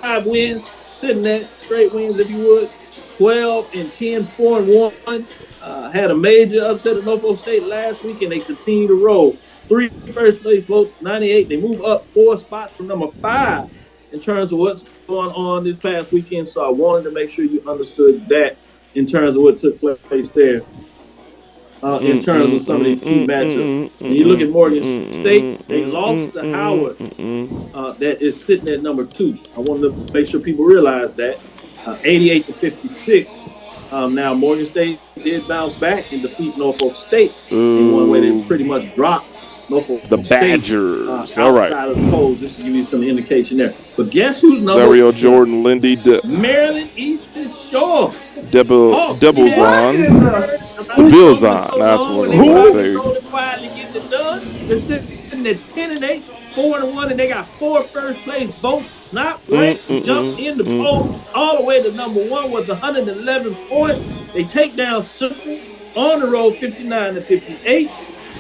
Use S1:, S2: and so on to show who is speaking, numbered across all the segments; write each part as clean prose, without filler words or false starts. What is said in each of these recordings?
S1: 5 wins, sitting at straight wins, if you would. 12-10, 4-1. Had a major upset at Norfolk State last week, and they continue to roll. 3 first place votes, 98. They move up 4 spots from number 5 in terms of what's going on this past weekend. So I wanted to make sure you understood that in terms of what took place there. In terms of some of these key matchups. When you look at Morgan State, they lost to Howard, that is sitting at number 2. I wanted to make sure people realize that. 88-56. Now, Morgan State did bounce back and defeat Norfolk State in one way. They pretty much dropped Norfolk
S2: the Badgers.
S1: State outside of the polls, just to give you some indication there. But guess who's number
S2: Zario Jordan, Lindy,
S1: Maryland Eastern Shore.
S2: Devil's on. The Bills on. That's what I'm going to say.
S1: Quietly getting it done. They're sitting at 10-8, 4-1, and they got 4 first place votes. Not ranked, jumped in the poll all the way to number 1 with 111 points. They take down Central on the road 59-58.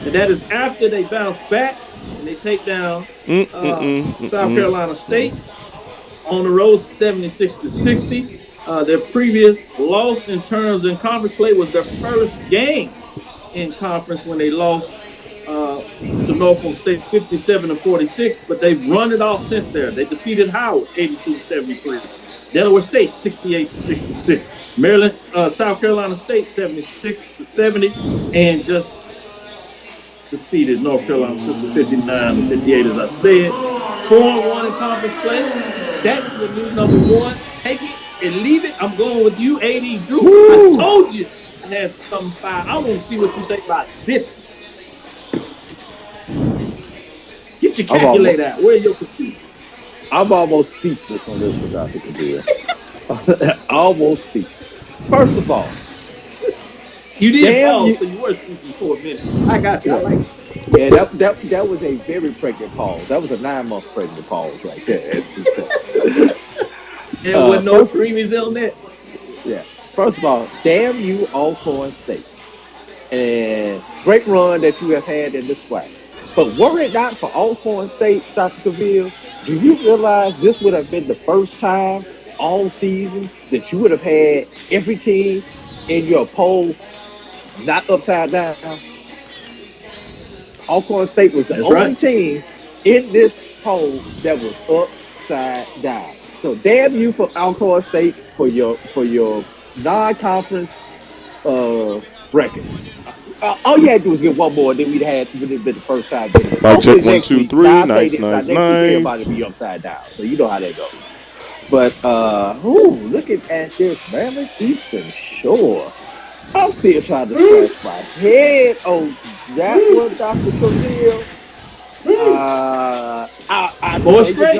S1: And that is after they bounce back and they take down South Carolina State on the road 76-60. Their previous loss in terms in conference play was their first game in conference when they lost to Norfolk State 57-46, but they've run it off since there. They defeated Howard 82-73. Delaware State 68-66. Maryland, South Carolina State 76-70, and just defeated North Carolina Central 59-58, as I said. 4-1 in conference play. That's your new number 1. Take it and leave it. I'm going with you, AD Drew. Woo! I told you I had something fire. I want to see what you say about this. Get your calculator out. Where's your computer?
S3: I'm almost speechless on this one, Dr. Kabir. Almost speechless. First of all,
S1: you did pause, so you were speaking for a minute. I got you. I like it.
S3: Yeah, that was a very pregnant pause. That was a 9-month pregnant pause right there.
S1: And with no previous on that.
S3: Yeah. First of all, damn you, Alcorn State. And great run that you have had in this fight. But were it not for Alcorn State, Dr. Seville, do you realize this would have been the first time all season that you would have had every team in your poll not upside down? Alcorn State was the only team in this poll that was upside down. So damn you for Alcorn State for your non-conference record. All you had to do was get one more, and then would have been the first time.
S2: Mic check 1, 2, 3. Nice.
S3: Everybody be upside down, so you know how that goes. But looking at this, Maryland Eastern Shore, I'm still trying to scratch my head on that one, Dr. Camille.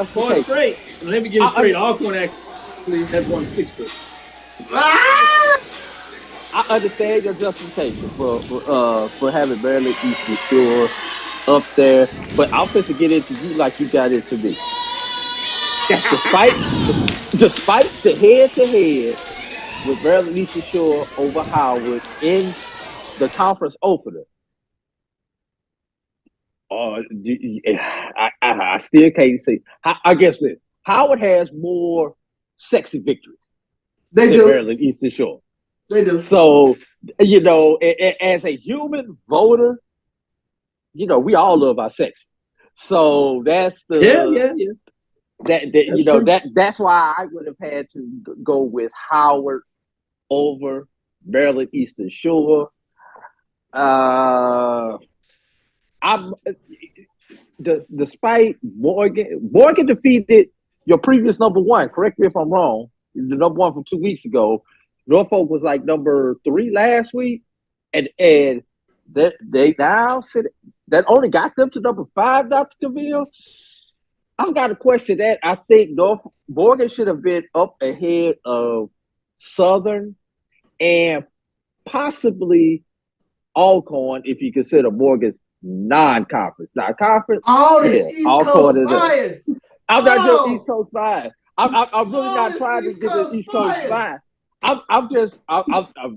S1: Four straight. Let me get it straight. Alcorn actually has won 6 straight.
S3: I understand your justification for having Maryland Eastern Shore up there, but I'm supposed to get into you like you got into me. Despite the head-to-head with Maryland Eastern Shore over Howard in the conference opener, I still can't say. I guess this: Howard has more sexy victories than Maryland Eastern Shore.
S4: They do.
S3: So, as a human voter, we all love our sex. So that's the that's why I would have had to go with Howard over Maryland Eastern Shore. Despite Morgan defeated your previous number 1. Correct me if I'm wrong. The number 1 from 2 weeks ago. Norfolk was like number 3 last week, and they now sit. That only got them to number 5, Dr. Camille. I've got to question that. I think Morgan should have been up ahead of Southern and possibly Alcorn if you consider Morgan's non-conference. Now, conference.
S4: All this East Coast bias.
S3: I'm not just East Coast bias. I'm really not trying to get the East Coast bias.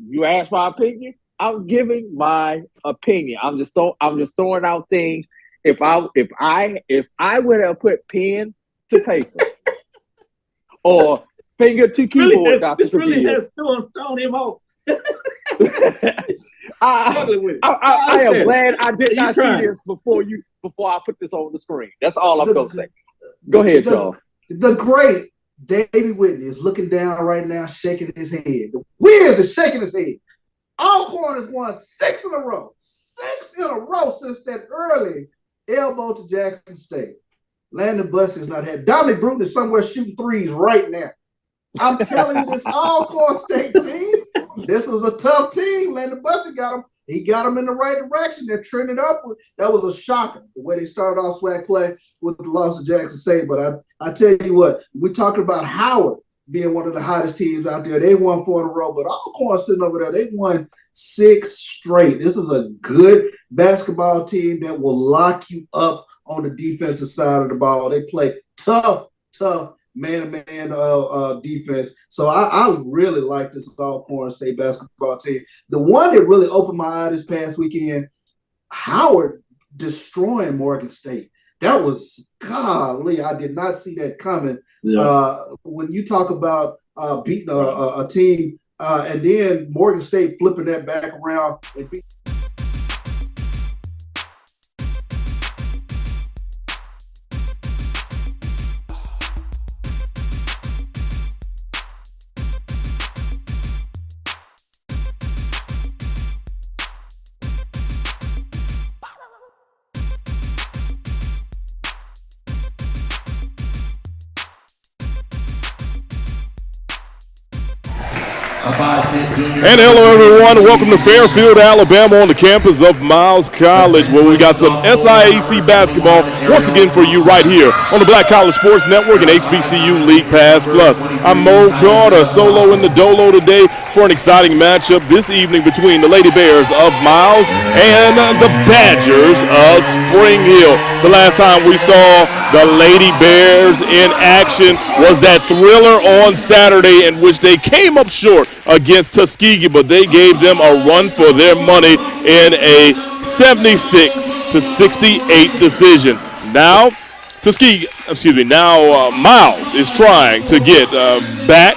S3: You asked my opinion. I'm giving my opinion. I'm just throwing out things. If I would have put pen to paper or finger to keyboard, Dr.
S1: This really has thrown him off.
S3: I am glad I did not see this before I put this on the screen. That's all I'm going to say. Go ahead, Charles.
S4: The great David Whitney is looking down right now, shaking his head. The Wiz is shaking his head. Alcorn has won 6 in a row. 6 in a row since that early elbow to Jackson State. Landon Bussey has not had. Dominic Bruton is somewhere shooting threes right now. I'm telling you, this Alcorn State team, this is a tough team. Landon Bussey got him. He got them in the right direction. They're trending upward. That was a shocker, the way they started off swag play with the loss of Jackson State. But I tell you what, we talking about Howard being one of the hottest teams out there. They won 4 in a row, but Alcorn sitting over there, they won 6 straight. This is a good basketball team that will lock you up on the defensive side of the ball. They play tough man-to-man defense. So I really like this Alcorn State basketball team. The one that really opened my eye this past weekend, Howard destroying Morgan State. That was, golly, I did not see that coming. Yeah. When you talk about beating a team and then Morgan State flipping that back around and beating.
S2: And hello, everyone. Welcome to Fairfield, Alabama, on the campus of Miles College, where we got some SIAC basketball once again for you right here on the Black College Sports Network and HBCU League Pass Plus. I'm Mo Carter, solo in the dolo today for an exciting matchup this evening between the Lady Bears of Miles and the Badgers of Springhill. The last time we saw the Lady Bears in action was that thriller on Saturday in which they came up short against Tuskegee, but they gave them a run for their money in a 76-68 decision. Now, Miles is trying to get back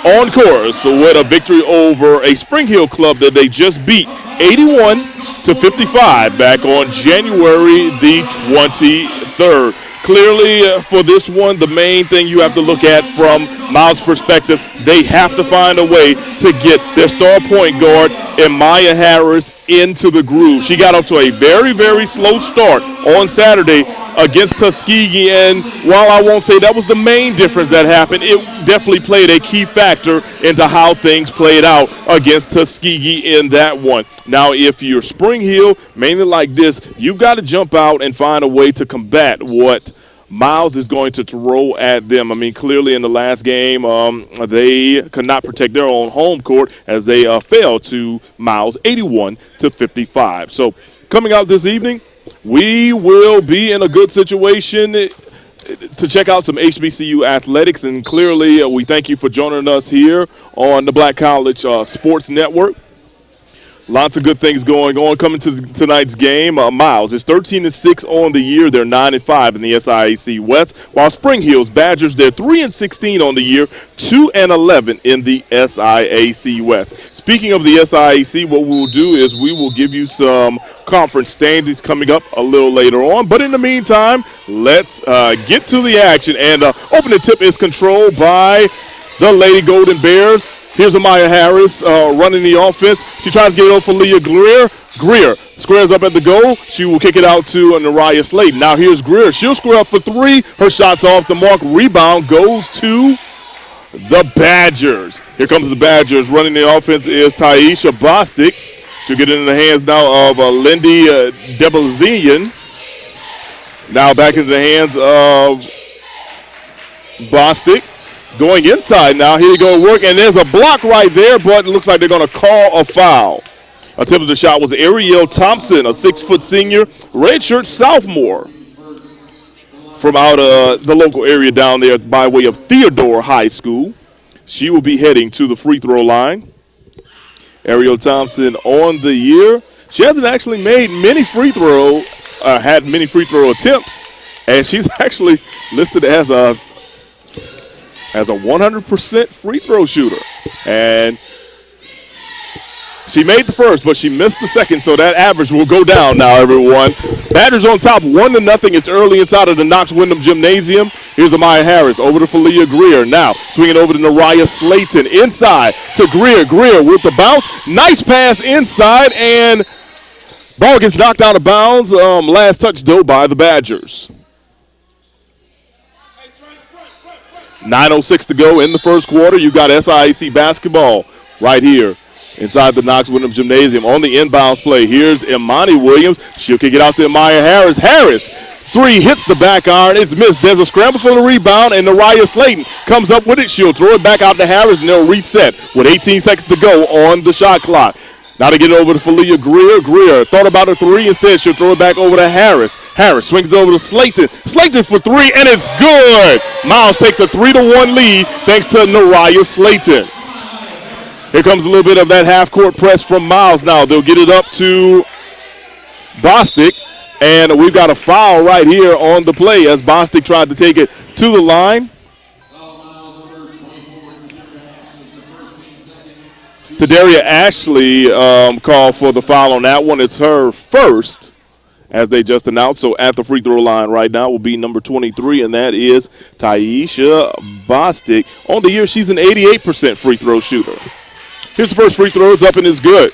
S2: on course with a victory over a Springhill club that they just beat 81-55 back on January the 23rd. Clearly, for this one, the main thing you have to look at from Miles' perspective, they have to find a way to get their star point guard, Maya Harris, into the groove. She got off to a very, very slow start on Saturday against Tuskegee, and while I won't say that was the main difference that happened, it definitely played a key factor into how things played out against Tuskegee in that one. Now, if you're Springhill, mainly like this, you've got to jump out and find a way to combat what Miles is going to throw at them. I mean, clearly in the last game, they could not protect their own home court as they fell to Miles 81-55. So coming out this evening, we will be in a good situation to check out some HBCU athletics, and clearly we thank you for joining us here on the Black College Sports Network. Lots of good things going on coming to tonight's game. Miles is 13-6 on the year. They're 9-5 in the SIAC West, while Springhill's Badgers, they're 3-16 on the year, 2-11 in the SIAC West. Speaking of the SIAC, what we will do is we will give you some conference standings coming up a little later on. But in the meantime, let's get to the action. And opening tip is controlled by the Lady Golden Bears. Here's Amaya Harris running the offense. She tries to get it over for Leah Greer. Greer squares up at the goal. She will kick it out to Nariah Slayton. Now here's Greer. She'll square up for 3. Her shot's off the mark. Rebound goes to the Badgers. Here comes the Badgers. Running the offense is Taisha Bostic. She'll get it in the hands now of Lindy Debelzian. Now back into the hands of Bostic. Going inside now. Here you go, work, and there's a block right there, but it looks like they're going to call a foul. Attempted the shot was Ariel Thompson, a 6-foot senior, redshirt sophomore from out the local area down there by way of Theodore High School. She will be heading to the free throw line. Ariel Thompson on the year. She hasn't actually made many had many free throw attempts, and she's actually listed as a as a 100% free throw shooter. And she made the first, but she missed the second, so that average will go down now, everyone. Badgers on top, 1-0. It's early inside of the Knox Windham Gymnasium. Here's Amaya Harris over to Falia Greer. Now swinging over to Nariah Slayton. Inside to Greer. Greer with the bounce. Nice pass inside, and ball gets knocked out of bounds. Last touch, though, by the Badgers. 9:06 to go in the first quarter. You got SIAC basketball right here inside the Knox Windham Gymnasium on the inbounds play. Here's Imani Williams. She'll kick it out to Amaya Harris. Harris, three, hits the back iron. It's missed. There's a scramble for the rebound, and Nariah Slayton comes up with it. She'll throw it back out to Harris, and they'll reset with 18 seconds to go on the shot clock. Now to get it over to Falia Greer. Greer thought about a three and said she'll throw it back over to Harris. Harris swings over to Slayton. Slayton for three, and it's good. Miles takes a 3-1 lead thanks to Nariah Slayton. Here comes a little bit of that half-court press from Miles now. They'll get it up to Bostic, and we've got a foul right here on the play as Bostic tried to take it to the line. Tadaria Ashley called for the foul on that one. It's her first, as they just announced. So at the free throw line right now will be number 23, and that is Taisha Bostic. On the year, she's an 88% free throw shooter. Here's the first free throw. It's up and it's good.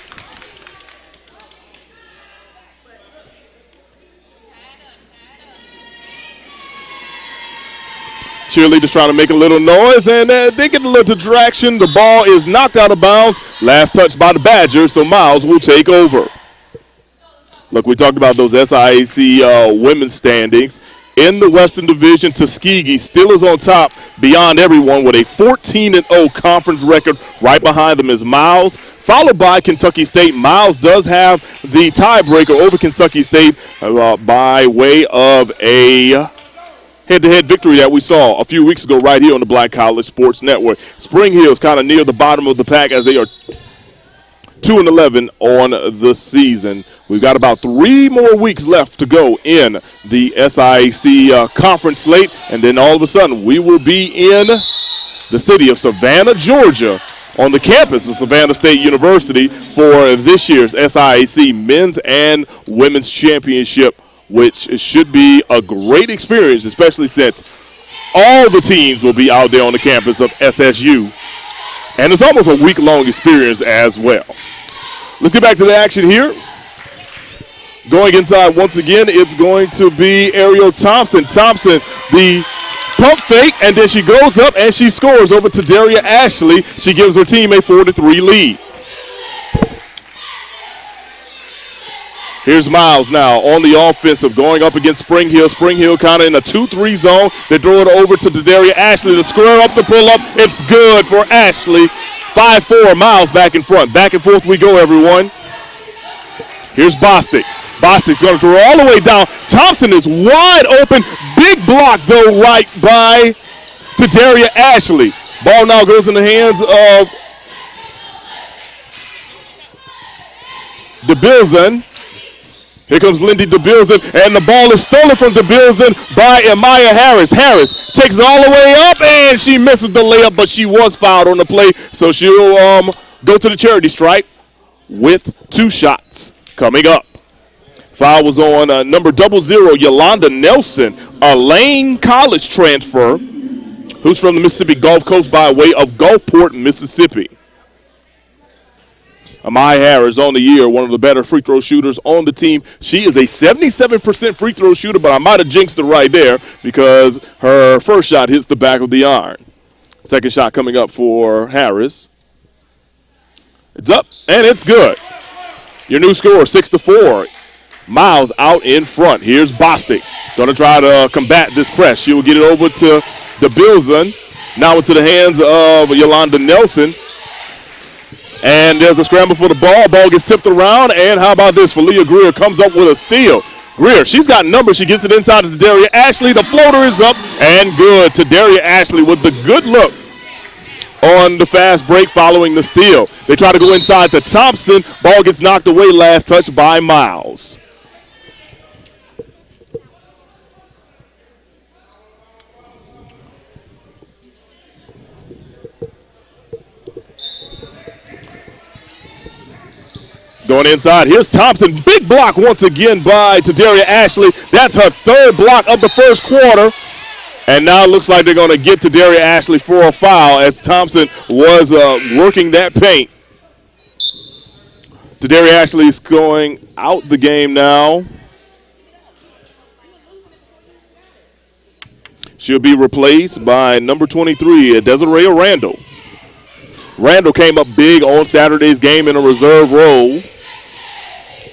S2: Cheerleaders trying to make a little noise, and they get a little distraction. The ball is knocked out of bounds. Last touch by the Badgers, so Miles will take over. Look, we talked about those SIAC women's standings. In the Western Division, Tuskegee still is on top beyond everyone with a 14-0 conference record. Right behind them is Miles, followed by Kentucky State. Miles does have the tiebreaker over Kentucky State by way of a head-to-head victory that we saw a few weeks ago right here on the Black College Sports Network. Springhill is kind of near the bottom of the pack as they are 2-11 on the season. We've got about 3 more weeks left to go in the SIAC conference slate, and then all of a sudden we will be in the city of Savannah, Georgia, on the campus of Savannah State University for this year's SIAC Men's and Women's Championship, which should be a great experience, especially since all the teams will be out there on the campus of SSU. And it's almost a week-long experience as well. Let's get back to the action here. Going inside once again, it's going to be Ariel Thompson. Thompson, the pump fake, and then she goes up and she scores over to Daria Ashley. She gives her team a 4-3 lead. Here's Miles now on the offensive, going up against Springhill. Springhill kind of in a 2-3 zone. They throw it over to Daria Ashley to square up the pull-up. It's good for Ashley. 5-4, Miles back in front. Back and forth we go, everyone. Here's Bostic. Bostic's going to throw all the way down. Thompson is wide open. Big block, though, right by to Daria Ashley. Ball now goes in the hands of DeBilzin. Here comes Lindy DeBilzin, and the ball is stolen from DeBilzin by Amaya Harris. Harris takes it all the way up, and she misses the layup, but she was fouled on the play, so she'll go to the charity stripe with 2 shots coming up. Foul was on number 00, Yolanda Nelson, a Lane College transfer, who's from the Mississippi Gulf Coast by way of Gulfport, Mississippi. Amaya Harris on the year, one of the better free throw shooters on the team. She is a 77% free throw shooter, but I might have jinxed her right there because her first shot hits the back of the iron. Second shot coming up for Harris. It's up, and it's good. Your new score, 6-4. Miles out in front. Here's Bostic. Going to try to combat this press. She will get it over to DeBilzin. Now into the hands of Yolanda Nelson. And there's a scramble for the ball. Ball gets tipped around. And how about this? Falia Greer comes up with a steal. Greer, she's got numbers. She gets it inside to Daria Ashley. The floater is up and good to Daria Ashley with the good look on the fast break following the steal. They try to go inside to Thompson. Ball gets knocked away. Last touch by Miles. Going inside, here's Thompson. Big block once again by Tadaria Ashley. That's her third block of the first quarter. And now it looks like they're going to get Tadaria Ashley for a foul as Thompson was working that paint. Tadaria Ashley is going out the game now. She'll be replaced by number 23, Desiree Randall. Randall came up big on Saturday's game in a reserve role.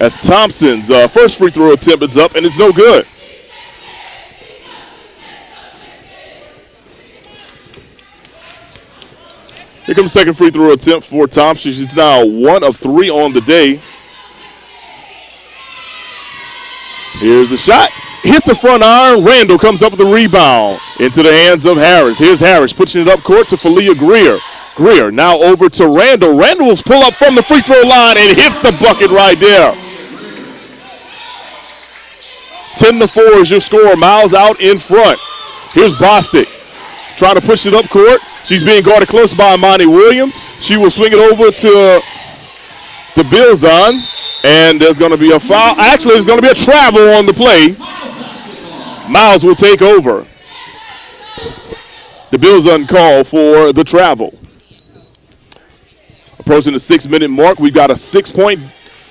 S2: As Thompson's first free throw attempt is up, and it's no good. Here comes the second free throw attempt for Thompson. She's now 1 of 3 on the day. Here's the shot. Hits the front iron. Randall comes up with the rebound into the hands of Harris. Here's Harris pushing it up court to Falia Greer. Greer now over to Randall. Randall will pull up from the free throw line and hits the bucket right there. 10-4 is your score. Miles out in front. Here's Bostic trying to push it up court. She's being guarded close by Imani Williams. She will swing it over to Bilzon, and there's going to be a foul. Actually, there's going to be a travel on the play. Miles will take over. The Bilzon call for the travel. Approaching the 6-minute mark, we've got a 6-point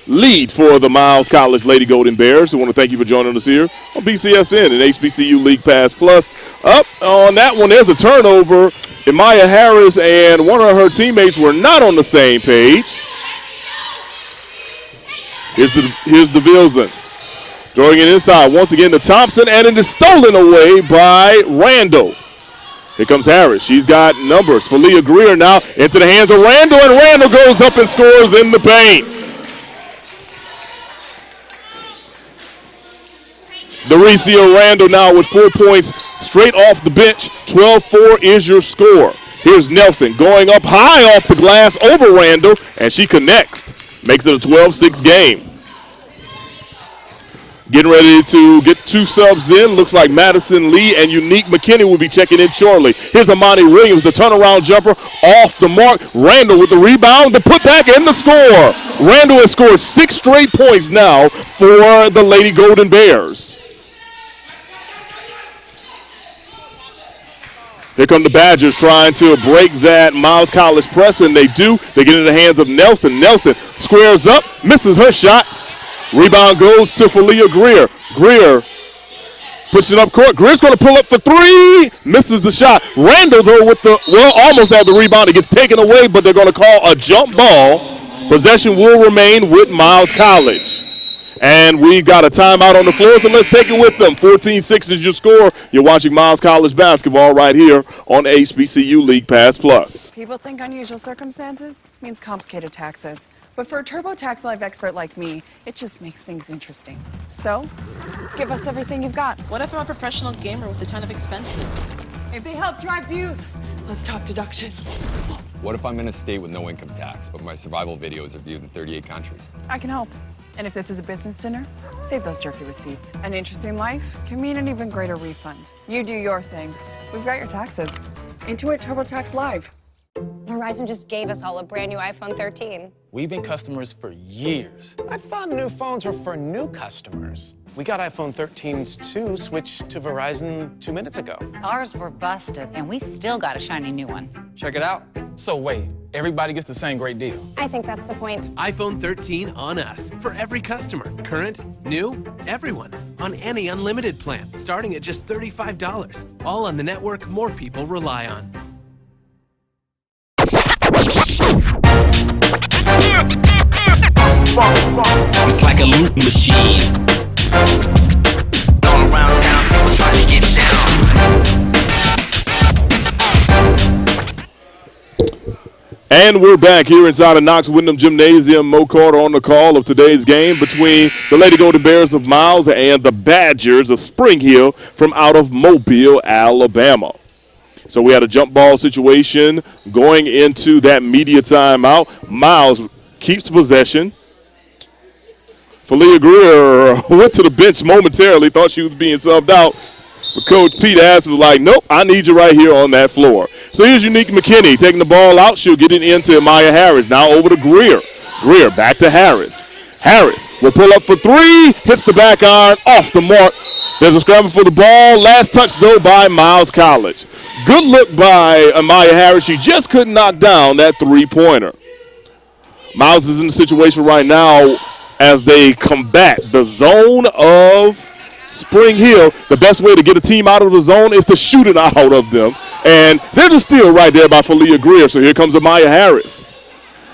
S2: lead for the Miles College Lady Golden Bears. I want to thank you for joining us here on BCSN and HBCU League Pass Plus. Up on that one, there's a turnover. Amaya Harris and one of her teammates were not on the same page. Here's the Bilzon. Throwing it inside once again to Thompson, and it is stolen away by Randall. Here comes Harris. She's got numbers for Leah Greer now into the hands of Randall, and Randall goes up and scores in the paint. Daricia Randall now with 4 points straight off the bench. 12-4 is your score. Here's Nelson going up high off the glass over Randall, and she connects. Makes it a 12-6 game. Getting ready to get 2 subs in. Looks like Madison Lee and Unique McKinney will be checking in shortly. Here's Imani Williams, the turnaround jumper off the mark. Randall with the rebound, the putback, and the score. Randall has scored 6 straight points now for the Lady Golden Bears. Here come the Badgers trying to break that Miles College press, and they do. They get in the hands of Nelson. Nelson squares up, misses her shot. Rebound goes to Falia Greer. Greer pushing up court. Greer's going to pull up for 3. Misses the shot. Randall, though, with almost had the rebound. It gets taken away, but they're going to call a jump ball. Possession will remain with Miles College. And we've got a timeout on the floor, so let's take it with them. 14-6 is your score. You're watching Miles College basketball right here on HBCU League Pass Plus.
S5: People think unusual circumstances means complicated taxes. But for a TurboTax Live expert like me, it just makes things interesting. So, give us everything you've got.
S6: What if I'm a professional gamer with a ton of expenses?
S5: If they help drive views, let's talk deductions.
S7: What if I'm in a state with no income tax, but my survival videos are viewed in 38 countries?
S5: I can help. And if this is a business dinner, save those jerky receipts. An interesting life can mean an even greater refund. You do your thing. We've got your taxes. Intuit TurboTax Live.
S8: Verizon just gave us all a brand new iPhone 13.
S9: We've been customers for years. I thought new phones were for new customers. We got iPhone 13s too, switched to Verizon 2 minutes ago.
S10: Ours were busted, and we still got a shiny new one.
S9: Check it out. So wait, everybody gets the same great deal.
S8: I think that's the point.
S11: iPhone 13 on us. For every customer. Current, new, everyone. On any unlimited plan. Starting at just $35. All on the network more people rely on.
S12: It's like a loot machine. All around town, people trying to get down.
S2: And we're back here inside of Knox Wyndham Gymnasium. Mo Carter on the call of today's game between the Lady Golden Bears of Miles and the Badgers of Springhill from out of Mobile, Alabama. So we had a jump ball situation going into that media timeout. Miles keeps possession. Falia Greer went to the bench momentarily, thought she was being subbed out. But Coach Pete Ass was like, nope, I need you right here on that floor. So here's Unique McKinney taking the ball out. She'll get it into Maya Harris. Now over to Greer. Greer back to Harris. Harris will pull up for three, hits the back iron, off the mark. There's a scramble for the ball. Last touch, though, by Miles College. Good look by Amaya Harris. She just couldn't knock down that three-pointer. Miles is in the situation right now as they combat the zone of Spring Hill. The best way to get a team out of the zone is to shoot it out of them. And there's a steal right there by Falia Greer. So here comes Amaya Harris.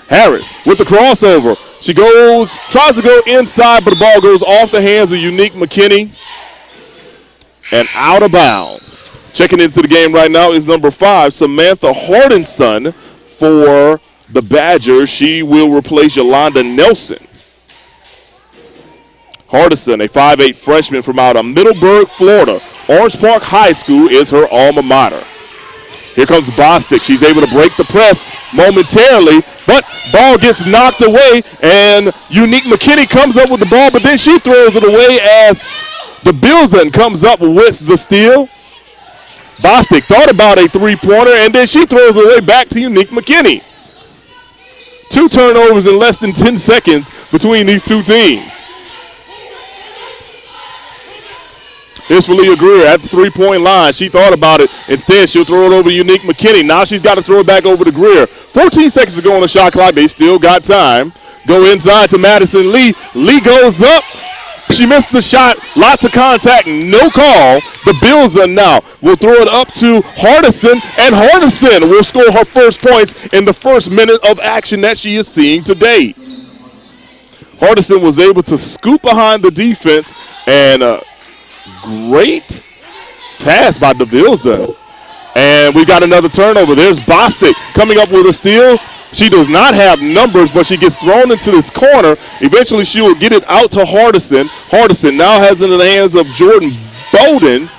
S2: Harris with the crossover. She tries to go inside, but the ball goes off the hands of Unique McKinney and out of bounds. Checking into the game right now is number 5, Samantha Hardinson for the Badgers. She will replace Yolanda Nelson. Hardison, a 5'8 freshman from out of Middleburg, Florida. Orange Park High School is her alma mater. Here comes Bostic. She's able to break the press momentarily, but ball gets knocked away, and Unique McKinney comes up with the ball, but then she throws it away as the Bilzen comes up with the steal. Bostic thought about a three-pointer, and then she throws it away back to Unique McKinney. 2 turnovers in less than 10 seconds between these two teams. Here's Falia Greer at the three-point line. She thought about it. Instead, she'll throw it over to Unique McKinney. Now she's got to throw it back over to Greer. 14 seconds to go on the shot clock. They still got time. Go inside to Madison Lee. Lee goes up. She missed the shot. Lots of contact. No call. The Bills are now will throw it up to Hardison, and Hardison will score her first points in the first minute of action that she is seeing today. Hardison was able to scoop behind the defense, and great pass by DeVilza. And we got another turnover. There's Bostic coming up with a steal. She does not have numbers, but she gets thrown into this corner. Eventually, she will get it out to Hardison. Hardison now has it in the hands of Jordan Bowden.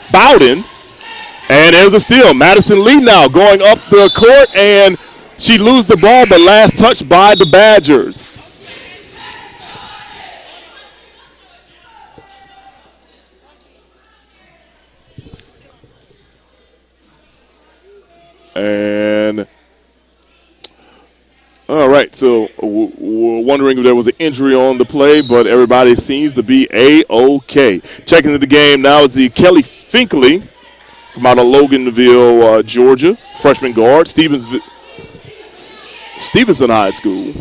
S2: And there's a steal. Madison Lee now going up the court, and she loses the ball, but last touch by the Badgers. And all right, so we're wondering if there was an injury on the play, but everybody seems to be A-OK. Checking into the game now is the Kelly Finkley from out of Loganville, Georgia, freshman guard, Stevenson High School.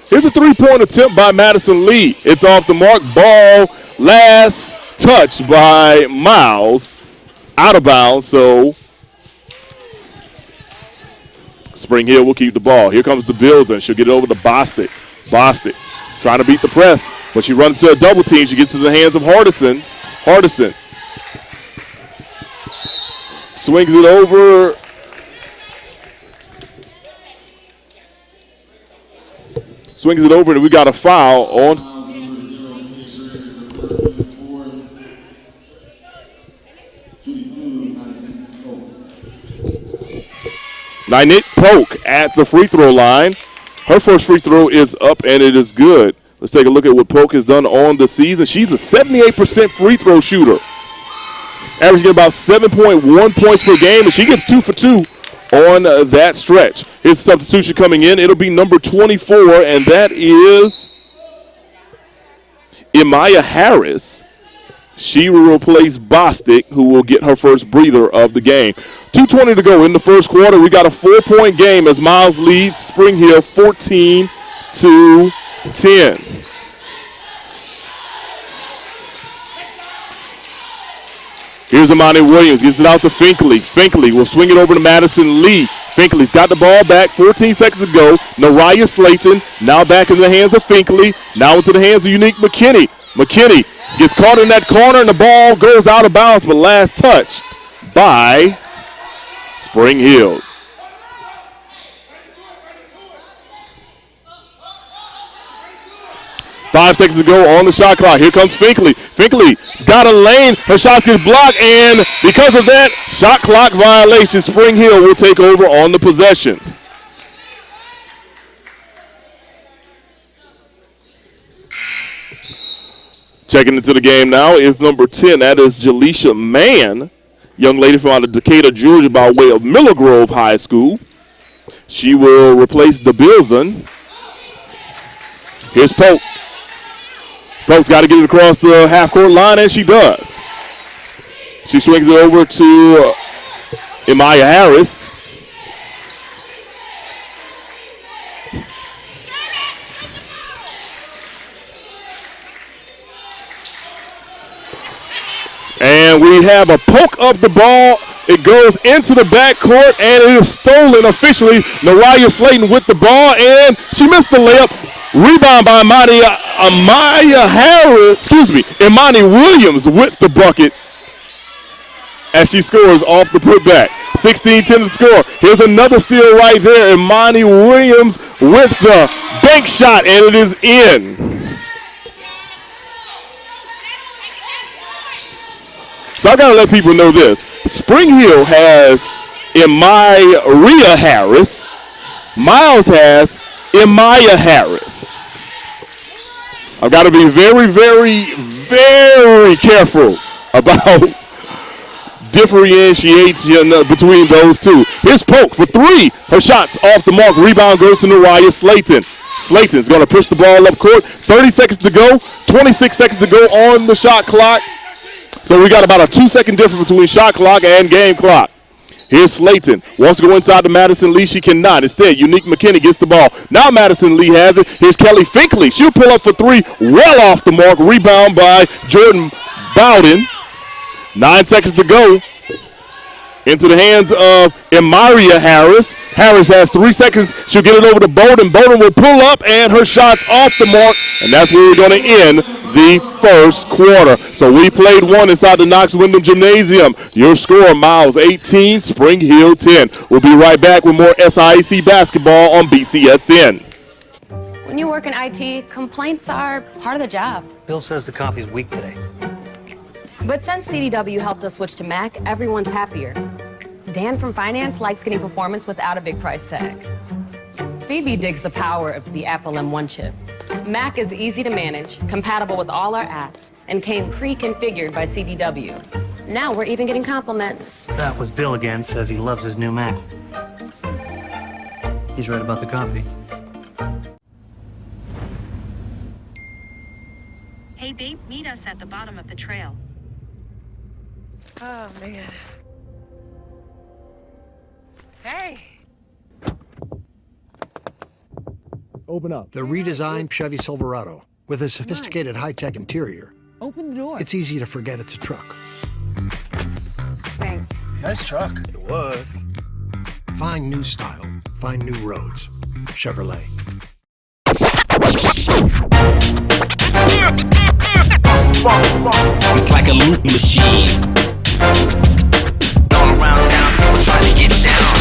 S2: Here's a three-point attempt by Madison Lee. It's off the mark. Ball last touch by Miles, out of bounds, so Spring Hill will keep the ball. Here comes the Bills, and she'll get it over to Bostic. Bostic trying to beat the press, but she runs to a double team. She gets to the hands of Hardison. Hardison swings it over. And we got a foul on. Nynette Polk at the free throw line. Her first free throw is up, and it is good. Let's take a look at what Polk has done on the season. She's a 78% free throw shooter, averaging about 7.1 points per game, and she gets 2 for 2 on that stretch. Here's a substitution coming in. It'll be number 24, and that is Amaya Harris. She will replace Bostic, who will get her first breather of the game. 2:20 to go in the first quarter. We got a 4-point game as Miles leads Spring Hill 14-10. Here's Amani Williams. Gets it out to Finkley. Finkley will swing it over to Madison Lee. Finkley's got the ball back. 14 seconds to go. Nariah Slayton now back in the hands of Finkley. Now into the hands of Unique McKinney. McKinney gets caught in that corner, and the ball goes out of bounds, but last touch by Spring Hill. Five seconds to go on the shot clock. Here comes Finkley. Finkley's got a lane. Her shot gets blocked, and because of that shot clock violation, Spring Hill will take over on the possession. Checking into the game now is number 10. That is Jaleisha Mann, young lady from out of Decatur, Georgia, by way of Miller Grove High School. She will replace DeBilson. Here's Polk. Folks got to get it across the half-court line, and she does. She swings it over to Amaya Harris. And we have a poke of the ball. It goes into the backcourt, and it is stolen officially. Nariah Slayton with the ball, and she missed the layup. Rebound by Imani Williams with the bucket as she scores off the putback. 16-10 to score. Here's another steal right there. Imani Williams with the bank shot, and it is in. So I got to let people know this. Springhill has Imaya Harris. Miles has Amaya Harris. I've got to be very, very, very careful about differentiation between those two. Here's Polk for three. Her shot's off the mark. Rebound goes to Nariah Slayton. Slayton's going to push the ball up court. 30 seconds to go. 26 seconds to go on the shot clock. So we got about a 2-second difference between shot clock and game clock. Here's Slayton. Wants to go inside to Madison Lee. She cannot. Instead, Unique McKinney gets the ball. Now Madison Lee has it. Here's Kelly Finkley. She'll pull up for three. Well off the mark. Rebound by Jordan Bowden. 9 seconds to go. Into the hands of Amaria Harris. Harris has 3 seconds. She'll get it over to Bowden. Bowden will pull up, and her shot's off the mark. And that's where we're going to end the first quarter. So we played one inside the Knox-Windham Gymnasium. Your score, Miles 18, Springhill 10. We'll be right back with more SIAC basketball on BCSN.
S13: When you work in IT, complaints are part of the job.
S14: Bill says the coffee's weak today.
S13: But since CDW helped us switch to Mac, everyone's happier. Dan from finance likes getting performance without a big price tag. Phoebe digs the power of the Apple M1 chip. Mac is easy to manage, compatible with all our apps, and came pre-configured by CDW. Now we're even getting compliments.
S14: That was Bill again, says he loves his new Mac. He's right about the coffee.
S15: Hey, babe, meet us at the bottom of the trail.
S5: Oh, man. Hey.
S16: Open up. The redesigned Chevy Silverado with a sophisticated high-tech interior.
S5: Open the door.
S16: It's easy to forget it's a truck.
S5: Thanks.
S16: Nice truck.
S14: It was.
S16: Find new style. Find new roads. Chevrolet.
S12: It's like a loot machine. All around town, people trying to get down.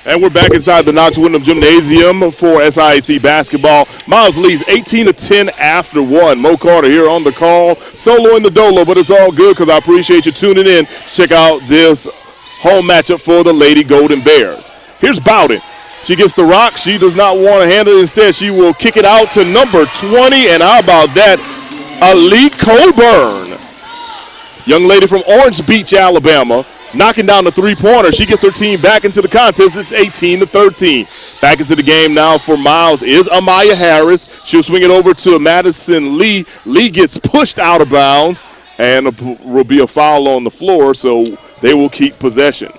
S2: And we're back inside the Knox-Windham Gymnasium for SIAC basketball. Miles leads 18-10 after one. Mo Carter here on the call, solo in the dolo, but it's all good because I appreciate you tuning in to check out this home matchup for the Lady Golden Bears. Here's Bowden. She gets the rock. She does not want to handle it. Instead, she will kick it out to number 20. And how about that? Ali Coburn. Young lady from Orange Beach, Alabama, knocking down the three-pointer. She gets her team back into the contest. It's 18-13. Back into the game now for Miles is Amaya Harris. She'll swing it over to Madison Lee. Lee gets pushed out of bounds, and there will be a foul on the floor, so they will keep possession.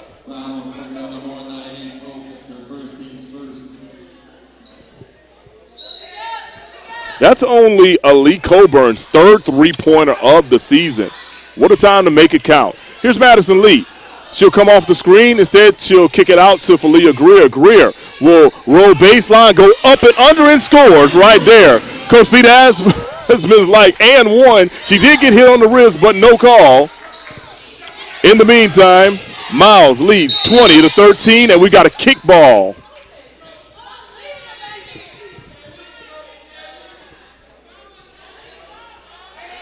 S2: That's only Ali Coburn's third three-pointer of the season. What a time to make it count. Here's Madison Lee. She'll come off the screen. Instead, she'll kick it out to Falia Greer. Greer will roll baseline, go up and under, and scores right there. Coach Peter has been like, and one. She did get hit on the wrist, but no call. In the meantime, Miles leads 20-13, and we got a kickball.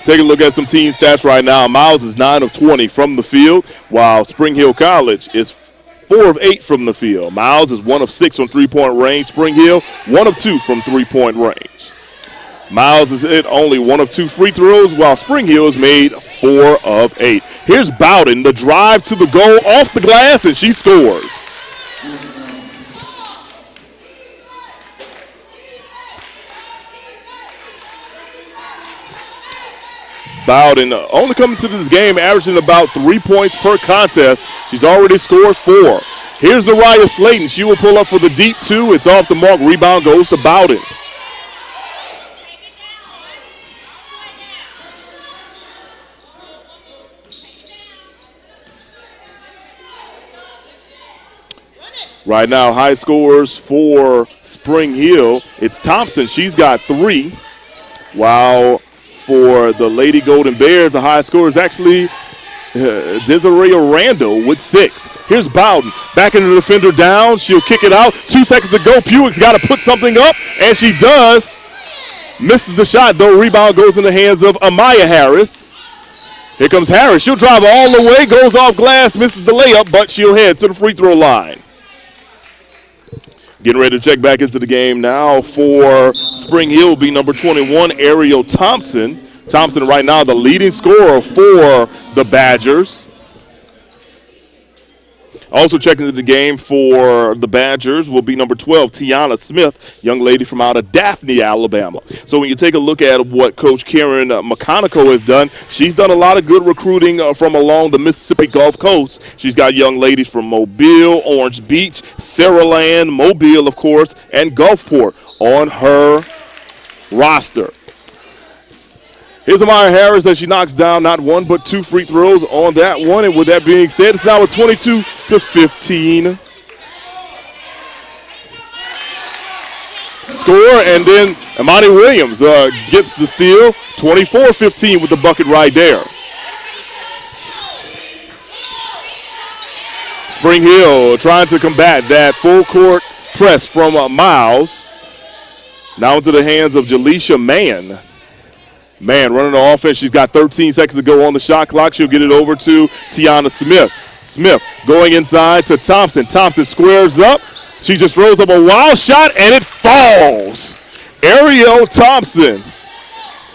S2: Take a look at some team stats right now. Miles is 9 of 20 from the field, while Springhill College is 4 of 8 from the field. Miles is 1 of 6 from three-point range. Springhill, 1 of 2 from three-point range. Miles is hit only 1 of 2 free throws, while Springhill has made 4 of 8. Here's Bowden, the drive to the goal off the glass, and she scores. Bowden only coming to this game averaging about 3 points per contest. She's already scored 4. Here's Nariah Slayton. She will pull up for the deep 2. It's off the mark. Rebound goes to Bowden. Right now, high scores for Spring Hill. It's Thompson. She's got 3. While for the Lady Golden Bears, the high score is actually Desiree Randall with 6. Here's Bowden. Back into the defender down. She'll kick it out. 2 seconds to go. Puick's got to put something up, and she does. Misses the shot, though. Rebound goes in the hands of Amaya Harris. Here comes Harris. She'll drive all the way, goes off glass, misses the layup, but she'll head to the free throw line. Getting ready to check back into the game now for Spring Hill will be number 21, Ariel Thompson. Thompson right now the leading scorer for the Badgers. Also checking into the game for the Badgers will be number 12, Tiana Smith, young lady from out of Daphne, Alabama. So when you take a look at what Coach Karen McConico has done, she's done a lot of good recruiting from along the Mississippi Gulf Coast. She's got young ladies from Mobile, Orange Beach, Saraland, Mobile, of course, and Gulfport on her roster. Here's Amaya Harris as she knocks down not 1 but 2 free throws on that one. And with that being said, it's now a 22-15 score. And then Imani Williams gets the steal. 24-15 with the bucket right there. Spring Hill trying to combat that full court press from Miles. Now into the hands of Jaleisha Mann. Man, running the offense. She's got 13 seconds to go on the shot clock. She'll get it over to Tiana Smith. Smith going inside to Thompson. Thompson squares up. She just throws up a wild shot, and it falls. Ariel Thompson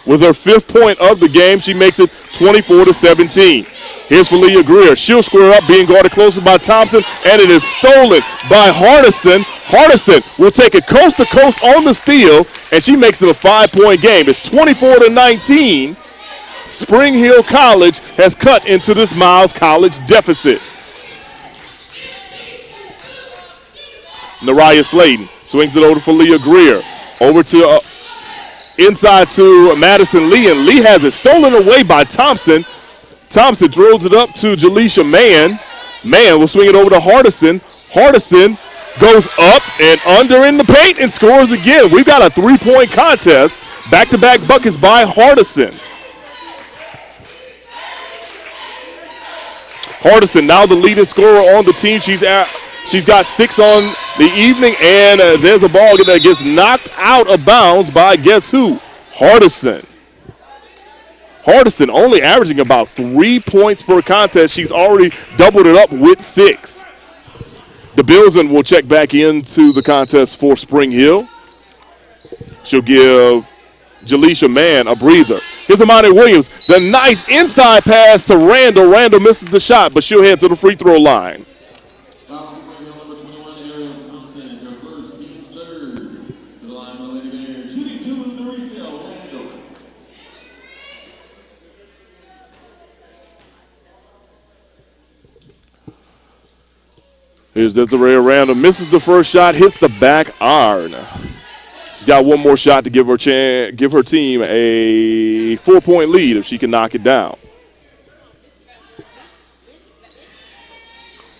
S2: with her 5th point of the game. She makes it 24-17. Here's Felia Greer. She'll square up, being guarded closer by Thompson, and it is stolen by Hardison. Hardison will take it coast to coast on the steal, and she makes it a 5-point game. It's 24-19. Spring Hill College has cut into this Miles College deficit. Nariah Slayton swings it over to Felia Greer. Over to inside to Madison Lee, and Lee has it stolen away by Thompson. Thompson throws it up to Jaleisha Mann. Mann will swing it over to Hardison. Hardison goes up and under in the paint and scores again. We've got a 3-point contest. Back-to-back buckets by Hardison. Hardison now the leading scorer on the team. She's got 6 on the evening, and there's a ball that gets knocked out of bounds by guess who? Hardison. Hardison only averaging about 3 points per contest. She's already doubled it up with 6. DeBilson will check back into the contest for Spring Hill. She'll give Jaleisha Mann a breather. Here's Amani Williams. The nice inside pass to Randall. Randall misses the shot, but she'll head to the free throw line. Here's Desiree Randall. Misses the first shot, hits the back iron. She's got one more shot to give her team a 4-point lead if she can knock it down.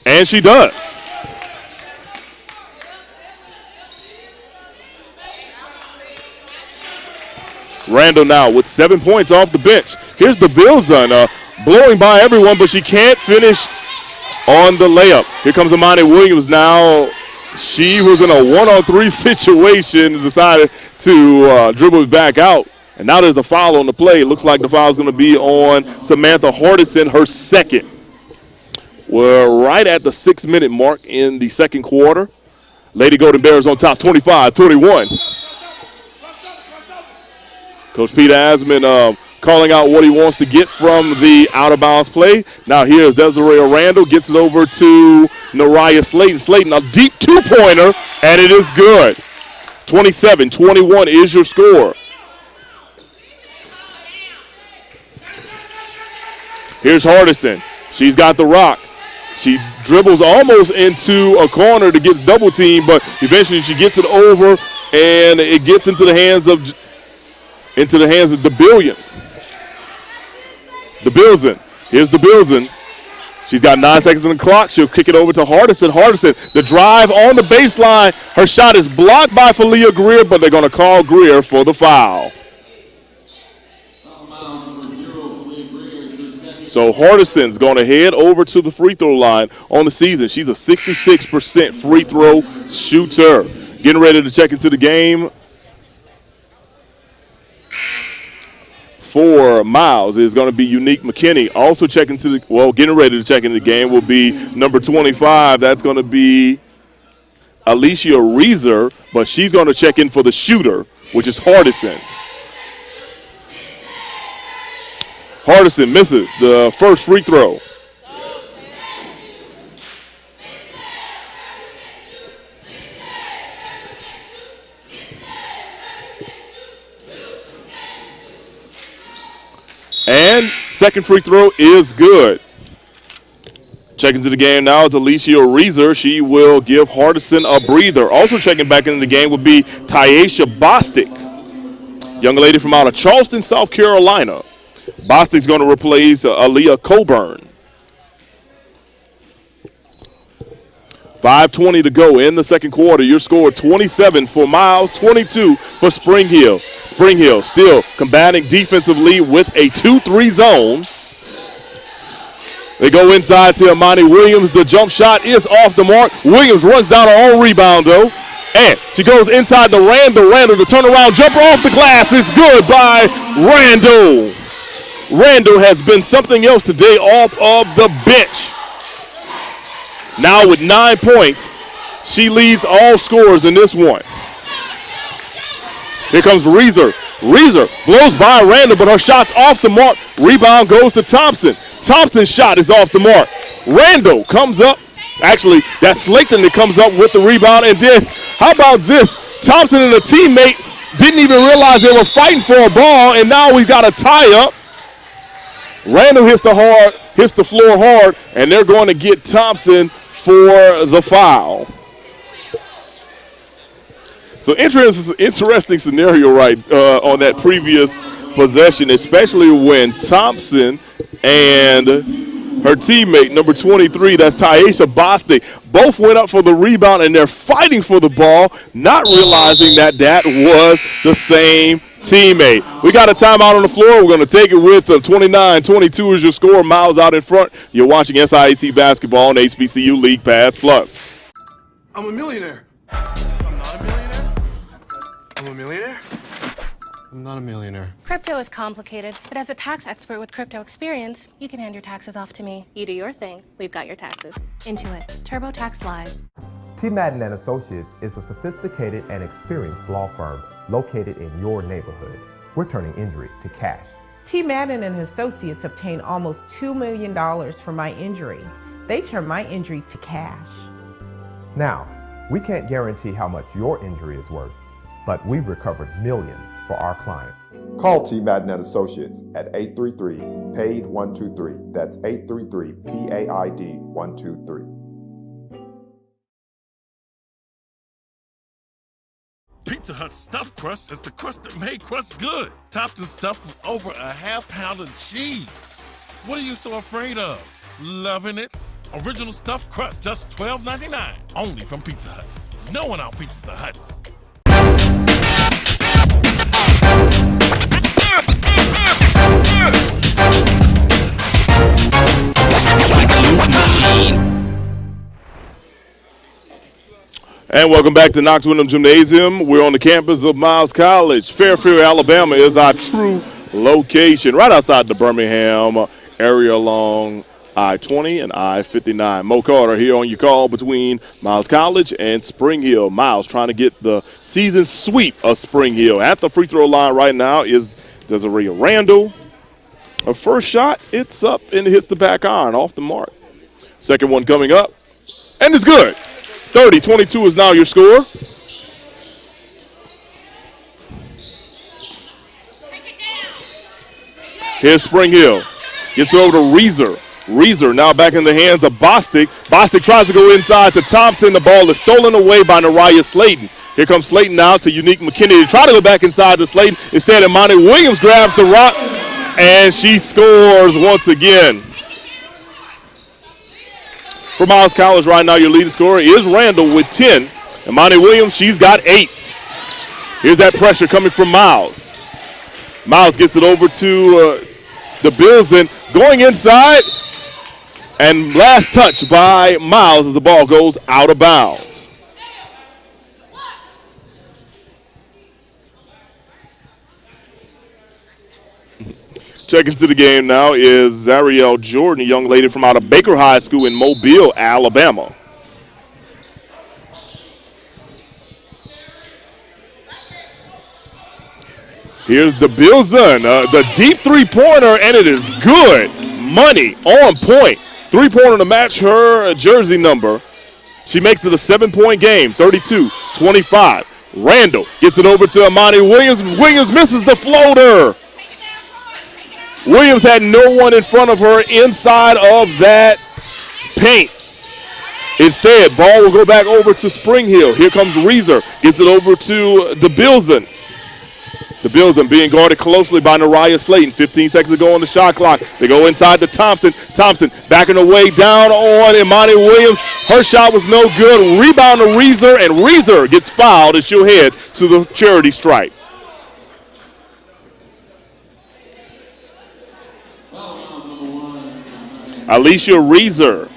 S2: And she does. Randall now with 7 points off the bench. Here's DeVilson blowing by everyone, but she can't finish on the layup. Here comes Amani Williams now. She was in a 1-on-3 situation and decided to dribble it back out. And now there's a foul on the play. It looks like the foul is going to be on Samantha Hardison, her 2nd. We're right at the 6-minute mark in the 2nd quarter. Lady Golden Bears on top, 25-21. Coach Peter Asman calling out what he wants to get from the out-of-bounds play. Now here's Desiree Randall, gets it over to Nariah Slayton. Slayton, a deep 2-pointer, and it is good. 27-21 is your score. Here's Hardison. She's got the rock. She dribbles almost into a corner to get double teamed, but eventually she gets it over, and it gets into the hands of DeBillion. DeBilson. Here's DeBilson. She's got 9 seconds on the clock. She'll kick it over to Hardison. Hardison, the drive on the baseline. Her shot is blocked by Falia Greer, but they're going to call Greer for the foul. So Hardison's going to head over to the free throw line on the season. She's a 66% free throw shooter. Getting ready to check into the game for Miles is going to be Unique McKinney. Also checking to getting ready to check into the game will be number 25. That's going to be Alicia Reeser, but she's going to check in for the shooter, which is Hardison. Hardison misses the first free throw. And second free throw is good. Checking into the game now is Alicia Reeser. She will give Hardison a breather. Also checking back into the game would be Tyesha Bostic, young lady from out of Charleston, South Carolina. Bostic's going to replace Aaliyah Coburn. 5:20 to go in the second quarter. Your score 27 for Miles, 22 for Springhill. Springhill still combating defensively with a 2-3 zone. They go inside to Imani Williams. The jump shot is off the mark. Williams runs down her own rebound, though. And she goes inside to Randall. Randall, the turnaround jumper off the glass. It's good by Randall. Randall has been something else today off of the bench. Now with 9 points, she leads all scorers in this one. Here comes Reeser. Reeser blows by Randall, but her shot's off the mark. Rebound goes to Thompson. Thompson's shot is off the mark. Randall comes up. Actually, that's Slayton that comes up with the rebound. And then, how about this? Thompson and a teammate didn't even realize they were fighting for a ball, and now we've got a tie-up. Randall hits the floor hard, and they're going to get Thompson for the foul. So interesting scenario right on that previous possession, especially when Thompson and her teammate, number 23, that's Tyesha Bostic, both went up for the rebound, and they're fighting for the ball, not realizing that was the same teammate. We got a timeout on the floor. We're going to take it with 29-22 is your score. Miles out in front. You're watching SIAC basketball on HBCU League Pass Plus.
S17: I'm a millionaire. I'm not a millionaire. I'm a millionaire. I'm not a millionaire.
S18: Crypto is complicated, but as a tax expert with crypto experience, you can hand your taxes off to me. You do your thing. We've got your taxes. Intuit. TurboTax Live.
S19: T. Madden & Associates is a sophisticated and experienced law firm located in your neighborhood. We're turning injury to cash.
S20: T. Madden and Associates obtained almost $2 million for my injury. They turned my injury to cash.
S19: Now, we can't guarantee how much your injury is worth, but we've recovered millions for our clients.
S21: Call T. Madden & Associates at 833-PAID-123. That's 833-PAID-123.
S22: Pizza Hut stuffed crust is the crust that made crust good. Topped and stuffed with over a half pound of cheese. What are you so afraid of? Loving it? Original stuffed crust, just $12.99. Only from Pizza Hut. No one out Pizza Hut.
S12: It's like a loop machine.
S2: And welcome back to Knox Windham Gymnasium. We're on the campus of Miles College. Fairfield, Alabama is our true location, right outside the Birmingham area along I-20 and I-59. Mo Carter here on your call between Miles College and Springhill. Miles trying to get the season sweep of Springhill. At the free throw line right now is Desiree Randall. Her first shot, it's up and it hits the back iron off the mark. Second one coming up, and it's good. 30-22 is now your score. Here's Springhill. Gets it over to Reeser. Reeser now back in the hands of Bostic. Bostic tries to go inside to Thompson. The ball is stolen away by Nariah Slayton. Here comes Slayton now to Unique McKinney to try to go back inside to Slayton. Instead, Imani Williams grabs the rock, and she scores once again. For Miles College right now, your leading scorer is Randall with 10. Imani Williams, she's got 8. Here's that pressure coming from Miles. Miles gets it over to the Bills and going inside. And last touch by Miles as the ball goes out of bounds. Checking to the game now is Zariel Jordan, a young lady from out of Baker High School in Mobile, Alabama. Here's the Bilson, the deep three-pointer, and it is good. Money on point. Three-pointer to match her jersey number. She makes it a 7-point game, 32-25. Randall gets it over to Imani Williams. Williams misses the floater. Williams had no one in front of her inside of that paint. Instead, ball will go back over to Springhill. Here comes Reeser. Gets it over to the Bilson. The Bilson being guarded closely by Nariah Slayton. 15 seconds to go on the shot clock. They go inside to Thompson. Thompson backing away down on Imani Williams. Her shot was no good. Rebound to Reeser, and Reeser gets fouled and she'll head to the charity stripe. Alicia Reeser,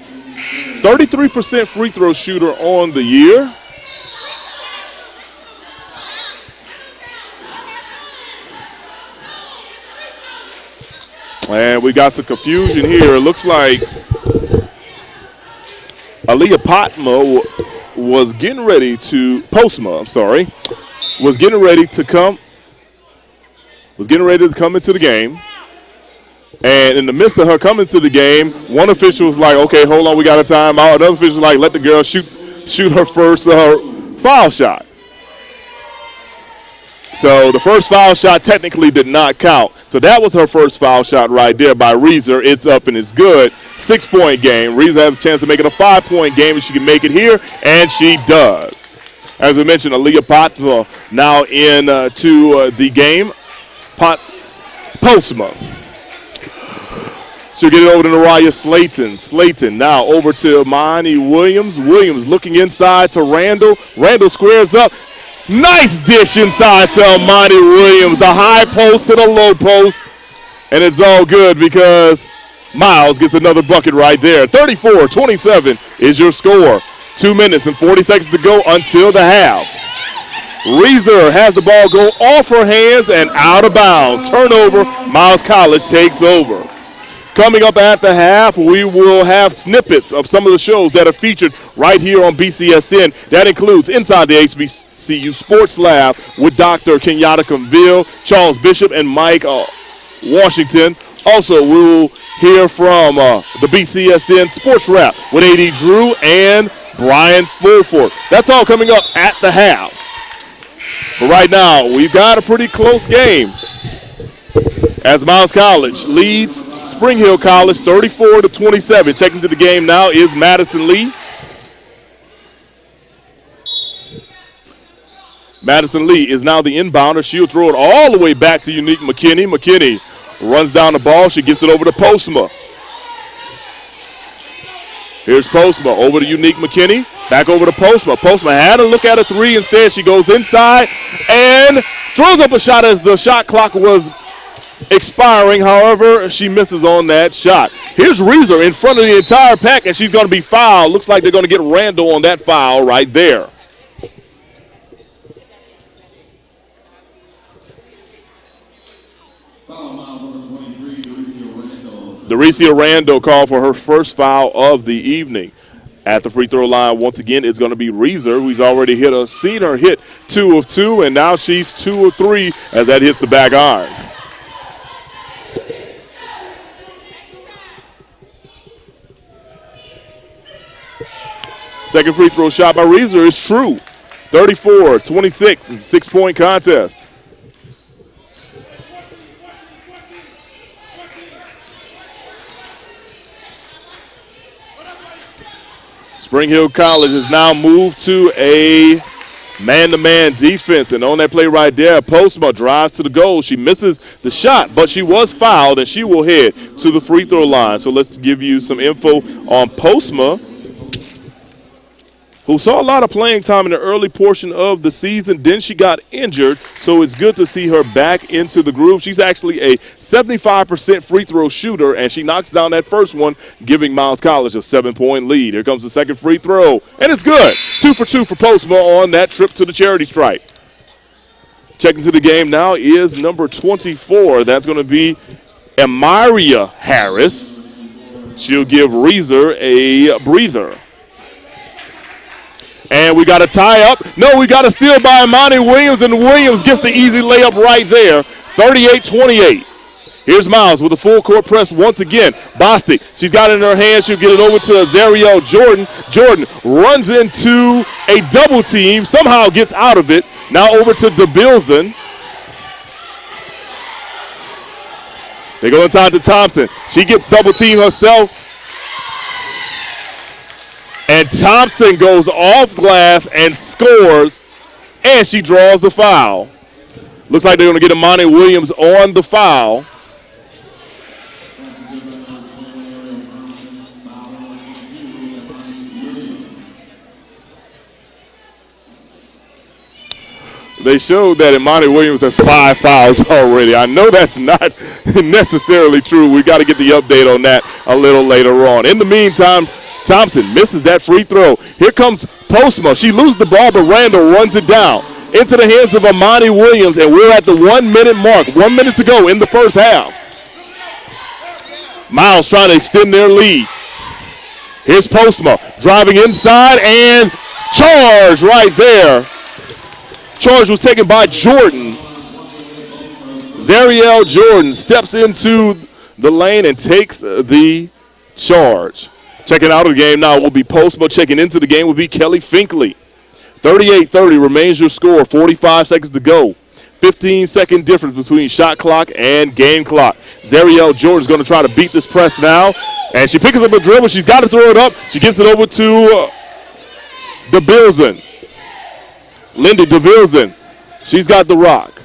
S2: 33% free throw shooter on the year. And we got some confusion here. It looks like Aaliyah Potma was getting ready to, Postma, I'm sorry, was getting ready to come into the game. And in the midst of her coming to the game, one official was like, okay, hold on, we got a timeout. Another official was like, let the girl shoot her first foul shot. So the first foul shot technically did not count. So that was her first foul shot right there by Reeser. It's up and it's good. 6-point game. Reeser has a chance to make it a 5-point game if she can make it here, and she does. As we mentioned, Aaliyah Potma now into the game. Postma. She'll get it over to Nariah Slayton. Slayton now over to Imani Williams. Williams looking inside to Randall. Randall squares up. Nice dish inside to Imani Williams. The high post to the low post. And it's all good because Miles gets another bucket right there. 34-27 is your score. 2 minutes and 40 seconds to go until the half. Reeser has the ball go off her hands and out of bounds. Turnover. Miles College takes over. Coming up at the half, we will have snippets of some of the shows that are featured right here on BCSN. That includes Inside the HBCU Sports Lab with Dr. Kenyatta Conville, Charles Bishop, and Mike Washington. Also, we will hear from the BCSN Sports Wrap with A.D. Drew and Brian Fulford. That's all coming up at the half. But right now, we've got a pretty close game as Miles College leads Springhill College 34-27. Checking to the game now is Madison Lee. Madison Lee is now the inbounder. She'll throw it all the way back to Unique McKinney. McKinney runs down the ball. She gets it over to Postma. Here's Postma over to Unique McKinney. Back over to Postma. Postma had a look at a three. Instead, she goes inside and throws up a shot as the shot clock was expiring. However, she misses on that shot. Here's Reeser in front of the entire pack, and she's going to be fouled. Looks like they're going to get Randall on that foul right there. Daricia Randall called for her first foul of the evening. At the free throw line, once again, it's going to be Reeser, who's already seen her hit 2 of 2, and now she's 2 of 3 as that hits the back iron. Second free throw shot by Reeser is true. 34-26. It's a 6-point contest. Springhill College has now moved to a man-to-man defense, and on that play right there, Postma drives to the goal. She misses the shot, but she was fouled, and she will head to the free throw line. So let's give you some info on Postma, who saw a lot of playing time in the early portion of the season. Then she got injured, so it's good to see her back into the groove. She's actually a 75% free throw shooter, and she knocks down that first one, giving Miles College a 7-point lead. Here comes the second free throw, and it's good. 2 for 2 for Postma on that trip to the charity stripe. Checking to the game now is number 24. That's going to be Amaria Harris. She'll give Reeser a breather. And we got a tie-up. No, we got a steal by Imani Williams, and Williams gets the easy layup right there, 38-28. Here's Miles with a full court press once again. Bostic, she's got it in her hand. She'll get it over to Zariel Jordan. Jordan runs into a double team, somehow gets out of it. Now over to DeBilson. They go inside to Thompson. She gets double team herself. And Thompson goes off glass and scores, and she draws the foul. Looks like they're going to get Imani Williams on the foul. They showed that Imani Williams has 5 fouls already. I know that's not necessarily true. We got to get the update on that a little later on. In the meantime, Thompson misses that free throw. Here comes Postma. She loses the ball, but Randall runs it down into the hands of Imani Williams, and we're at the 1 minute mark. 1 minute to go in the first half. Miles trying to extend their lead. Here's Postma driving inside, and charge right there. Charge was taken by Jordan. Zariel Jordan steps into the lane and takes the charge. Checking out of the game now will be Postma. Checking into the game will be Kelly Finkley. 38-30 remains your score. 45 seconds to go. 15-second difference between shot clock and game clock. Zariel Jordan's going to try to beat this press now. And she picks up a dribble. She's got to throw it up. She gets it over to DeBilson. Lindy DeBilson. She's got the rock.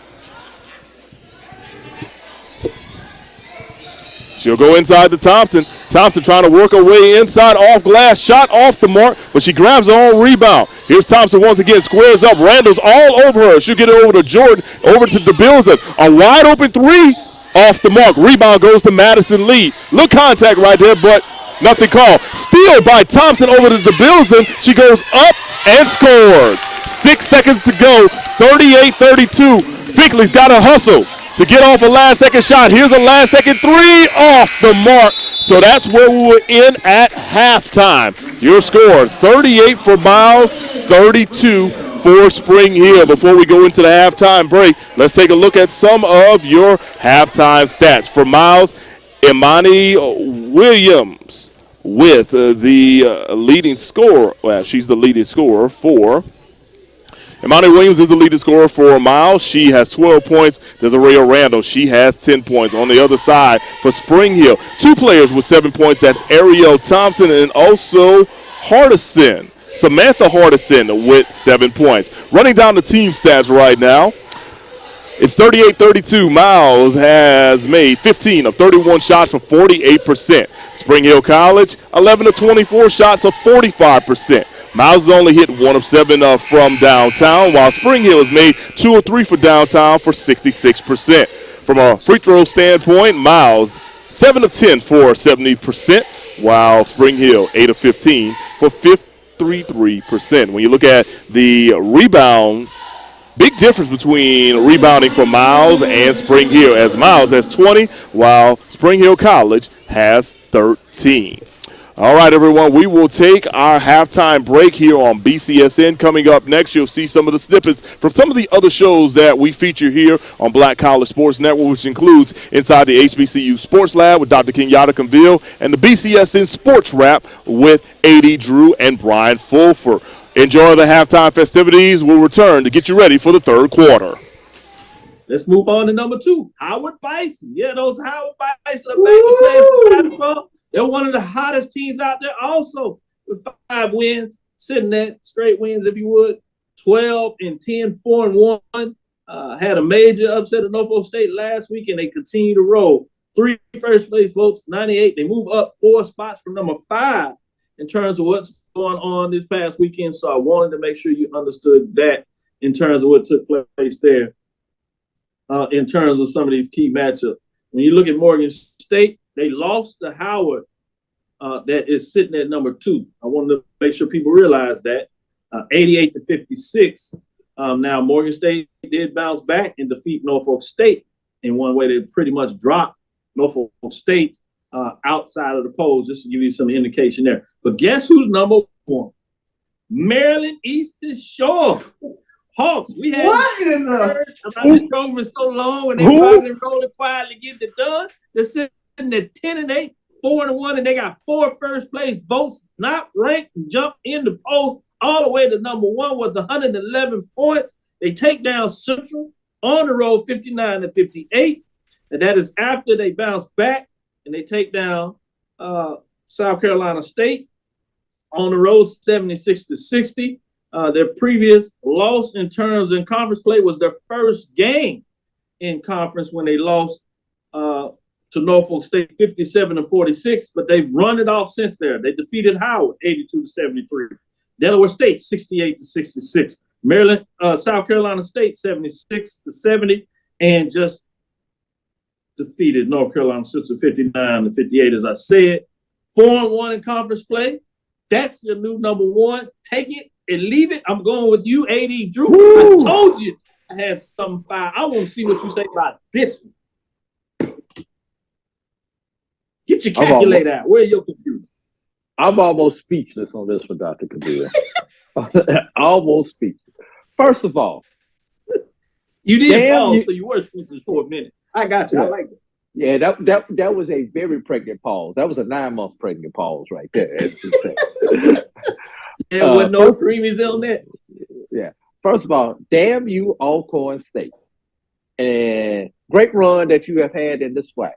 S2: She'll go inside to Thompson. Thompson trying to work her way inside, off glass, shot off the mark, but she grabs her own rebound. Here's Thompson once again, squares up. Randall's all over her. She'll get it over to Jordan, over to DeBilson. A wide open three, off the mark. Rebound goes to Madison Lee. Little contact right there, but nothing called. Steal by Thompson over to DeBilson. She goes up and scores. 6 seconds to go, 38-32. Finkley's got to hustle to get off a last-second shot. Here's a last-second three off the mark. So that's where we were in at halftime. Your score, 38 for Miles, 32 for Springhill. Before we go into the halftime break, let's take a look at some of your halftime stats. For Miles, Imani Williams with the leading scorer. Well, she's the leading scorer for Imani Williams is the leading scorer for Miles. She has 12 points. There's Araya Randall. She has 10 points. On the other side for Springhill, 2 players with 7 points. That's Ariel Thompson and also Hardison. Samantha Hardison with 7 points. Running down the team stats right now, it's 38-32. Miles has made 15 of 31 shots for 48%. Springhill College, 11 of 24 shots for 45%. Miles has only hit 1 of 7 from downtown, while Springhill has made 2 of 3 for downtown for 66%. From a free throw standpoint, Miles 7 of 10 for 70%, while Springhill 8 of 15 for 53%. When you look at the rebound, big difference between rebounding for Miles and Springhill, as Miles has 20, while Springhill College has 13. All right, everyone, we will take our halftime break here on BCSN. Coming up next, you'll see some of the snippets from some of the other shows that we feature here on Black College Sports Network, which includes Inside the HBCU Sports Lab with Dr. Kenyatta Conville and the BCSN Sports Wrap with A.D. Drew and Brian Fulfer. Enjoy the halftime festivities. We'll return to get you ready for the third quarter.
S1: Let's move on to number 2, Howard Bison. Yeah, those Howard Bison are back to play for basketball. They're one of the hottest teams out there also with wins, sitting at straight wins, if you would. 12-10, 4-1. Had a major upset at Norfolk State last week, and they continue to roll. 3 first place votes, 98. They move up 4 spots from number 5 in terms of what's going on this past weekend. So I wanted to make sure you understood that in terms of what took place there. In terms of some of these key matchups. When you look at Morgan State, they lost to Howard, that is sitting at number 2. I wanted to make sure people realize that. 88-56. Now, Morgan State did bounce back and defeat Norfolk State in one way. They pretty much dropped Norfolk State outside of the polls, just to give you some indication there. But guess who's number 1? Maryland Eastern Shore. Hawks. We had heard about the program so long, and they probably rolling quietly getting it done. They're sitting at 10-8, 4-1, and they got 4 first place votes, not ranked, and jump in the polls all the way to number 1 with 111 points. They take down Central on the road 59-58, and that is after they bounce back and they take down South Carolina State on the road 76-60. Their previous loss in terms in conference play was their first game in conference when they lost to Norfolk State 57-46, but they've run it off since there. They defeated Howard 82-73, Delaware State 68-66, Maryland, South Carolina State 76-70, and just defeated North Carolina Central 59-58, as I said. 4-1 in conference play. That's your new number 1. Take it and leave it. I'm going with you, AD Drew. Woo! I told you I had something fire. I want to see what you say about this one. Get your calculator out. Where's your computer?
S3: I'm almost speechless on this one, Dr. Kabir. Almost speechless. First of all,
S1: you did pause, so you were speechless for a minute. I got you. Yeah. I like it.
S3: Yeah, that was a very pregnant pause. That was a 9-month pregnant pause right there.
S1: There was no creamies on that.
S3: Yeah. First of all, damn you, Alcorn State. And great run that you have had in this way.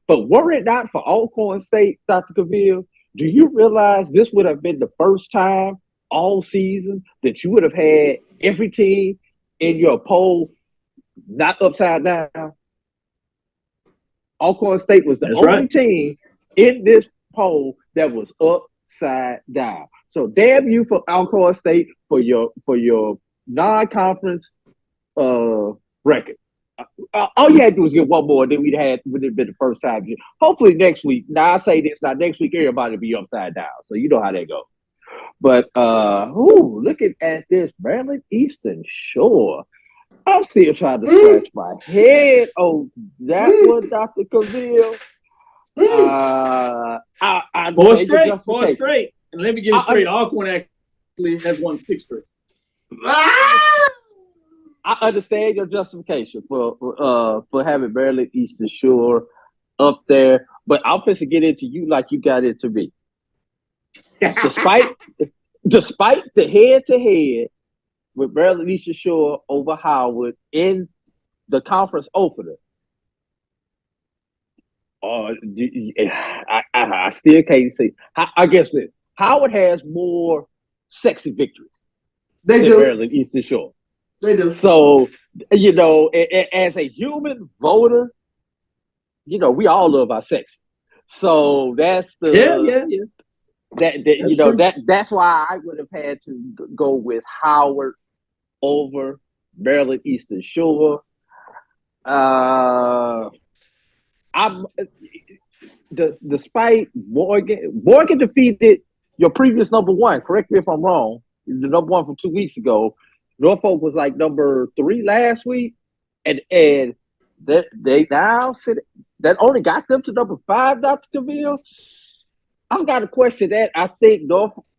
S3: But were it not for Alcorn State, Dr. Cavill, do you realize this would have been the first time all season that you would have had every team in your poll not upside down? Alcorn State was the only team in this poll that was upside down. So damn you for Alcorn State for your non-conference record. All you had to do was get one more, and then would have been the first time. Hopefully next week. Now I say this, now next week everybody will be upside down. So you know how that goes. But looking at this, Maryland Eastern Shore. I'm still trying to scratch my head on that one, Dr. Cavill.
S1: 4 straight. And let me get it straight. Alcorn actually has won 6 straight.
S3: I understand your justification for having Maryland Eastern Shore up there, but I'm supposed to get into you like you got into me. Despite the head-to-head with Maryland Eastern Shore over Howard in the conference opener, I still can't see. I guess this. Howard has more sexy victories than Maryland Eastern Shore.
S4: They do.
S3: So, as a human voter, we all love our sex. So that's the that's why I would have had to go with Howard over Maryland Eastern Shore. Despite Morgan defeated your previous number 1. Correct me if I'm wrong. The number 1 from 2 weeks ago. Norfolk was like number 3 last week, and they now sit. That only got them to number 5, Dr. Cavill. I've got to question that. I think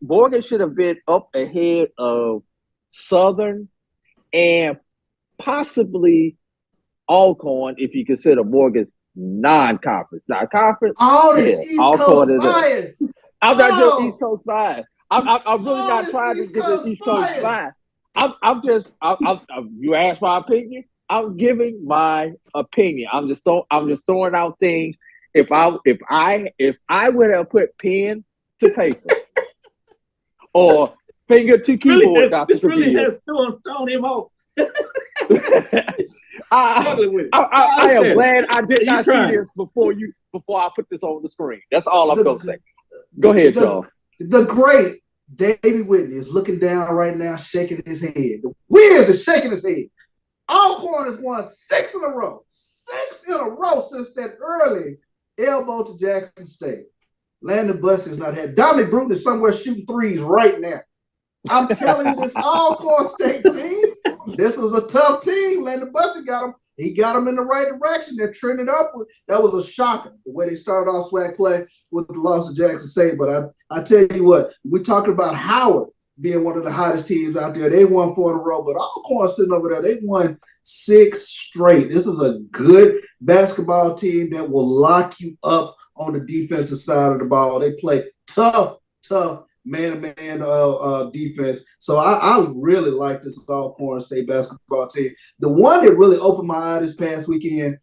S3: Morgan should have been up ahead of Southern and possibly Alcorn if you consider Morgan's non-conference. Now, conference.
S4: All this East Coast bias.
S3: I'm not doing East Coast bias. I'm really not trying to get this East Coast bias. I'm you asked my opinion. I'm giving my opinion. I'm just throwing out things. If I would have put pen to paper or finger to keyboard, Dr.
S1: This really
S3: Trujillo.
S1: has thrown him off.
S3: I am glad I did not see this before I put this on the screen. That's all I'm gonna say. Go ahead, Charles.
S4: The great Davey Whitney is looking down right now, shaking his head. The Wiz is shaking his head. Alcorn has won 6 in a row. 6 in a row since that early elbow to Jackson State. Landon Bussey has not had. Dominic Bruton is somewhere shooting threes right now. I'm telling you, this Alcorn State team, this is a tough team. Landon Bussey got him. He got them in the right direction. They're trending upward. That was a shocker, the way they started off swag play with the loss of Jackson State. But I tell you what, we talking about Howard being one of the hottest teams out there. They won 4 in a row, but Alcorn sitting over there, they won 6 straight. This is a good basketball team that will lock you up on the defensive side of the ball. They play tough man-to-man defense. So I really like this Alcorn State basketball team. The one that really opened my eye this past weekend,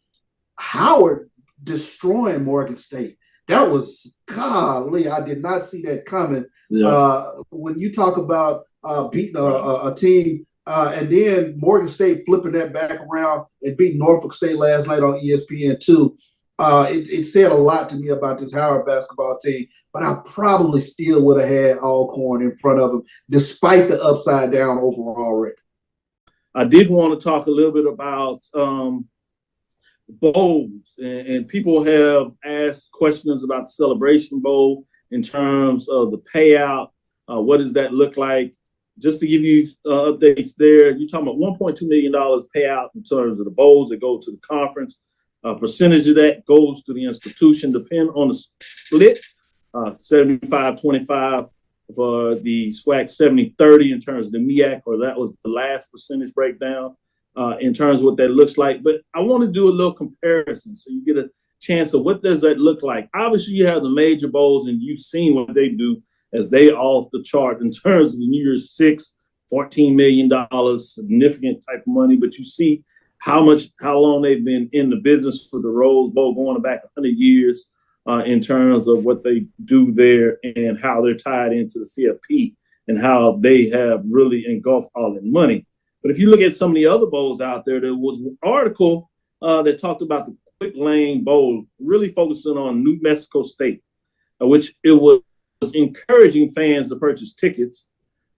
S4: Howard destroying Morgan State. That was, golly, I did not see that coming. Yeah. When you talk about beating a team and then Morgan State flipping that back around and beating Norfolk State last night on ESPN2, it said a lot to me about this Howard basketball team. But I probably still would have had Alcorn in front of him, despite the upside down overall record.
S1: I did want to talk a little bit about bowls, and people have asked questions about the Celebration Bowl in terms of the payout. What does that look like? Just to give you updates there, you're talking about $1.2 million payout in terms of the bowls that go to the conference. A percentage of that goes to the institution, depending on the split. 75-25 for the SWAC, 70-30 in terms of the MEAC, or that was the last percentage breakdown in terms of what that looks like. But I want to do a little comparison so you get a chance of what does that look like. Obviously, you have the major bowls, and you've seen what they do as they off the chart in terms of the New Year's Six, $14 million, significant type of money. But you see how long they've been in the business for the Rose Bowl, going back 100 years. In terms of what they do there and how they're tied into the CFP and how they have really engulfed all that money. But if you look at some of the other bowls out there, there was an article that talked about the Quick Lane Bowl, really focusing on New Mexico State, which it was encouraging fans to purchase tickets.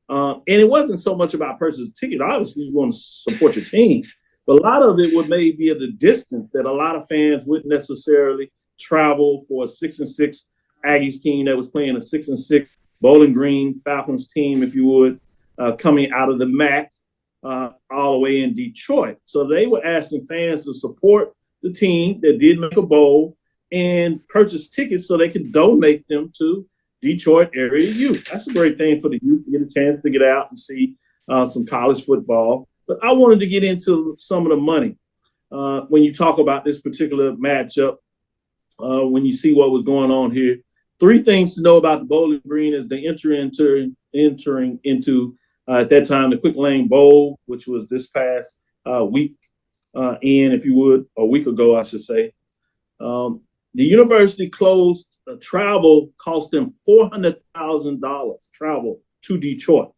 S1: And it wasn't so much about purchasing tickets. Obviously, you want to support your team, but a lot of it would maybe be at the distance that a lot of fans wouldn't necessarily travel for a 6-6 Aggies team that was playing a 6-6 Bowling Green Falcons team, if you would, coming out of the MAC all the way in Detroit. So they were asking fans to support the team that did make a bowl and purchase tickets so they could donate them to Detroit area youth. That's a great thing for the youth to get a chance to get out and see some college football. But I wanted to get into some of the money. When you talk about this particular matchup, when you see what was going on here, 3 things to know about the Bowling Green as they entering into at that time the Quick Lane Bowl, which was this past week, if you would, a week ago, I should say. The university closed travel, cost them $400,000 travel to Detroit.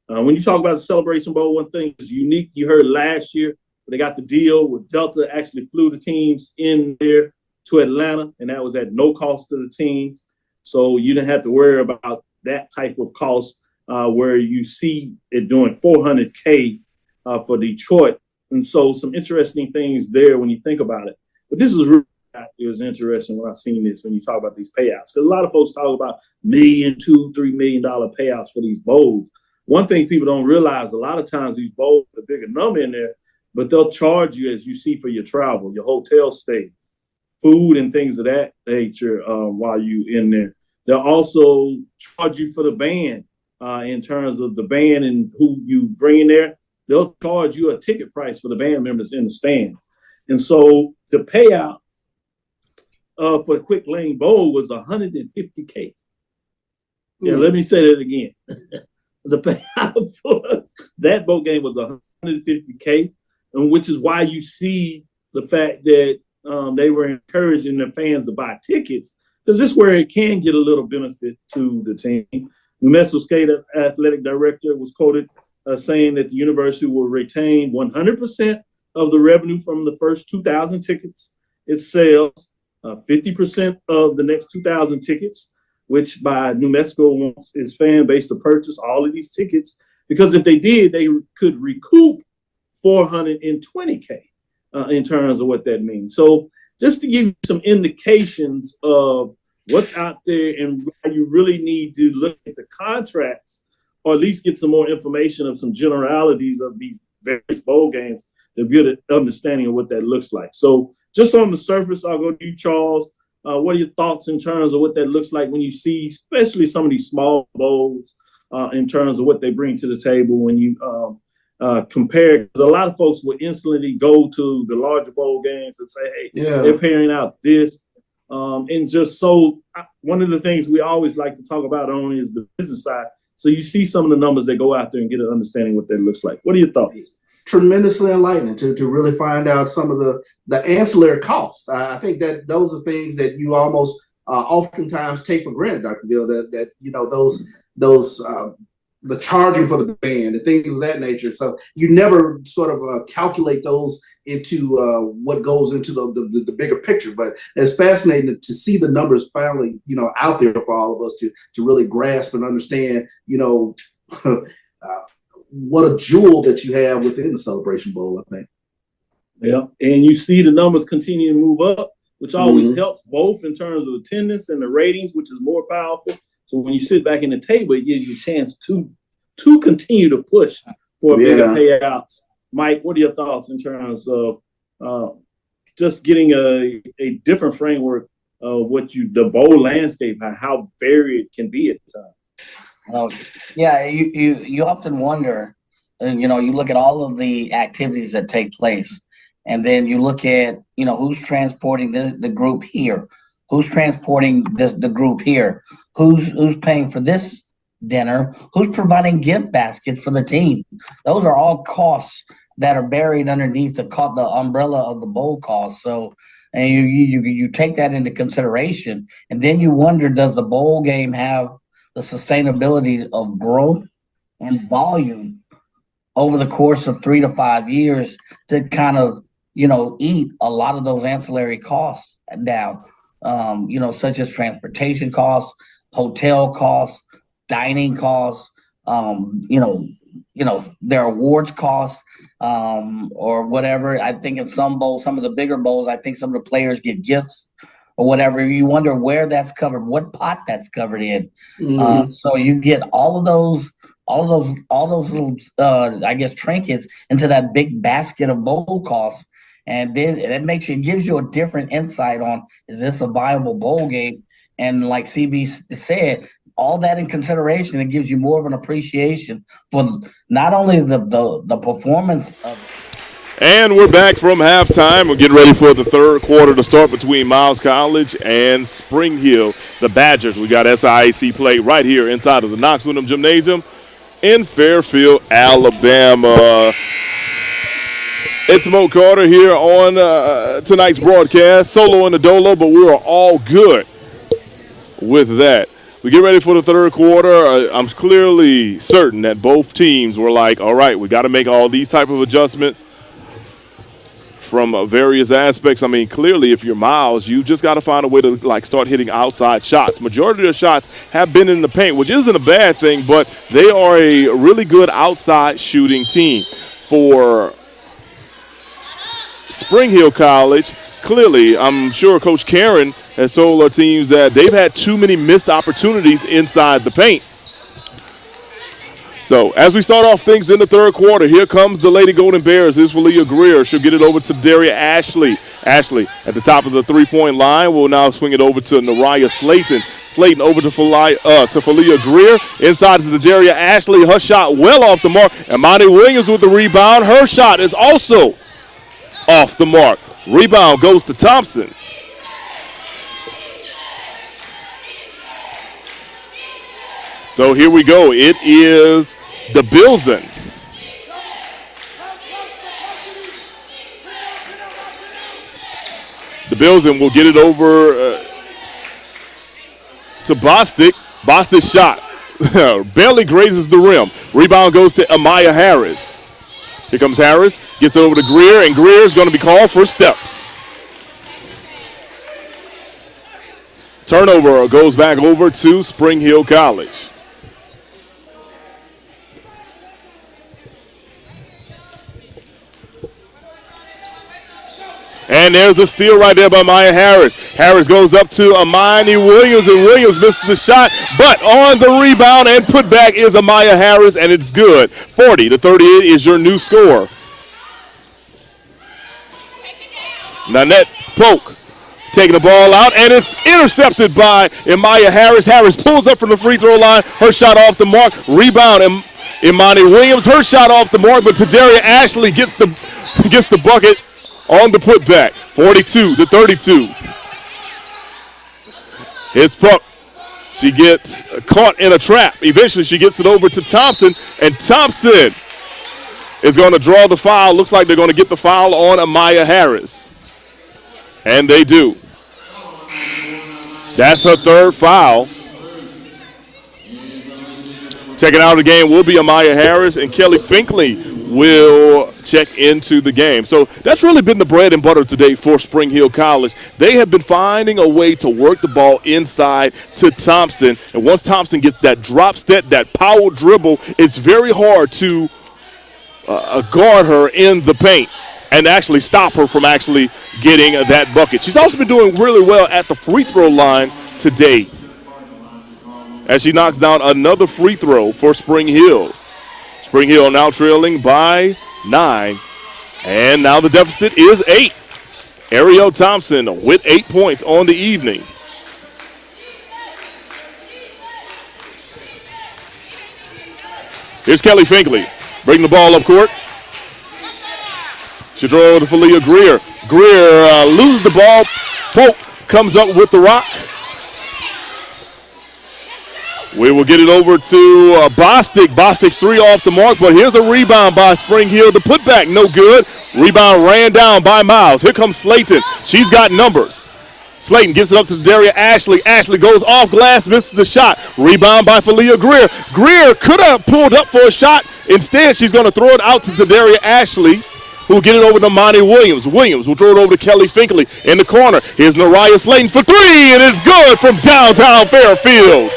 S1: When you talk about the Celebration Bowl, one thing is unique. You heard last year they got the deal with Delta, actually flew the teams in there to Atlanta, and that was at no cost to the teams. So you didn't have to worry about that type of cost where you see it doing $400K for Detroit. And so some interesting things there when you think about it. But this is really, it was interesting when I seen this, when you talk about these payouts. Because a lot of folks talk about $1 million, $2, $3 million payouts for these bowls. One thing people don't realize, a lot of times these bowls, a bigger number in there, but they'll charge you, as you see, for your travel, your hotel stay, food and things of that nature while you in there. They'll also charge you for the band in terms of the band and who you bring in there. They'll charge you a ticket price for the band members in the stand. And so the payout for the Quick Lane Bowl was $150K. Yeah, let me say that again. The payout for that bowl game was $150K, and which is why you see the fact that they were encouraging their fans to buy tickets, because this is where it can get a little benefit to the team. New Mexico State athletic director was quoted saying that the university will retain 100% of the revenue from the first 2,000 tickets it sells, 50% of the next 2,000 tickets, which by New Mexico wants its fan base to purchase all of these tickets, because if they did, they could recoup $420K in terms of what that means. So just to give you some indications of what's out there and why you really need to look at the contracts, or at least get some more information of some generalities of these various bowl games to get an understanding of what that looks like. So just on the surface, I'll go to you, Charles. What are your thoughts in terms of what that looks like when you see, especially some of these small bowls, in terms of what they bring to the table when you compare? Because a lot of folks will instantly go to the larger bowl games and say, hey, they're paying out this. And just so one of the things we always like to talk about only is the business side. So you see some of the numbers that go out there and get an understanding what that looks like. What are your thoughts?
S4: Tremendously enlightening to really find out some of the ancillary costs. I think that those are things that you almost oftentimes take for granted, Dr. Bill, that you know, those the charging for the band and things of that nature. So you never sort of calculate those into what goes into the bigger picture. But it's fascinating to see the numbers finally, you know, out there for all of us to really grasp and understand, you know, what a jewel that you have within the Celebration Bowl, I think.
S1: Yeah, and you see the numbers continue to move up, which always helps both in terms of attendance and the ratings, which is more powerful. So when you sit back in the table, it gives you a chance to continue to push for bigger payouts. Mike, what are your thoughts in terms of just getting a different framework of the bowl landscape, how varied it can be at the time?
S6: Yeah, you often wonder, you know, you look at all of the activities that take place, and then you look at, you know, who's transporting the group here, who's transporting the group here, who's paying for this dinner, who's providing gift baskets for the team. Those are all costs that are buried underneath the umbrella of the bowl costs. So, and you take that into consideration, and then you wonder, does the bowl game have the sustainability of growth and volume over the course of 3 to 5 years to kind of, you know, eat a lot of those ancillary costs down, you know, such as transportation costs, hotel costs, dining costs, you know, their awards costs, or whatever. I think in some bowls, some of the bigger bowls, I think some of the players get gifts or whatever. You wonder where that's covered, what pot that's covered in. So you get all those little, I guess, trinkets into that big basket of bowl costs. And then it gives you a different insight on, is this a viable bowl game? And like CB said, all that in consideration, it gives you more of an appreciation for not only the performance of it.
S2: And we're back from halftime. We're getting ready for the third quarter to start between Miles College and Springhill. The Badgers, we got SIAC play right here inside of the Knox Wyndham Gymnasium in Fairfield, Alabama. It's Mo Carter here on tonight's broadcast. Solo in the dolo, but we are all good with that. We get ready for the third quarter. I'm clearly certain that both teams were like, all right, we got to make all these type of adjustments from various aspects. I mean, clearly, if you're Miles, you just got to find a way to like start hitting outside shots. Majority of the shots have been in the paint, which isn't a bad thing, but they are a really good outside shooting team. For Springhill College, clearly, I'm sure Coach Karen has told our teams that they've had too many missed opportunities inside the paint. So as we start off things in the third quarter, here comes the Lady Golden Bears. Here's Falia Greer. She'll get it over to Daria Ashley. Ashley at the top of the three-point line will now swing it over to Nariah Slayton. Slayton over to Falia Greer. Inside is the Daria Ashley. Her shot well off the mark. And Monty Williams with the rebound. Her shot is also off the mark. Rebound goes to Thompson. So here we go. It is the Bilson. The Bilson will get it over to Bostic. Bostic's shot barely grazes the rim. Rebound goes to Amaya Harris. Here comes Harris, gets it over to Greer, and Greer is going to be called for steps. Turnover goes back over to Springhill College. And there's a steal right there by Maya Harris. Harris goes up to Amani Williams, and Williams misses the shot, but on the rebound and put back is Amaya Harris, and it's good. 40-38 is your new score. Nanette Polk taking the ball out, and it's intercepted by Amaya Harris. Harris pulls up from the free throw line. Her shot off the mark. Rebound, Imani Williams. Her shot off the mark, but Tadaria Ashley gets the bucket on the putback. 42-32. Here's Puck. She gets caught in a trap. Eventually, she gets it over to Thompson, and Thompson is going to draw the foul. Looks like they're going to get the foul on Amaya Harris. And they do. That's her third foul. Checking out of the game will be Amaya Harris, and Kelly Finkley will check into the game. So that's really been the bread and butter today for Springhill College. They have been finding a way to work the ball inside to Thompson, and once Thompson gets that drop step, that power dribble, it's very hard to guard her in the paint and actually stop her from actually getting that bucket. She's also been doing really well at the free throw line today, as she knocks down another free throw for Springhill. Springhill now trailing by 9, and now the deficit is 8. Ariel Thompson with 8 points on the evening. Here's Kelly Finkley, bringing the ball up court. She throws to Falia Greer. Greer loses the ball. Polk comes up with the rock. We will get it over to Bostic. Bostic's 3 off the mark, but here's a rebound by Springhill. The putback, no good. Rebound ran down by Miles. Here comes Slayton. She's got numbers. Slayton gets it up to Daria Ashley. Ashley goes off glass, misses the shot. Rebound by Falia Greer. Greer could have pulled up for a shot. Instead, she's going to throw it out to Daria Ashley, who will get it over to Monty Williams. Williams will throw it over to Kelly Finkley in the corner. Here's Nariah Slayton for 3, and it's good from downtown Fairfield.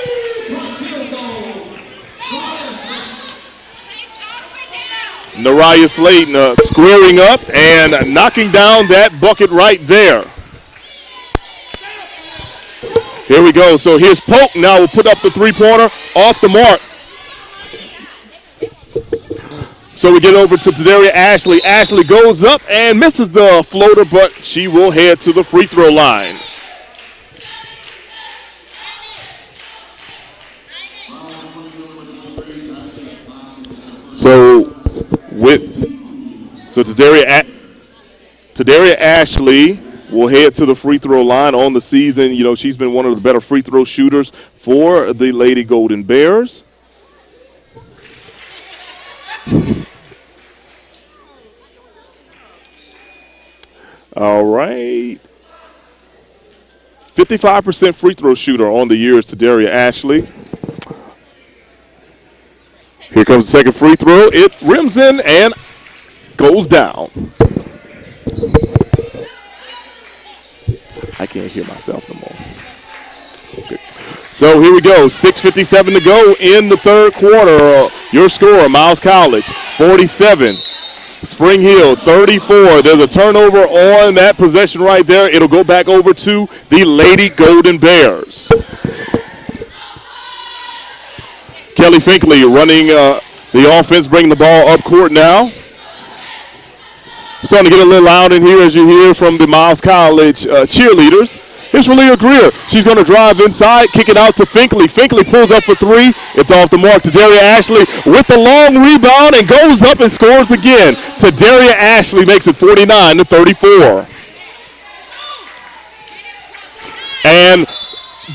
S2: Nariah Slayton squaring up and knocking down that bucket right there. Here we go. So here's Polk. Now we'll put up the three-pointer off the mark. So we get over to Daria Ashley. Ashley goes up and misses the floater, but she will head to the free throw line. So Tadaria Ashley will head to the free throw line on the season. You know, she's been one of the better free throw shooters for the Lady Golden Bears. All right. 55% free throw shooter on the year is Tadaria Ashley. Here comes the second free throw. It rims in and goes down. I can't hear myself no more. Okay. So here we go. 6:57 to go in the third quarter. Your score, Miles College, 47. Springhill, 34. There's a turnover on that possession right there. It'll go back over to the Lady Golden Bears. Kelly Finkley running the offense, bringing the ball up court now. Starting to get a little loud in here, as you hear from the Miles College cheerleaders. Here's Falia Greer. She's going to drive inside, kick it out to Finkley. Finkley pulls up for 3. It's off the mark to Daria Ashley with the long rebound and goes up and scores again. Daria Ashley makes it 49-34. And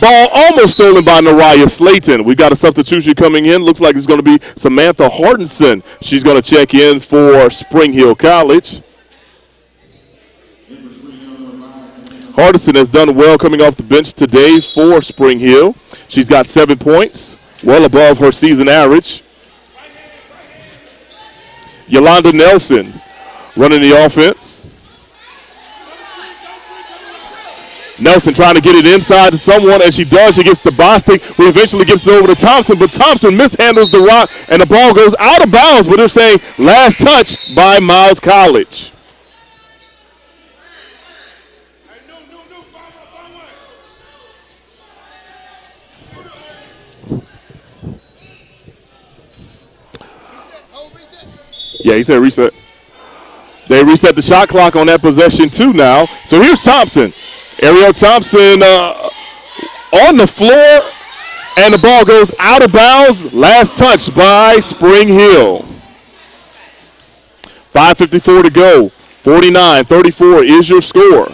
S2: ball almost stolen by Nariah Slayton. We've got a substitution coming in. Looks like it's going to be Samantha Hardinson. She's going to check in for Springhill College. Hardison has done well coming off the bench today for Springhill. She's got 7 points well above her season average. Yolanda Nelson running the offense. Nelson trying to get it inside to someone. As she does, she gets to Bostic, who eventually gets it over to Thompson, but Thompson mishandles the rock, and the ball goes out of bounds, but they're saying last touch by Miles College. Yeah, he said reset. They reset the shot clock on that possession too now. So here's Thompson. Ariel Thompson on the floor, and the ball goes out of bounds. Last touch by Springhill. 5:54 to go. 49-34 is your score.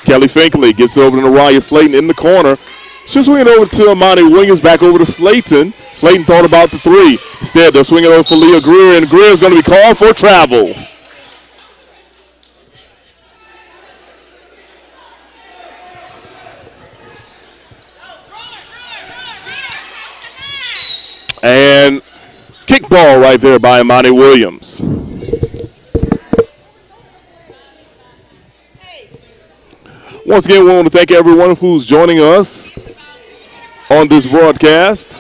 S2: Kelly Finkley gets over to Nariah Slayton in the corner. She'll swing it over to Amani Williams, back over to Slayton. Slayton thought about the three. Instead, they'll swing it over for Leah Greer, and Greer is going to be called for travel. And kick ball right there by Amani Williams. Once again, we want to thank everyone who's joining us on this broadcast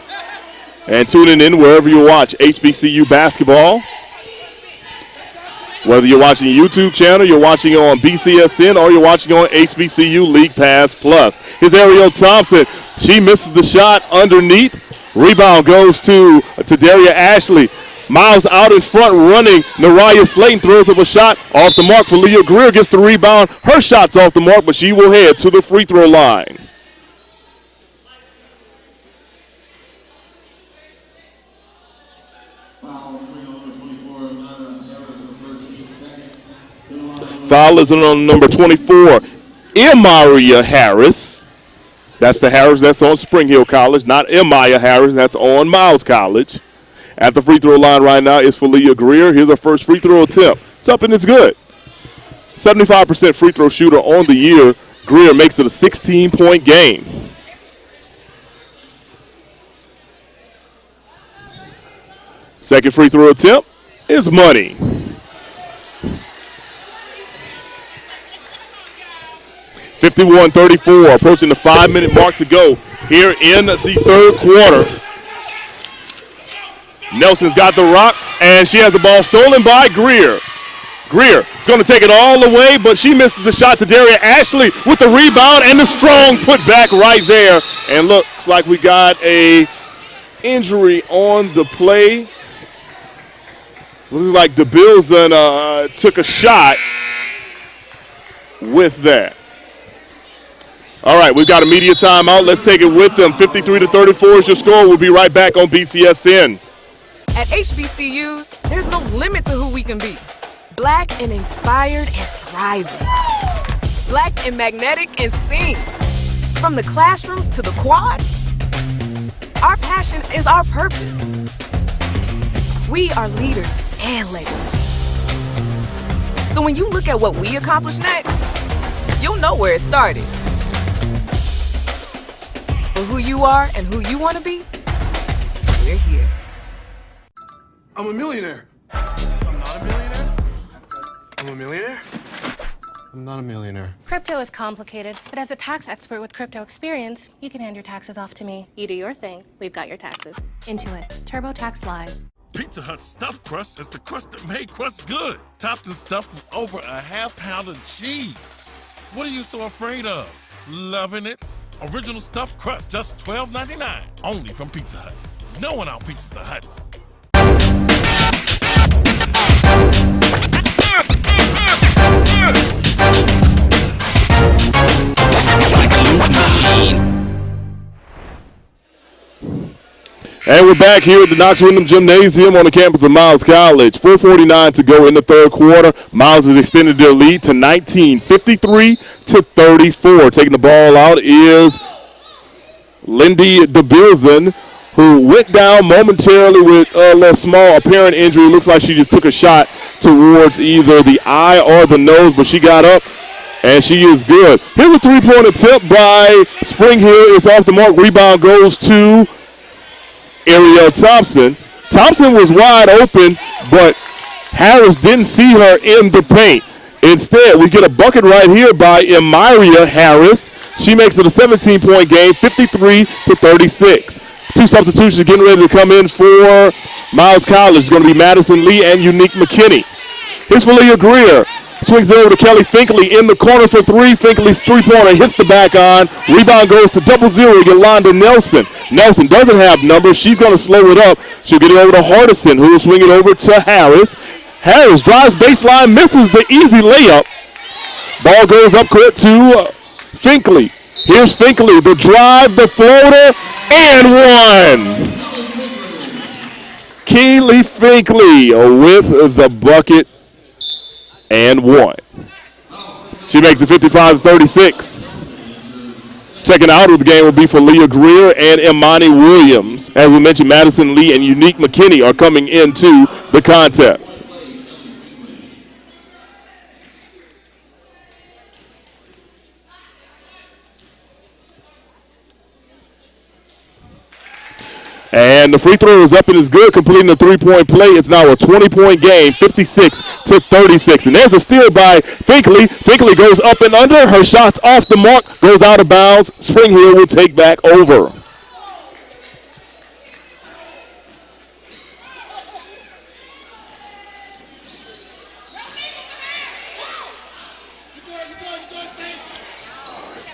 S2: and tuning in wherever you watch HBCU basketball. Whether you're watching a YouTube channel, you're watching on BCSN, or you're watching on HBCU League Pass Plus. Here's Ariel Thompson. She misses the shot underneath. Rebound goes to Daria Ashley. Miles out in front running. Nariah Slayton throws up a shot off the mark for Leah Greer. Gets the rebound. Her shot's off the mark, but she will head to the free throw line. Foul is on number 24, Emaria Harris. That's the Harris that's on Springhill College, not Emaya Harris. That's on Miles College. At the free throw line right now is for Leah Greer. Here's her first free throw attempt. It's up and it's good. 75% free throw shooter on the year. Greer makes it a 16-point game. Second free throw attempt is money. 51-34, approaching the 5-minute mark to go here in the third quarter. Nelson's got the rock, and she has the ball stolen by Greer. Greer is going to take it all the way, but she misses the shot to Daria Ashley with the rebound and the strong putback right there. And looks like we got a injury on the play. Looks like DeBilson took a shot with that. All right, we've got a media timeout. Let's take it with them. 53-34 is your score. We'll be right back on BCSN.
S7: At HBCUs, there's no limit to who we can be. Black and inspired and thriving. Black and magnetic and seen. From the classrooms to the quad, our passion is our purpose. We are leaders and legacy. So when you look at what we accomplish next, you'll know where it started. For who you are and who you want to be, we're here.
S17: I'm a millionaire. I'm not a millionaire. I'm a millionaire. I'm not a millionaire.
S18: Crypto is complicated, but as a tax expert with crypto experience, you can hand your taxes off to me. You do your thing, we've got your taxes. Intuit, TurboTax Live.
S22: Pizza Hut stuffed crust is the crust that made crust good. Topped and stuffed with over a half-pound of cheese. What are you so afraid of? Loving it? Original stuffed crust, just $12.99. Only from Pizza Hut. No one out-pizzas the Hut.
S12: It's like a loop machine.
S2: And we're back here at the Knox Windham Gymnasium on the campus of Miles College. 4:49 to go in the third quarter. Miles has extended their lead to 19, 53-34. Taking the ball out is Lindy DeBilson, who went down momentarily with a little small apparent injury. Looks like she just took a shot towards either the eye or the nose, but she got up And she is good. Here's a three-point attempt by Springhill. It's off the mark. Rebound goes to Ariel Thompson. Thompson was wide open, but Harris didn't see her in the paint. Instead, we get a bucket right here by Emiria Harris. She makes it a 17-point game, 53-36. Two substitutions getting ready to come in for Miles College. It's going to be Madison Lee and Unique McKinney. Here's Valia Greer. Swings it over to Kelly Finkley in the corner for three. Finkley's three-pointer hits the back on. Rebound goes to 0-0, Yolanda Nelson. Nelson doesn't have numbers. She's going to slow it up. She'll get it over to Hardison, who will swing it over to Harris. Harris drives baseline, misses the easy layup. Ball goes up court to Finkley. Here's Finkley, the drive, the floater, and one. Keely Finkley with the bucket and one. She makes it 55-36. Checking out of the game will be for Leah Greer and Imani Williams. As we mentioned, Madison Lee and Unique McKinney are coming into the contest. And the free throw is up and is good, completing the three-point play. It's now a 20-point game, 56-36. And there's a steal by Finkley. Finkley goes up and under. Her shot's off the mark, goes out of bounds. Springhill will take back over.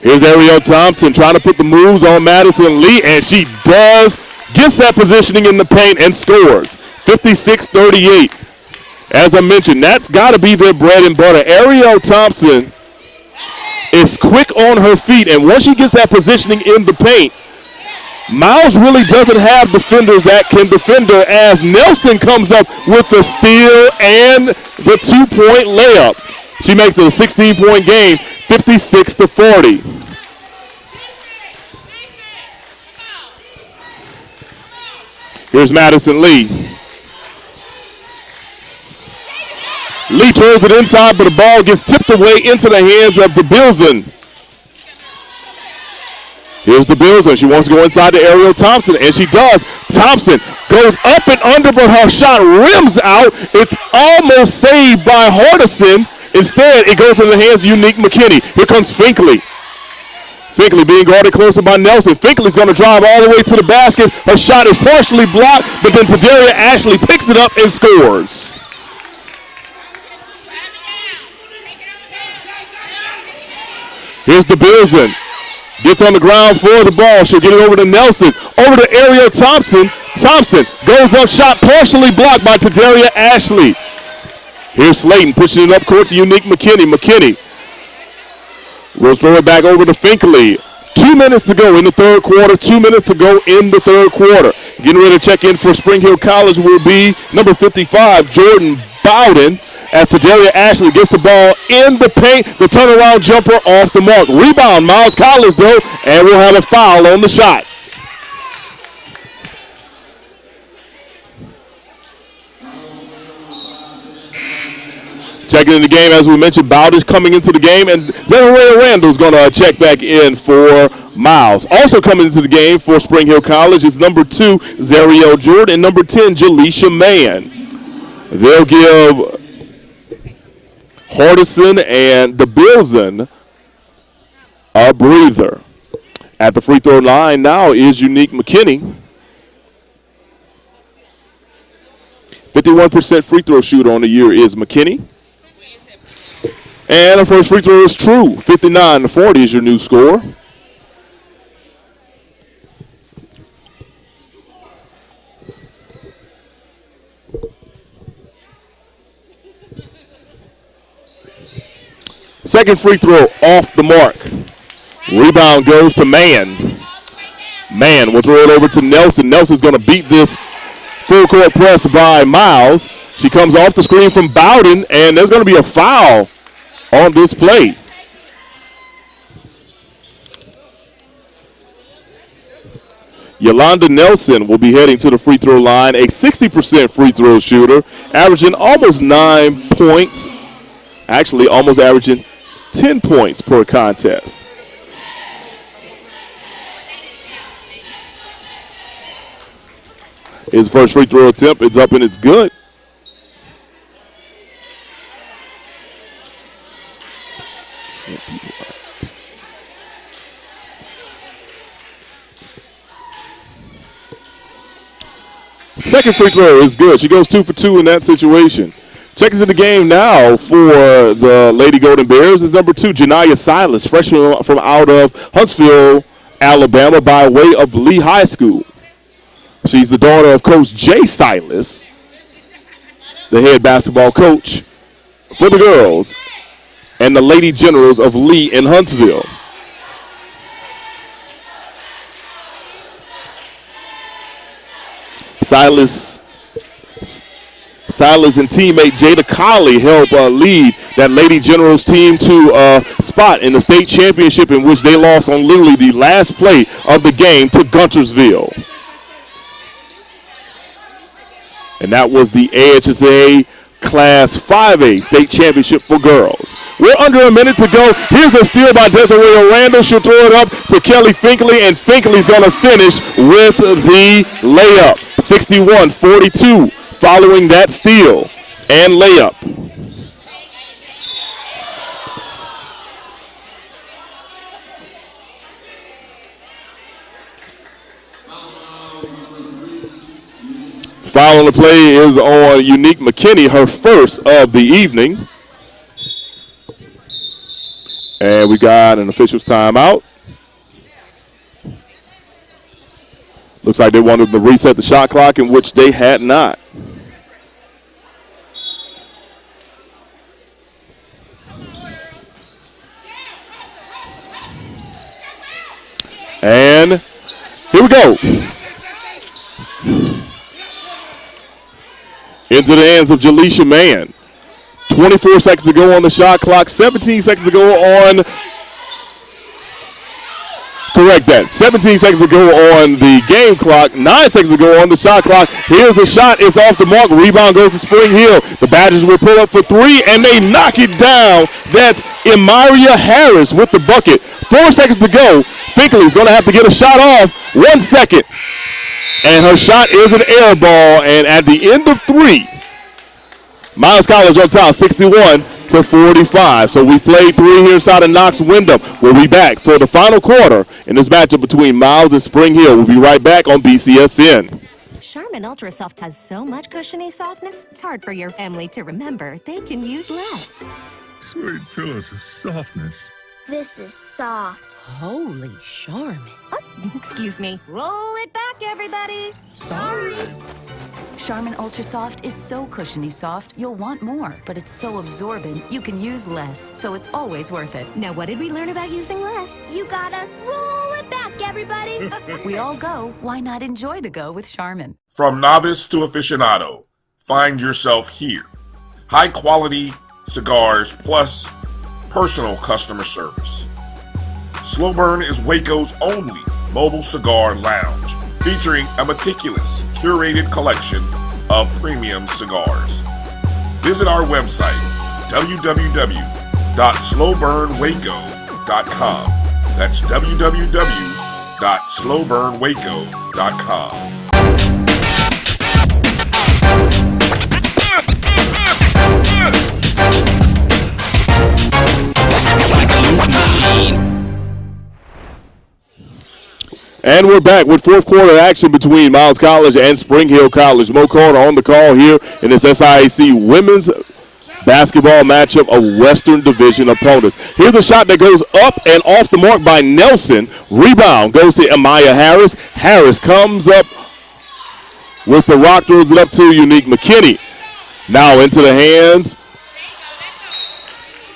S2: Here's Ariel Thompson trying to put the moves on Madison Lee, and she does. Gets that positioning in the paint and scores. 56-38. As I mentioned, that's got to be their bread and butter. Ariel Thompson is quick on her feet, and once she gets that positioning in the paint, Miles really doesn't have defenders that can defend her, as Nelson comes up with the steal and the two-point layup. She makes it a 16-point game, 56-40. Here's Madison Lee. Lee turns it inside, but the ball gets tipped away into the hands of the Bilson. Here's the Bilson. She wants to go inside to Ariel Thompson, and she does. Thompson goes up and under, but her shot rims out. It's almost saved by Hardison. Instead, it goes in the hands of Unique McKinney. Here comes Finkley. Finkley being guarded closer by Nelson. Finkley's going to drive all the way to the basket. Her shot is partially blocked, but then Tadaria Ashley picks it up and scores. Here's the Bilson. Gets on the ground for the ball. She'll get it over to Nelson. Over to Ariel Thompson. Thompson goes up, shot partially blocked by Tadaria Ashley. Here's Slayton pushing it up court to Unique McKinney. McKinney will throw it back over to Finkley. 2 minutes to go in the third quarter. 2 minutes to go in the third quarter. Getting ready to check in for Springhill College will be number 55, Jordan Bowden, as Tadaria Ashley gets the ball in the paint. The turnaround jumper off the mark. Rebound, Miles College, though, and we'll have a foul on the shot. Checking in the game, as we mentioned, Bowden's coming into the game, and Delaware Randall's going to check back in for Miles. Also coming into the game for Springhill College is number 2, Zariel Jordan, and number 10, Jaleisha Mann. They'll give Hardison and the Bilson a breather. At the free throw line now is Unique McKinney. 51% free throw shooter on the year is McKinney. And the first free throw is true. 59-40 is your new score. Second free throw off the mark. Rebound goes to Mann. Mann will throw it over to Nelson. Nelson's going to beat this full court press by Miles. She comes off the screen from Bowden, and there's going to be a foul on this play. Yolanda Nelson will be heading to the free throw line, a 60% free throw shooter, averaging almost 9 points. Actually, almost averaging 10 points per contest. His first free throw attempt, it's up and it's good. Second free throw is good. She goes 2 for 2 in that situation. Check into the game now for the Lady Golden Bears is number 2, Janiyah Silas, freshman from out of Huntsville, Alabama, by way of Lee High School. She's the daughter of Coach Jay Silas, the head basketball coach for the girls and the Lady Generals of Lee in Huntsville. Silas and teammate Jada Colley help lead that Lady Generals team to a spot in the state championship in which they lost on literally the last play of the game to Guntersville. And that was the AHSA Class 5A state championship for girls. We're under a minute to go. Here's a steal by Desiree Randall. She'll throw it up to Kelly Finkley, and Finkley's going to finish with the layup. 61-42 following that steal and layup. Foul on the play is on Unique McKinney, her first of the evening. And we got an official's timeout. Looks like they wanted to reset the shot clock, in which they had not. And here we go. Into the hands of Jaleisha Mann. 24 seconds to go on the shot clock. 17 seconds to go on. Correct that. 17 seconds to go on the game clock. 9 seconds to go on the shot clock. Here's a shot. It's off the mark. Rebound goes to Springhill. The Badgers will pull up for 3, and they knock it down. That's Emiria Harris with the bucket. 4 seconds to go. Finkley's going to have to get a shot off. 1 second. And her shot is an air ball. And at the end of 3, Miles College on top, 61-45. So we played 3 here inside of Knox Windham. We'll be back for the final quarter in this matchup between Miles and Springhill. We'll be right back on BCSN.
S9: Charmin Ultra Soft has so much cushiony softness, it's hard for your family to remember. They can use less.
S10: Sweet pillows of softness.
S9: This is soft. Holy Charmin. Oh, excuse me. Roll it back, everybody. Sorry.
S23: Charmin Ultra Soft is so cushiony soft, you'll want more. But it's so absorbent, you can use less. So it's always worth it.
S9: Now, what did we learn about using less?
S23: You gotta roll it back, everybody. We all go. Why not enjoy the go with Charmin?
S24: From novice to aficionado, find yourself here. High quality cigars plus personal customer service. Slow Burn is Waco's only mobile cigar lounge, featuring a meticulous, curated collection of premium cigars. Visit our website, www.slowburnwaco.com. That's www.slowburnwaco.com.
S12: It's like a loop machine.
S2: And we're back with fourth quarter action between Miles College and Springhill College. Mo Carter on the call here in this SIAC women's basketball matchup of Western Division opponents. Here's a shot that goes up and off the mark by Nelson. Rebound goes to Amaya Harris. Harris comes up with the rock, throws it up to Unique McKinney. Now into the hands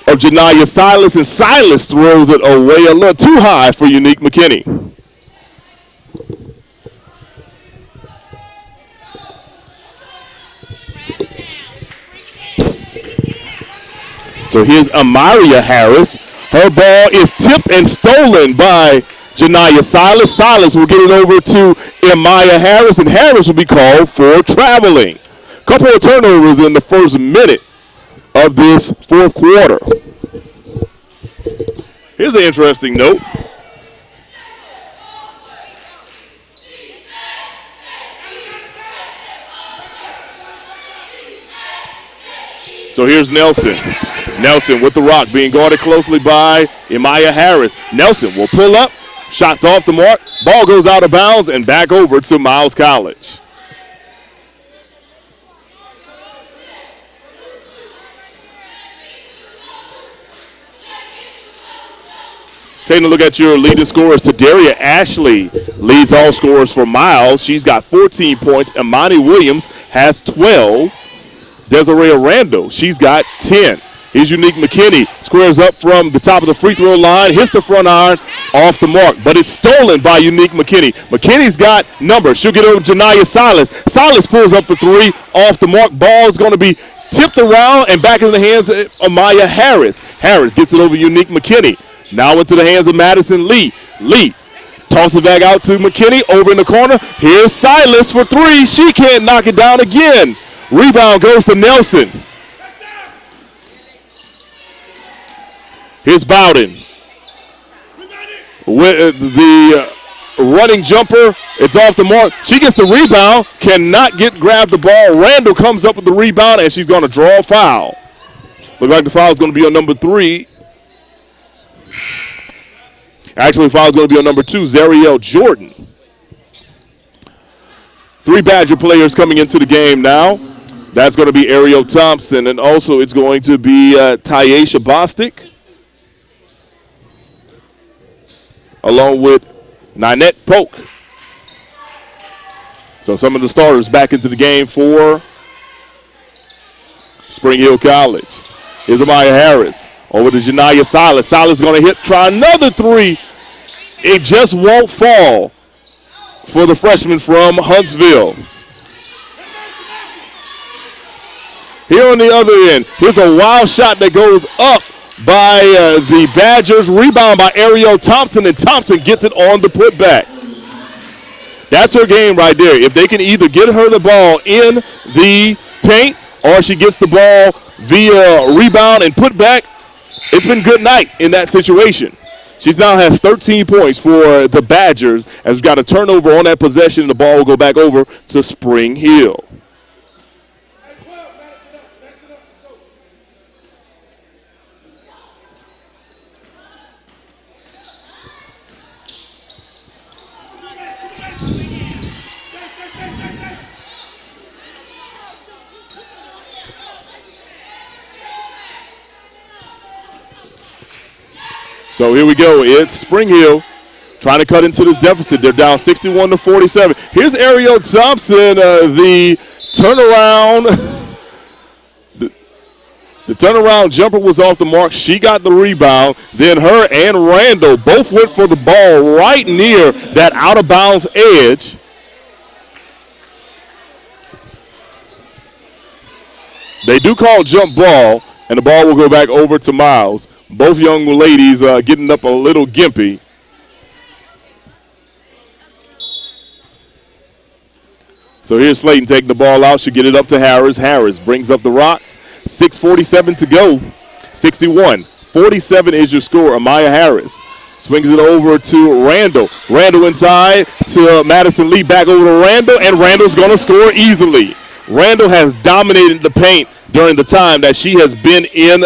S2: of Janiyah Silas, and Silas throws it away a little too high for Unique McKinney. So here's Amaria Harris. Her ball is tipped and stolen by Janiyah Silas. Silas will get it over to Amaya Harris, and Harris will be called for traveling. Couple of turnovers in the first minute of this fourth quarter. Here's an interesting note. So here's Nelson. Nelson with the rock, being guarded closely by Amaya Harris. Nelson will pull up. Shots off the mark. Ball goes out of bounds and back over to Miles College. Taking a look at your leading scorers, Tadaria Ashley leads all scorers for Miles. She's got 14 points. Imani Williams has 12. Desiree Randall, she's got 10. Here's Unique McKinney, squares up from the top of the free throw line, hits the front iron off the mark, but it's stolen by Unique McKinney. McKinney's got numbers. She'll get over to Janiyah Silas. Silas pulls up the three off the mark. Ball is going to be tipped around and back in the hands of Amaya Harris. Harris gets it over Unique McKinney. Now into the hands of Madison Lee. Lee tosses it back out to McKinney over in the corner. Here's Silas for three. She can't knock it down again. Rebound goes to Nelson. Here's Bowden. With the running jumper, it's off the mark. She gets the rebound, cannot grab the ball. Randall comes up with the rebound, and she's going to draw a foul. Looks like the foul is going to be on number 3. Actually, the foul is going to be on number 2, Zariel Jordan. 3 Badger players coming into the game now. That's going to be Ariel Thompson, and also it's going to be Tyasha Bostic, along with Ninette Polk. So some of the starters back into the game for Springhill College. Here's Amaya Harris over to Janiyah Silas. Silas is going to try another 3. It just won't fall for the freshman from Huntsville. Here on the other end, here's a wild shot that goes up by the Badgers. Rebound by Ariel Thompson, and Thompson gets it on the putback. That's her game right there. If they can either get her the ball in the paint or she gets the ball via rebound and putback, it's been good night in that situation. She now has 13 points for the Badgers as we've got a turnover on that possession, and the ball will go back over to Spring Hill. So here we go. It's Spring Hill trying to cut into this deficit. They're down 61-47. Here's Ariel Thompson, the turnaround. The turnaround jumper was off the mark. She got the rebound. Then her and Randall both went for the ball right near that out-of-bounds edge. They do call jump ball, and the ball will go back over to Miles. Both young ladies getting up a little gimpy. So here's Slayton taking the ball out. She'll get it up to Harris. Harris brings up the rock. 6:47 to go. 61-47 is your score. Amaya Harris swings it over to Randall. Randall inside to Madison Lee. Back over to Randall, and Randall's going to score easily. Randall has dominated the paint during the time that she has been in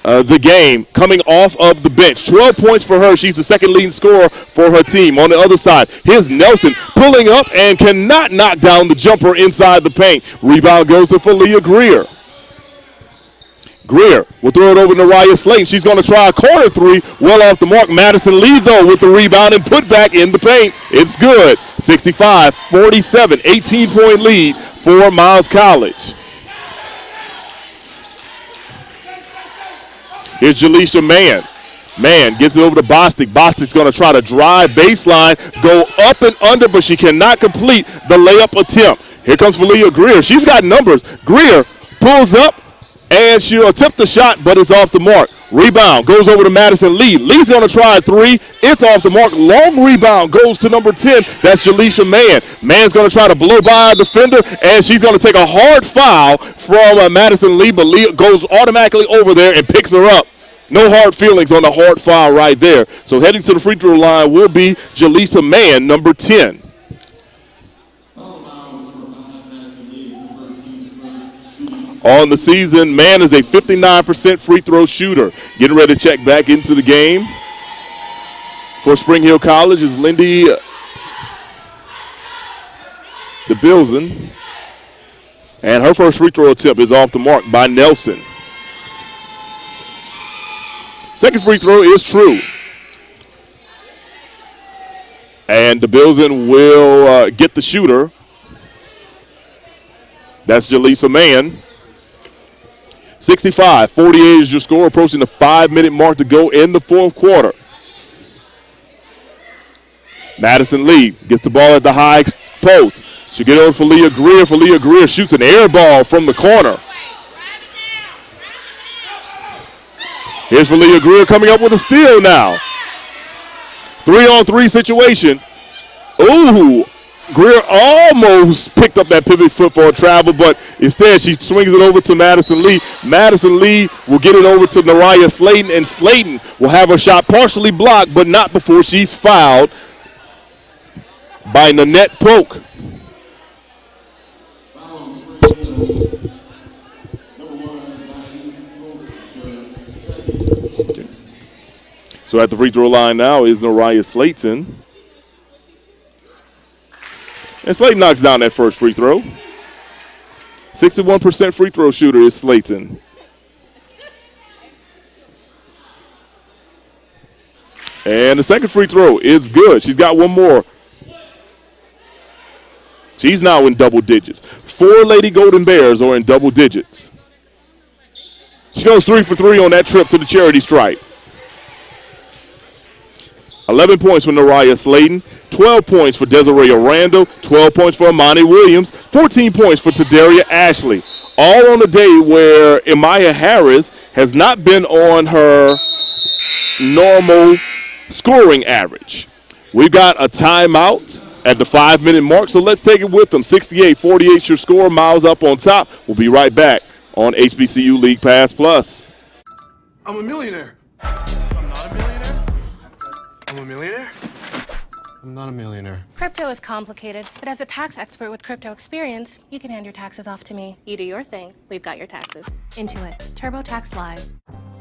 S2: the game, coming off of the bench. 12 points for her. She's the second leading scorer for her team. On the other side, here's Nelson pulling up and cannot knock down the jumper inside the paint. Rebound goes to Falia Greer. Greer will throw it over to Raya Slayton. She's going to try a corner 3, well off the mark. Madison Lee, though, with the rebound and put back in the paint. It's good. 65-47, 18-point lead for Miles College. Here's Jaleisha Mann. Mann gets it over to Bostic. Bostic's going to try to drive baseline, go up and under, but she cannot complete the layup attempt. Here comes Falia Greer. She's got numbers. Greer pulls up, and she'll attempt the shot, but it's off the mark. Rebound goes over to Madison Lee. Lee's going to try a 3. It's off the mark. Long rebound goes to number 10. That's Jaleisha Mann. Mann's going to try to blow by a defender, and she's going to take a hard foul from Madison Lee, but Lee goes automatically over there and picks her up. No hard feelings on the hard foul right there. So heading to the free throw line will be Jaleesa Mann, number 10. On the season, Mann is a 59% free throw shooter. Getting ready to check back into the game for Springhill College is Lindy DeBilzen. And her first free throw attempt is off the mark by Nelson. Second free throw is true. And DeBilzen will get the shooter. That's Jaleesa Mann. 65-48 is your score, approaching the 5-minute mark to go in the fourth quarter. Madison Lee gets the ball at the high post. She'll get over for Leah Greer. Leah Greer shoots an air ball from the corner. Here's Leah Greer coming up with a steal now. 3-on-3 situation. Ooh, Greer almost picked up that pivot foot for a travel, but instead she swings it over to Madison Lee. Madison Lee will get it over to Nariah Slayton, and Slayton will have her shot partially blocked, but not before she's fouled by Nanette Polk. So at the free throw line now is Nariah Slayton. And Slayton knocks down that first free throw. 61% free throw shooter is Slayton. And the second free throw is good. She's got one more. She's now in double digits. 4 Lady Golden Bears are in double digits. She goes 3 for 3 on that trip to the charity stripe. 11 points for Nariah Slayton, 12 points for Desiree Arando, 12 points for Amani Williams, 14 points for Tadaria Ashley. All on a day where Amaya Harris has not been on her normal scoring average. We've got a timeout at the 5-minute mark, so let's take it with them. 68-48 your score, Miles up on top. We'll be right back on HBCU League Pass Plus.
S17: I'm a millionaire. I'm not a millionaire. I'm a millionaire. I'm not a millionaire.
S18: Crypto is complicated, but as a tax expert with crypto experience, you can hand your taxes off to me. You do your thing, we've got your taxes. Intuit, TurboTax Live.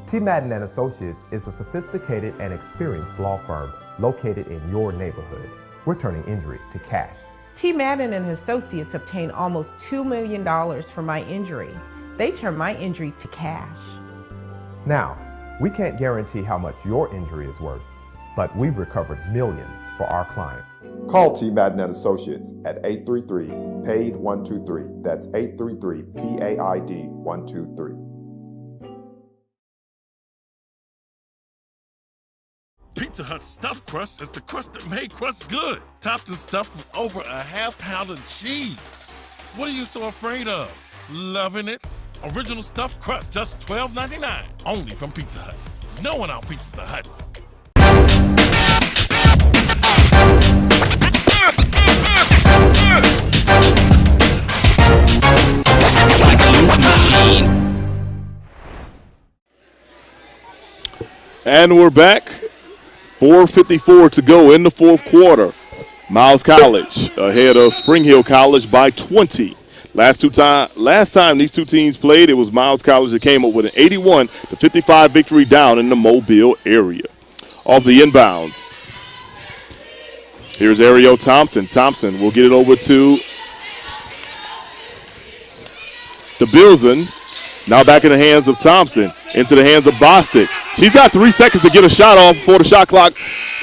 S19: T. Madden and Associates is a sophisticated and experienced law firm located in your neighborhood. We're turning injury to cash.
S20: T. Madden and Associates obtained almost $2 million for my injury. They turned my injury to cash.
S19: Now, we can't guarantee how much your injury is worth, but we've recovered millions for our clients.
S21: Call T. Madden and Associates at 833-PAID-123. That's 833-PAID-123.
S22: Pizza Hut stuffed crust is the crust that made crust good. Topped and stuffed with over a half-pound of cheese. What are you so afraid of? Loving it? Original stuffed crust, just $12.99. Only from Pizza Hut. No one outpizzas the Hut.
S12: It's like a loop machine.
S2: And we're back. 4:54 to go in the fourth quarter. Miles College ahead of Springhill College by 20. Last time these two teams played, it was Miles College that came up with an 81-55 victory down in the Mobile area. Off the inbounds, here's Ariel Thompson. Thompson will get it over to DeBilzen. Now back in the hands of Thompson, into the hands of Bostic. She's got 3 seconds to get a shot off before the shot clock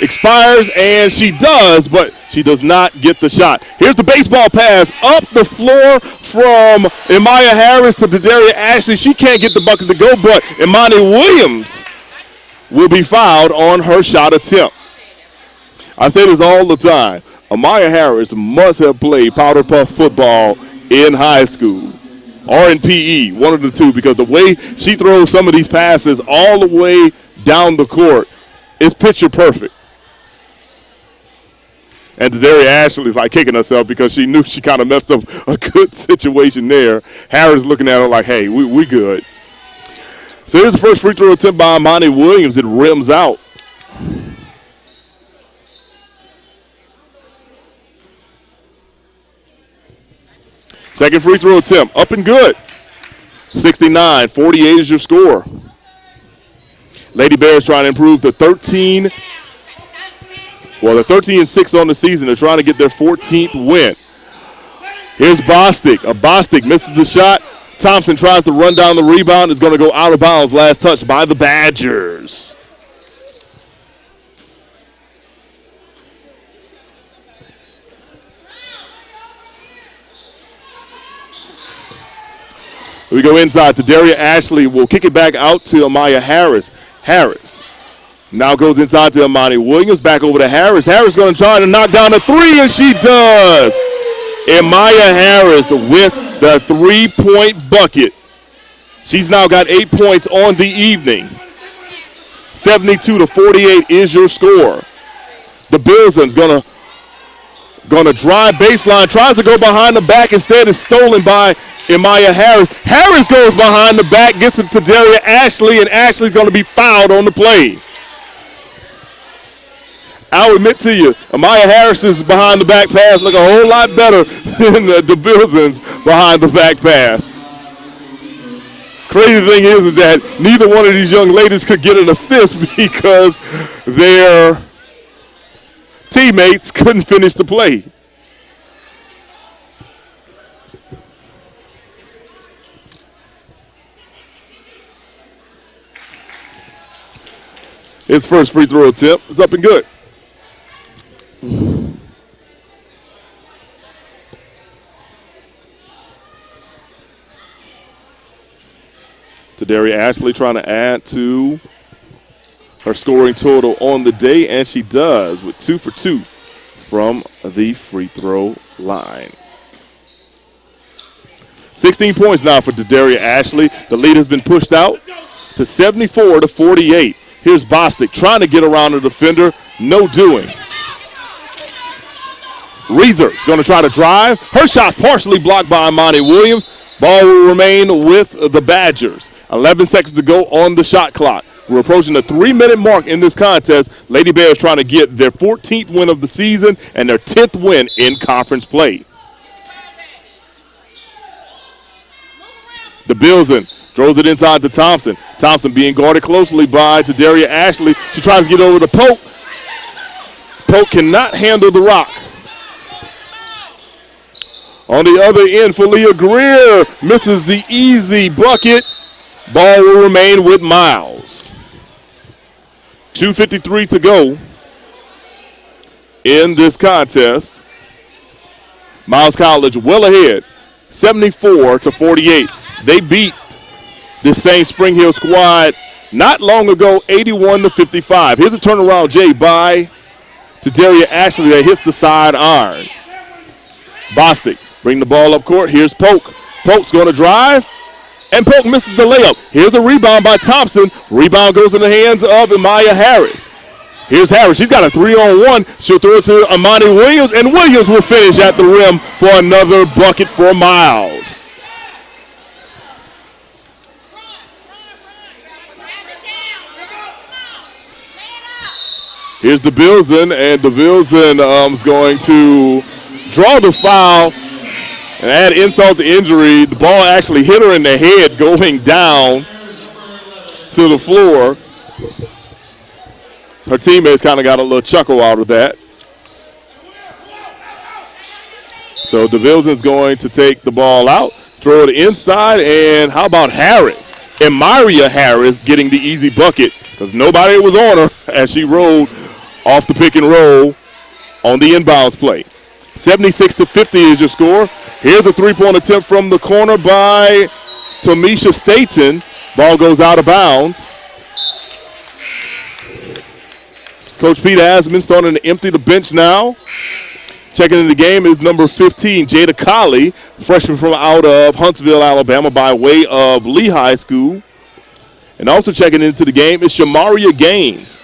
S2: expires, and she does, but she does not get the shot. Here's the baseball pass up the floor from Amaya Harris to Tadaria Ashley. She can't get the bucket to go, but Imani Williams will be fouled on her shot attempt. I say this all the time. Amaya Harris must have played powder puff football in high school. Or in PE, one of the two, because the way she throws some of these passes all the way down the court is picture perfect. And Tadaria Ashley is like kicking herself because she knew she kind of messed up a good situation there. Harris looking at her like, hey, we good. So here's the first free throw attempt by Imani Williams. It rims out. Second free throw attempt, up and good. 69-48 is your score. Lady Bears trying to improve to 13. Well, they're 13-6 on the season. They're trying to get their 14th win. Here's Bostic. Bostic misses the shot. Thompson tries to run down the rebound. It's going to go out of bounds. Last touch by the Badgers. We go inside to Daria Ashley. We'll kick it back out to Amaya Harris. Harris now goes inside to Imani Williams. Back over to Harris. Harris going to try to knock down a three, and she does. Amaya Harris with the three-point bucket. She's now got 8 points on the evening. 72-48 is your score. The Bilson's gonna drive baseline, tries to go behind the back. Instead, is stolen by Amaya Harris. Harris goes behind the back, gets it to Daria Ashley, and Ashley's going to be fouled on the play. I'll admit to you, Amaya Harris's behind the back pass look a whole lot better than the Bilson's behind the back pass. Crazy thing is that neither one of these young ladies could get an assist because their teammates couldn't finish the play. His first free throw attempt is up and good. To Daria Ashley trying to add to her scoring total on the day, and she does with 2 for 2 from the free throw line. 16 points now for Daria Ashley. The lead has been pushed out to 74-48. Here's Bostic trying to get around the defender. No doing. Reeser is going to try to drive. Her shot partially blocked by Imani Williams. Ball will remain with the Badgers. 11 seconds to go on the shot clock. We're approaching the 3-minute mark in this contest. Lady Bears trying to get their 14th win of the season and their 10th win in conference play. The Bilson throws it inside to Thompson. Thompson being guarded closely by Daria Ashley. She tries to get over to Polk. Polk cannot handle the rock. On the other end, Falia Greer misses the easy bucket. Ball will remain with Miles. 2:53 to go in this contest. Miles College well ahead, 74-48. They beat this same Springhill squad not long ago, 81-55. Here's a turnaround J by Daria Ashley that hits the side iron. Bostic bring the ball up court. Here's Polk. Polk's going to drive, and Polk misses the layup. Here's a rebound by Thompson. Rebound goes in the hands of Amaya Harris. Here's Harris. She's got a 3-on-1. She'll throw it to Imani Williams, and Williams will finish at the rim for another bucket for Miles. Here's the Bilson, and the Bilson is going to draw the foul and add insult to injury. The ball actually hit her in the head going down to the floor. Her teammates kind of got a little chuckle out of that. So the Bilson's going to take the ball out, throw it inside, and how about Harris? And Myria Harris getting the easy bucket because nobody was on her as she rolled off the pick and roll on the inbounds play. 76-50 is your score. Here's a three-point attempt from the corner by Tomisha Staten. Ball goes out of bounds. Coach Pete Asman starting to empty the bench now. Checking in the game is number 15, Jada Colley, freshman from out of Huntsville, Alabama, by way of Lee High School. And also checking into the game is Shamaria Gaines,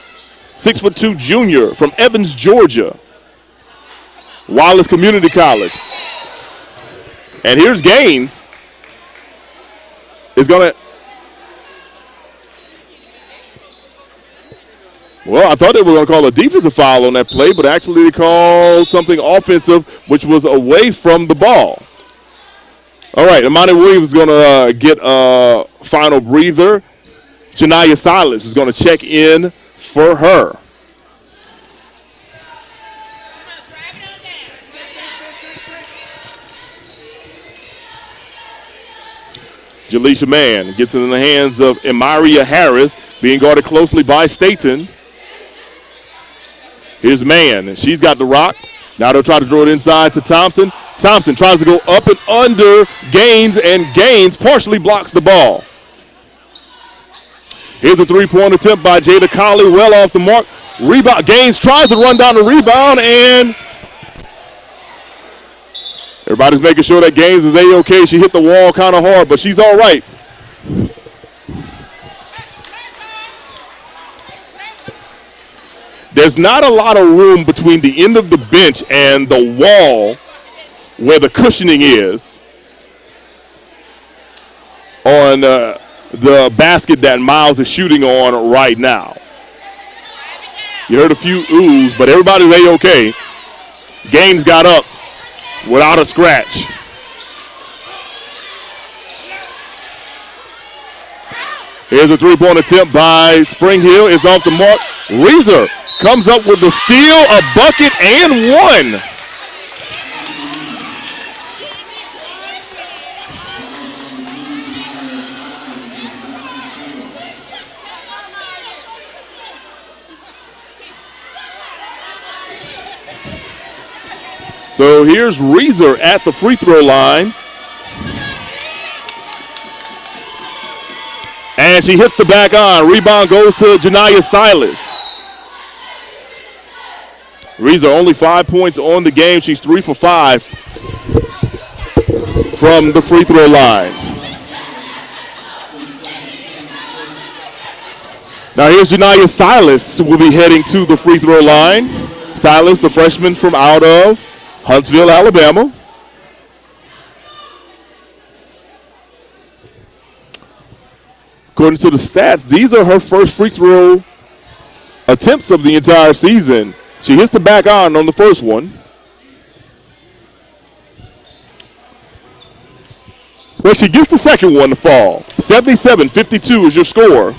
S2: 6'2" junior from Evans, Georgia, Wallace Community College. And here's Gaines. Is going to Well, I thought they were going to call a defensive foul on that play, but actually they called something offensive, which was away from the ball. All right, Imani Williams is going to get a final breather. Janiyah Silas is going to check in for her. Jaleisha Mann gets it in the hands of Emiria Harris, being guarded closely by Staten. Here's Mann, and she's got the rock. Now they'll try to throw it inside to Thompson. Thompson tries to go up and under Gaines, and Gaines partially blocks the ball. Here's a three-point attempt by Jada Colley, well off the mark. Rebound. Gaines tries to run down the rebound, and everybody's making sure that Gaines is A-okay. She hit the wall kind of hard, but she's all right. There's not a lot of room between the end of the bench and the wall where the cushioning is on the basket that Miles is shooting on right now. You heard a few oohs, but everybody's A-okay. Gaines got up without a scratch. Here's a three-point attempt by Springhill. It's off the mark. Reeser comes up with the steal, a bucket, and one. So here's Reeser at the free throw line. And she hits the back iron. Rebound goes to Janiyah Silas. Reeser only 5 points on the game. She's 3 for 5 from the free throw line. Now here's Janiyah Silas, who will be heading to the free throw line. Silas, the freshman from out of Huntsville, Alabama. According to the stats, these are her first free throw attempts of the entire season. She hits the back iron on the first one. Well, she gets the second one to fall. 77-52 is your score.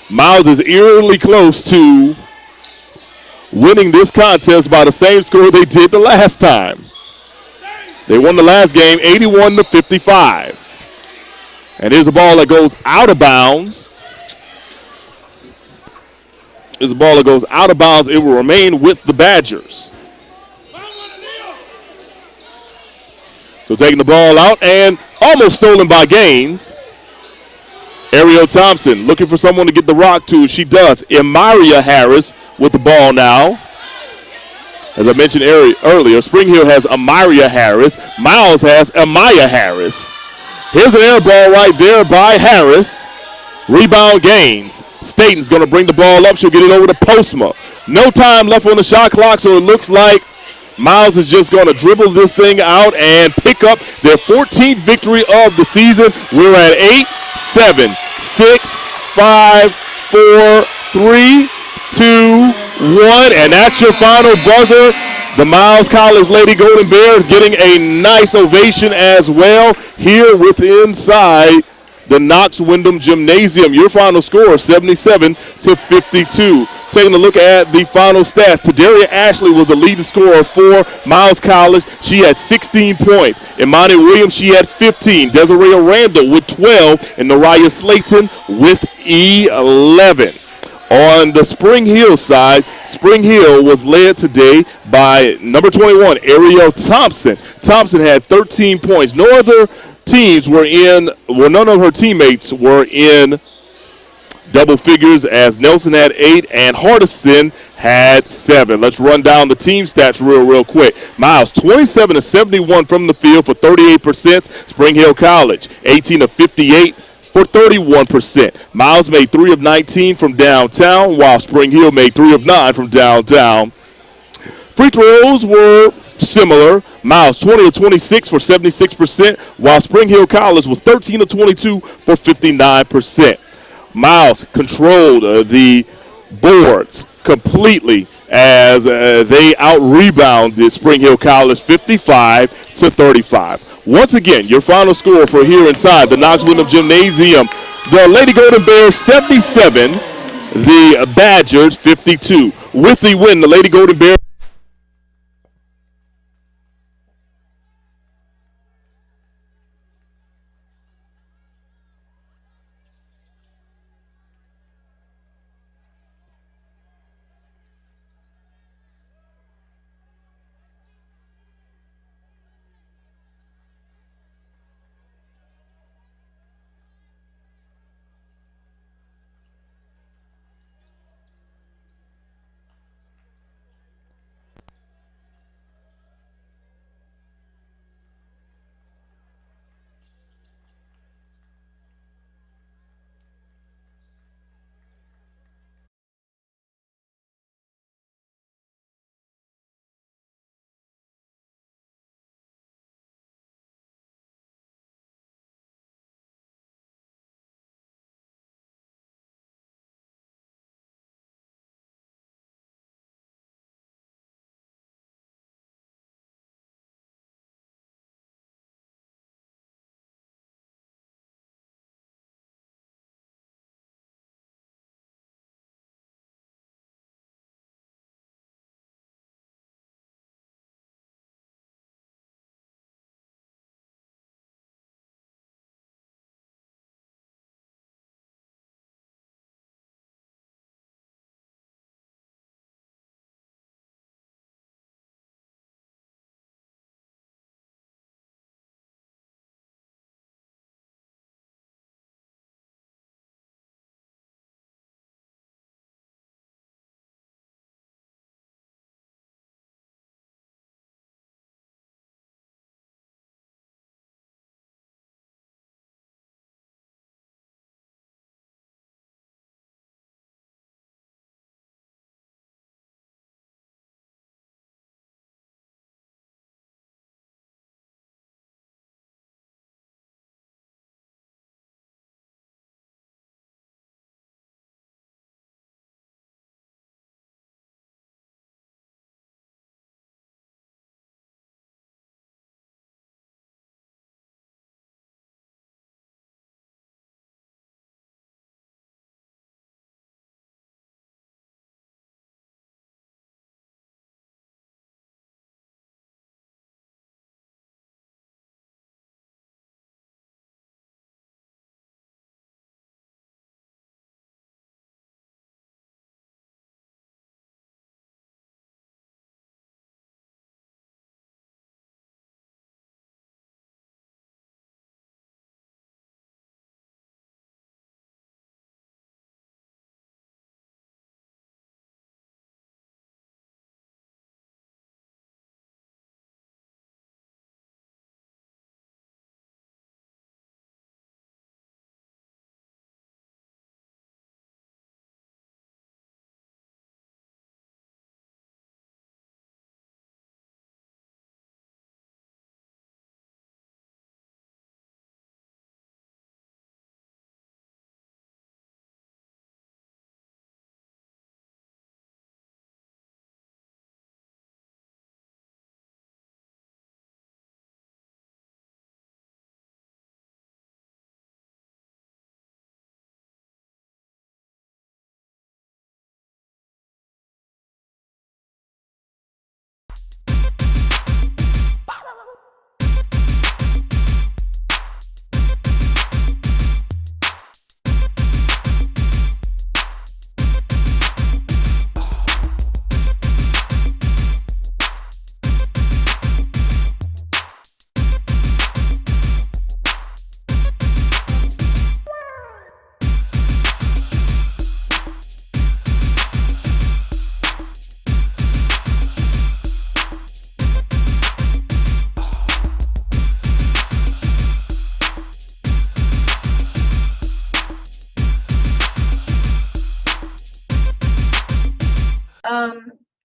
S2: Miles is eerily close to winning this contest by the same score they did the last time. They won the last game 81-55. And here's a ball that goes out of bounds. Here's a ball that goes out of bounds. It will remain with the Badgers. So taking the ball out and almost stolen by Gaines. Ariel Thompson looking for someone to get the rock to. She does. Emiria Harris with the ball now. As I mentioned earlier, Springhill has Emiria Harris. Miles has Amaya Harris. Here's an air ball right there by Harris. Rebound Gaines. Staten's going to bring the ball up. She'll get it over to Postma. No time left on the shot clock, so it looks like Miles is just going to dribble this thing out and pick up their 14th victory of the season. We're at 8, 7, 6, 5, 4, 3, 2, 1, and that's your final buzzer. The Miles College Lady Golden Bears getting a nice ovation as well here inside the Knox Windham Gymnasium. Your final score, 77-52. Taking a look at the final stats, Tadaria Ashley was the leading scorer for Miles College. She had 16 points. Imani Williams, she had 15. Desiree Randall with 12, and Nariah Slayton with 11. On the Spring Hill side, Spring Hill was led today by number 21, Ariel Thompson. Thompson had 13 points. No other teams were none of her teammates were in double figures, as Nelson had 8 and Hardison had 7. Let's run down the team stats real quick. Miles, 27 of 71 from the field for 38%. Spring Hill College, 18 of 58 for 31%. Miles made 3 of 19 from downtown, while Spring Hill made 3 of 9 from downtown. Free throws were similar. Miles 20 of 26 for 76%, while Springhill College was 13 of 22 for 59%. Miles controlled the boards completely as they out-rebounded Springhill College 55-35. Once again, your final score for here inside the Knox-Wyndham Gymnasium, the Lady Golden Bears 77, the Badgers 52. With the win, the Lady Golden Bears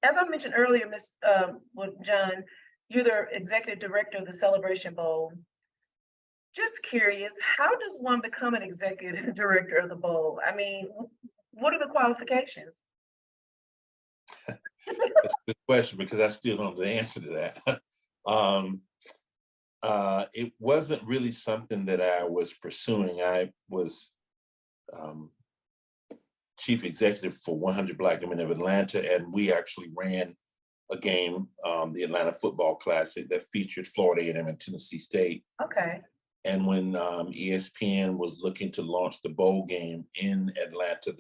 S8: As I mentioned earlier, John, you're the executive director of the Celebration Bowl. Just curious, how does one become an executive director of the bowl? I mean, what are the qualifications?
S11: That's a good question because I still don't know the answer to that. It wasn't really something that I was pursuing. I was chief executive for 100 Black Women of Atlanta, and we actually ran a game, the Atlanta Football Classic, that featured Florida A&M and Tennessee State.
S8: Okay.
S11: And when ESPN was looking to launch the bowl game in Atlanta,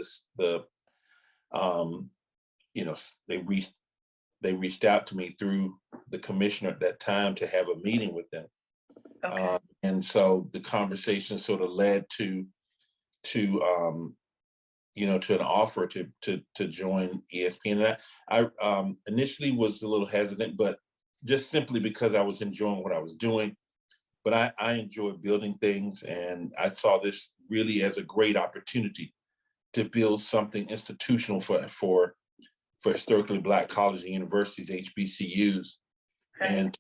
S11: they reached out to me through the commissioner at that time to have a meeting with them.
S8: Okay.
S11: And so the conversation sort of led to an offer to join ESPN. And I initially was a little hesitant, but just simply because I was enjoying what I was doing. But I enjoy building things, and I saw this really as a great opportunity to build something institutional for historically Black colleges and universities, HBCUs, and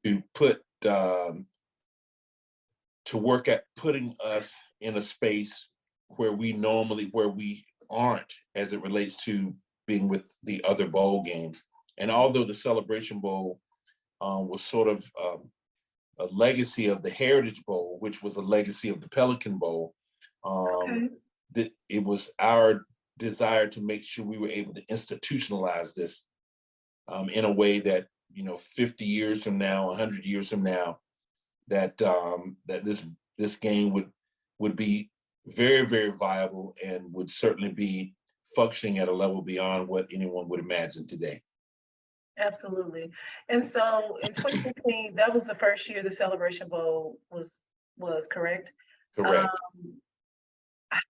S11: to work at putting us in a space where we aren't as it relates to being with the other bowl games. And although the Celebration Bowl was sort of a legacy of the Heritage Bowl, which was a legacy of the Pelican Bowl, that it was our desire to make sure we were able to institutionalize this in a way that 50 years from now, 100 years from now, that this game would be very, very viable and would certainly be functioning at a level beyond what anyone would imagine today.
S8: Absolutely. And so in 2015, that was the first year the Celebration Bowl was correct?
S11: Correct.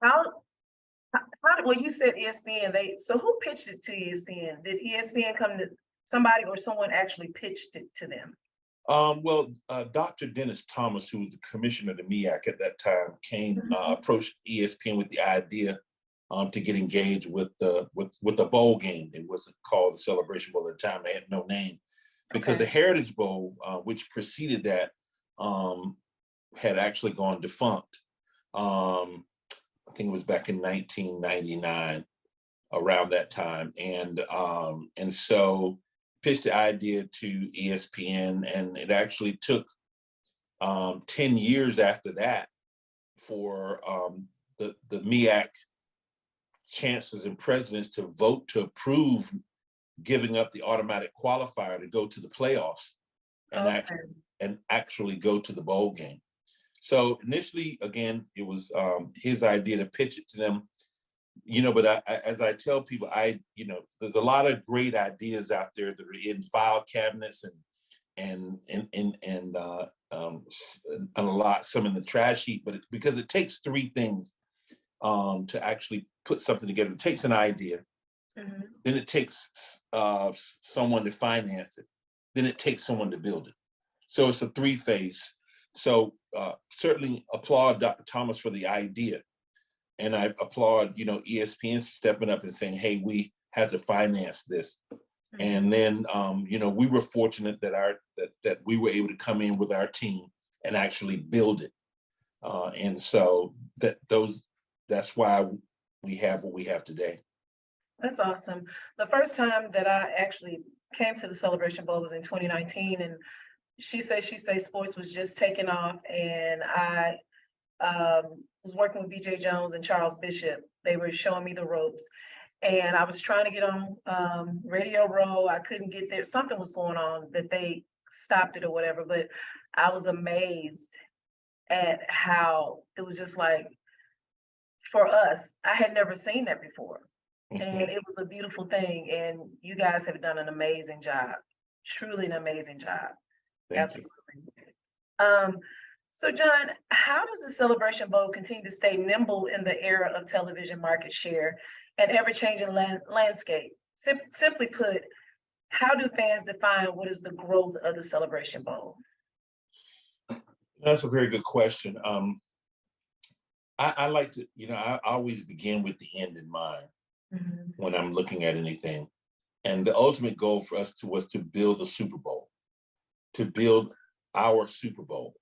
S8: Well, you said ESPN, so who pitched it to ESPN? Did ESPN come to somebody or someone actually pitched it to them?
S11: Dr. Dennis Thomas, who was the commissioner of the MEAC at that time, approached ESPN with the idea to get engaged with the bowl game. It wasn't called the Celebration Bowl at the time; they had no name because the Heritage Bowl, which preceded that, had actually gone defunct. I think it was back in 1999, around that time, and so pitched the idea to ESPN, and it actually took 10 years after that for the MEAC chancellors and presidents to vote to approve giving up the automatic qualifier to go to the playoffs and actually go to the bowl game. So initially, again, it was his idea to pitch it to them, but as I tell people, there's a lot of great ideas out there that are in file cabinets and a lot, some in the trash heap, but because it takes three things to actually put something together. It takes an idea, then it takes someone to finance it, then it takes someone to build it. So it's a three-phase. So certainly applaud Dr. Thomas for the idea. And I applaud, ESPN stepping up and saying, hey, we have to finance this. And then, we were fortunate that we were able to come in with our team and actually build it. And so that's why we have what we have today.
S8: That's awesome. The first time that I actually came to the Celebration Bowl was in 2019, and She Say Sports was just taking off, and I was working with BJ Jones and Charles Bishop. They were showing me the ropes, and I was trying to get on Radio Row. I couldn't get there. Something was going on that they stopped it or whatever, but I was amazed at how it was just like, for us, I had never seen that before. And it was a beautiful thing. And you guys have done an amazing job, truly an amazing job. Absolutely. So John, how does the Celebration Bowl continue to stay nimble in the era of television market share and ever-changing landscape? Simply put, how do fans define what is the growth of the Celebration Bowl?
S11: That's a very good question. I like to, I always begin with the end in mind when I'm looking at anything. And the ultimate goal for us was to build a Super Bowl. to build our Super Bowl.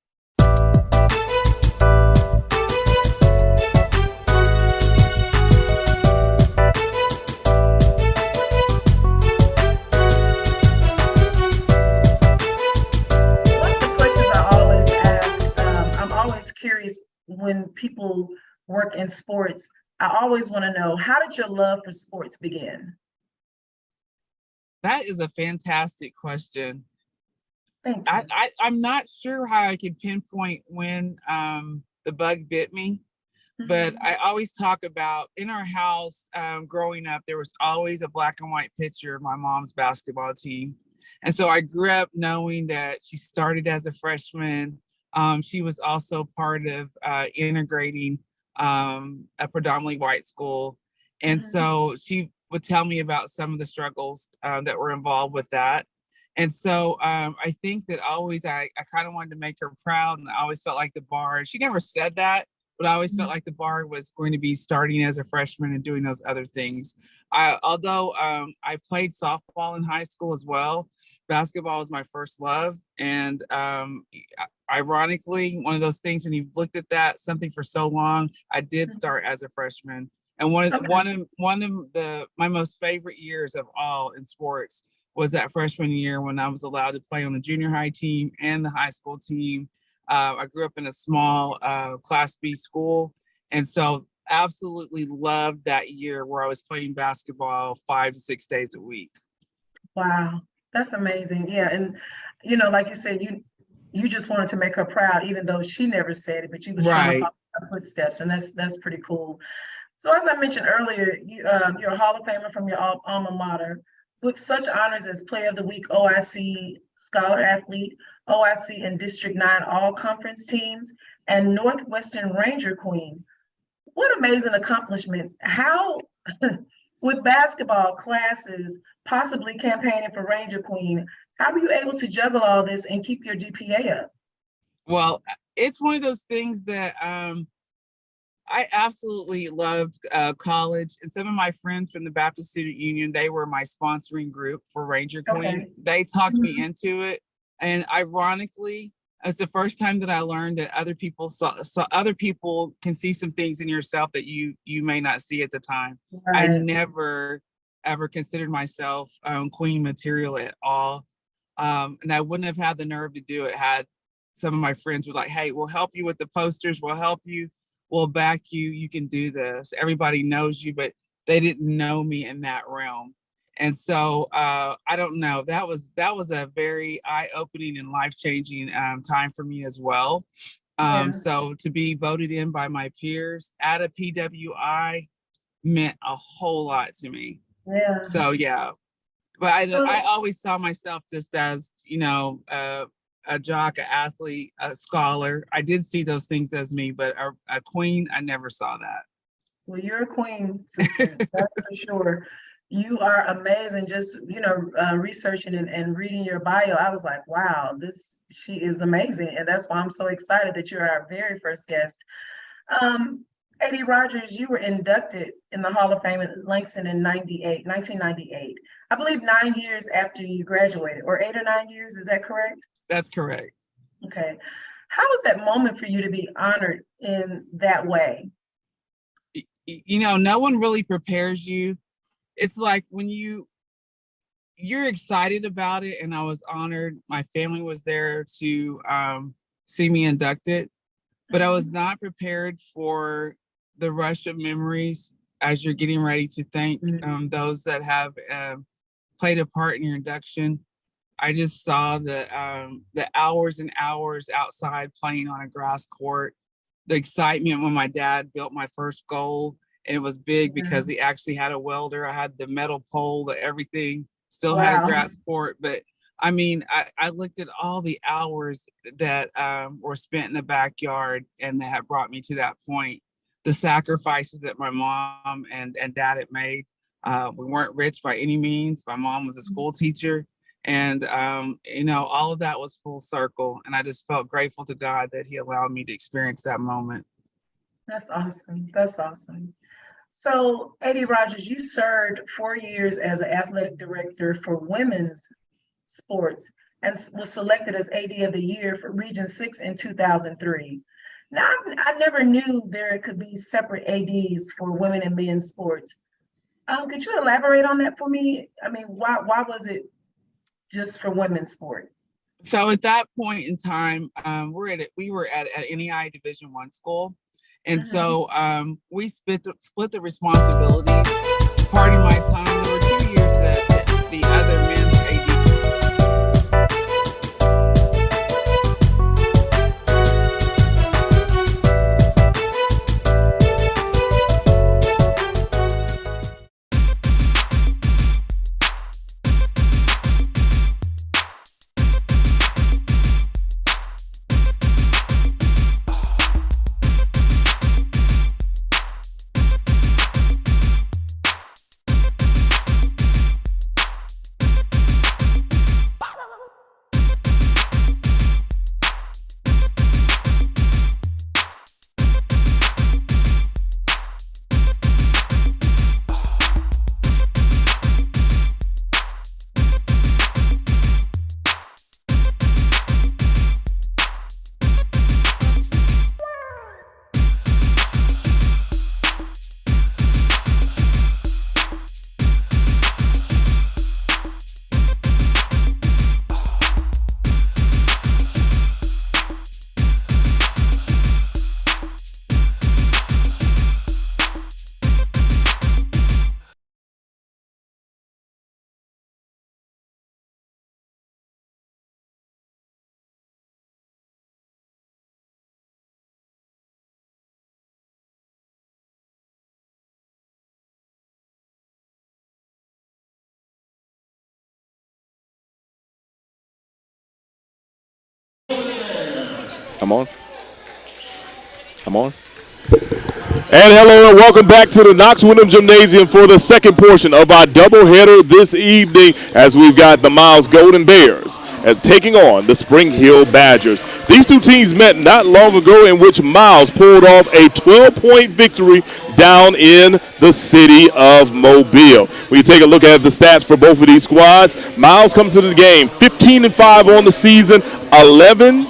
S8: Curious, when people work in sports, I always want to know, how did your love for sports begin?
S5: That is a fantastic question.
S8: Thank you.
S5: I'm not sure how I can pinpoint when the bug bit me, but I always talk about in our house growing up, there was always a black and white picture of my mom's basketball team. And so I grew up knowing that she started as a freshman. She was also part of integrating a predominantly white school. And so she would tell me about some of the struggles that were involved with that. And so I think that always I kind of wanted to make her proud, and I always felt like the bar, she never said that, but I always felt like the bar was going to be starting as a freshman and doing those other things. Although I played softball in high school as well, basketball was my first love. And ironically, one of those things when you've looked at that something for so long, I did start as a freshman. And one of my most favorite years of all in sports was that freshman year when I was allowed to play on the junior high team and the high school team. I grew up in a small Class B school, and so absolutely loved that year where I was playing basketball 5 to 6 days a week.
S8: Wow, that's amazing. Yeah, and like you said, you just wanted to make her proud, even though she never said it, but you was trying to follow her footsteps, and that's pretty cool. So as I mentioned earlier, you're a Hall of Famer from your alma mater, with such honors as Player of the Week, OIC Scholar Athlete, OIC and District 9 All-Conference teams, and Northwestern Ranger Queen. What amazing accomplishments. How, with basketball classes, possibly campaigning for Ranger Queen, how were you able to juggle all this and keep your GPA up?
S5: Well, it's one of those things that I absolutely loved college, and some of my friends from the Baptist Student Union, they were my sponsoring group for Ranger Queen.
S8: Okay.
S5: They talked me into it, and ironically, it's the first time that I learned that other people other people can see some things in yourself that you may not see at the time.
S8: Right.
S5: I never ever considered myself Queen material at all, and I wouldn't have had the nerve to do it had some of my friends were like, "Hey, we'll help you with the posters. We'll help you. We'll back you. You can do this. Everybody knows you," but they didn't know me in that realm. And so I don't know. That was a very eye-opening and life-changing time for me as well. So to be voted in by my peers at a PWI meant a whole lot to me.
S8: Yeah.
S5: So yeah, but I always saw myself just as a jock, an athlete, a scholar. I did see those things as me, but a queen, I never saw that.
S8: Well, you're a queen, sister, that's for sure. You are amazing. Just, researching and reading your bio, I was like, wow, she is amazing. And that's why I'm so excited that you're our very first guest. A.D. Rogers, you were inducted in the Hall of Fame in Langston in 1998. I believe 9 years after you graduated, or 8 or 9 years, is that correct?
S5: That's correct.
S8: Okay. How was that moment for you to be honored in that way?
S5: No one really prepares you. It's like when you're excited about it, and I was honored. My family was there to see me inducted, but I was not prepared for the rush of memories as you're getting ready to thank those that have played a part in your induction. I just saw the hours and hours outside playing on a grass court, the excitement when my dad built my first goal. And it was big because he actually had a welder. I had the metal pole, everything, still had a grass court. But I mean, I looked at all the hours that were spent in the backyard and that had brought me to that point. The sacrifices that my mom and dad had made. We weren't rich by any means. My mom was a school teacher. And, all of that was full circle. And I just felt grateful to God that he allowed me to experience that moment.
S8: That's awesome. That's awesome. So, A.D. Rogers, you served 4 years as an athletic director for women's sports and was selected as AD of the Year for Region 6 in 2003. Now, I never knew there could be separate ADs for women and men's sports. Could you elaborate on that for me? I mean, why was it just for women's sport?
S5: So at that point in time, we were at NEI Division I school, and so we split the responsibility. Part of my time, there were 2 years that the other men's AD.
S2: I'm on. And hello and welcome back to the Knox Windham Gymnasium for the second portion of our doubleheader this evening, as we've got the Miles Golden Bears taking on the Springhill Badgers. These two teams met not long ago, in which Miles pulled off a 12-point victory down in the city of Mobile. When you take a look at the stats for both of these squads, Miles comes to the game 15-5 on the season, 11-4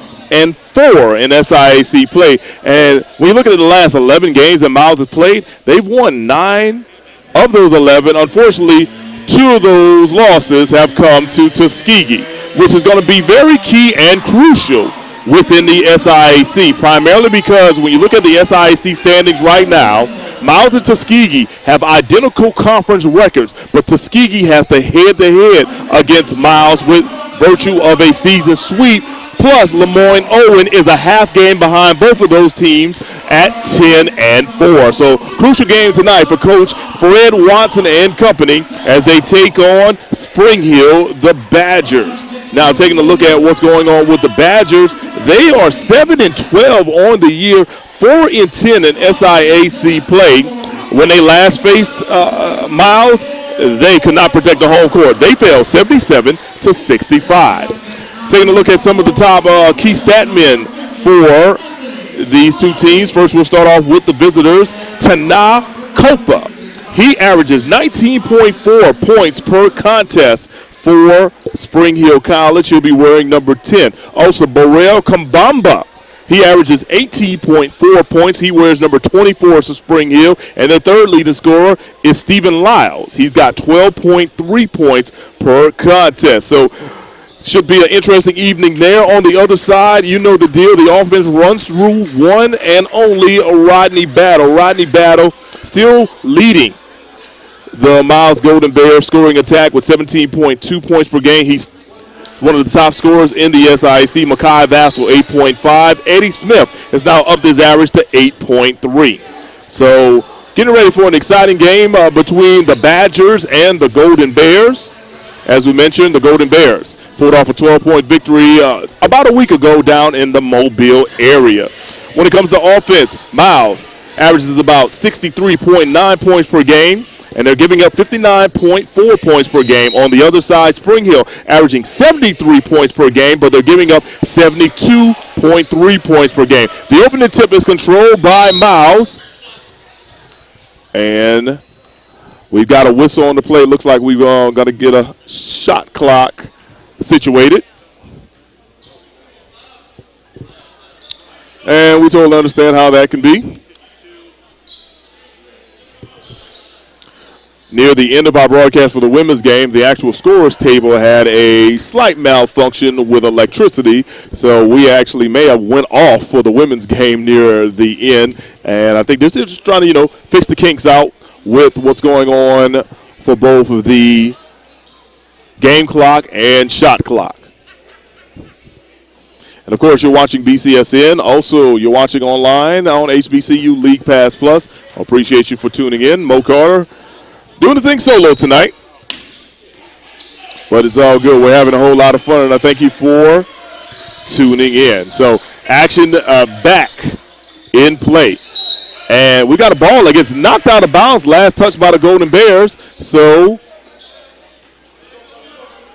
S2: in SIAC play. And when you look at the last 11 games that Miles has played, they've won 9 of those 11. Unfortunately, 2 of those losses have come to Tuskegee, which is going to be very key and crucial within the SIAC, primarily because when you look at the SIAC standings right now, Miles and Tuskegee have identical conference records, but Tuskegee has the head-to-head against Miles with virtue of a season sweep. Plus, Lemoyne Owen is a half game behind both of those teams at 10-4. So, crucial game tonight for Coach Fred Watson and company as they take on Springhill, the Badgers. Now, taking a look at what's going on with the Badgers, they are 7-12 on the year, 4-10 in SIAC play. When they last faced Miles, they could not protect the home court. They fell 77-65. Taking a look at some of the top key stat men for these two teams. First, we'll start off with the visitors. Tana Copa. He averages 19.4 points per contest for Springhill College. He'll be wearing number 10. Also, Borrell Kambamba. He averages 18.4 points. He wears number 24 for Springhill. And the third leading scorer is Stephen Lyles. He's got 12.3 points per contest. So, should be an interesting evening there. On the other side, you know the deal. The offense runs through one and only Rodney Battle. Rodney Battle still leading the Miles Golden Bears scoring attack with 17.2 points per game. He's one of the top scorers in the SIAC. Makai Vassell, 8.5. Eddie Smith has now upped his average to 8.3. So getting ready for an exciting game between the Badgers and the Golden Bears. As we mentioned, the Golden Bears pulled off a 12-point victory about a week ago down in the Mobile area. When it comes to offense, Miles averages about 63.9 points per game, and they're giving up 59.4 points per game. On the other side, Springhill averaging 73 points per game, but they're giving up 72.3 points per game. The opening tip is controlled by Miles, and we've got a whistle on the play. Looks like we've got to get a shot clock situated. And we totally understand how that can be. Near the end of our broadcast for the women's game, the actual scorers table had a slight malfunction with electricity, so we actually may have went off for the women's game near the end. And I think they're just trying to, fix the kinks out with what's going on for both of the game clock and shot clock. And, of course, you're watching BCSN. Also, you're watching online on HBCU League Pass Plus. I appreciate you for tuning in. Mo Carter doing the thing solo tonight. But it's all good. We're having a whole lot of fun, and I thank you for tuning in. So, action back in play. And we got a ball that gets knocked out of bounds. Last touch by the Golden Bears. So,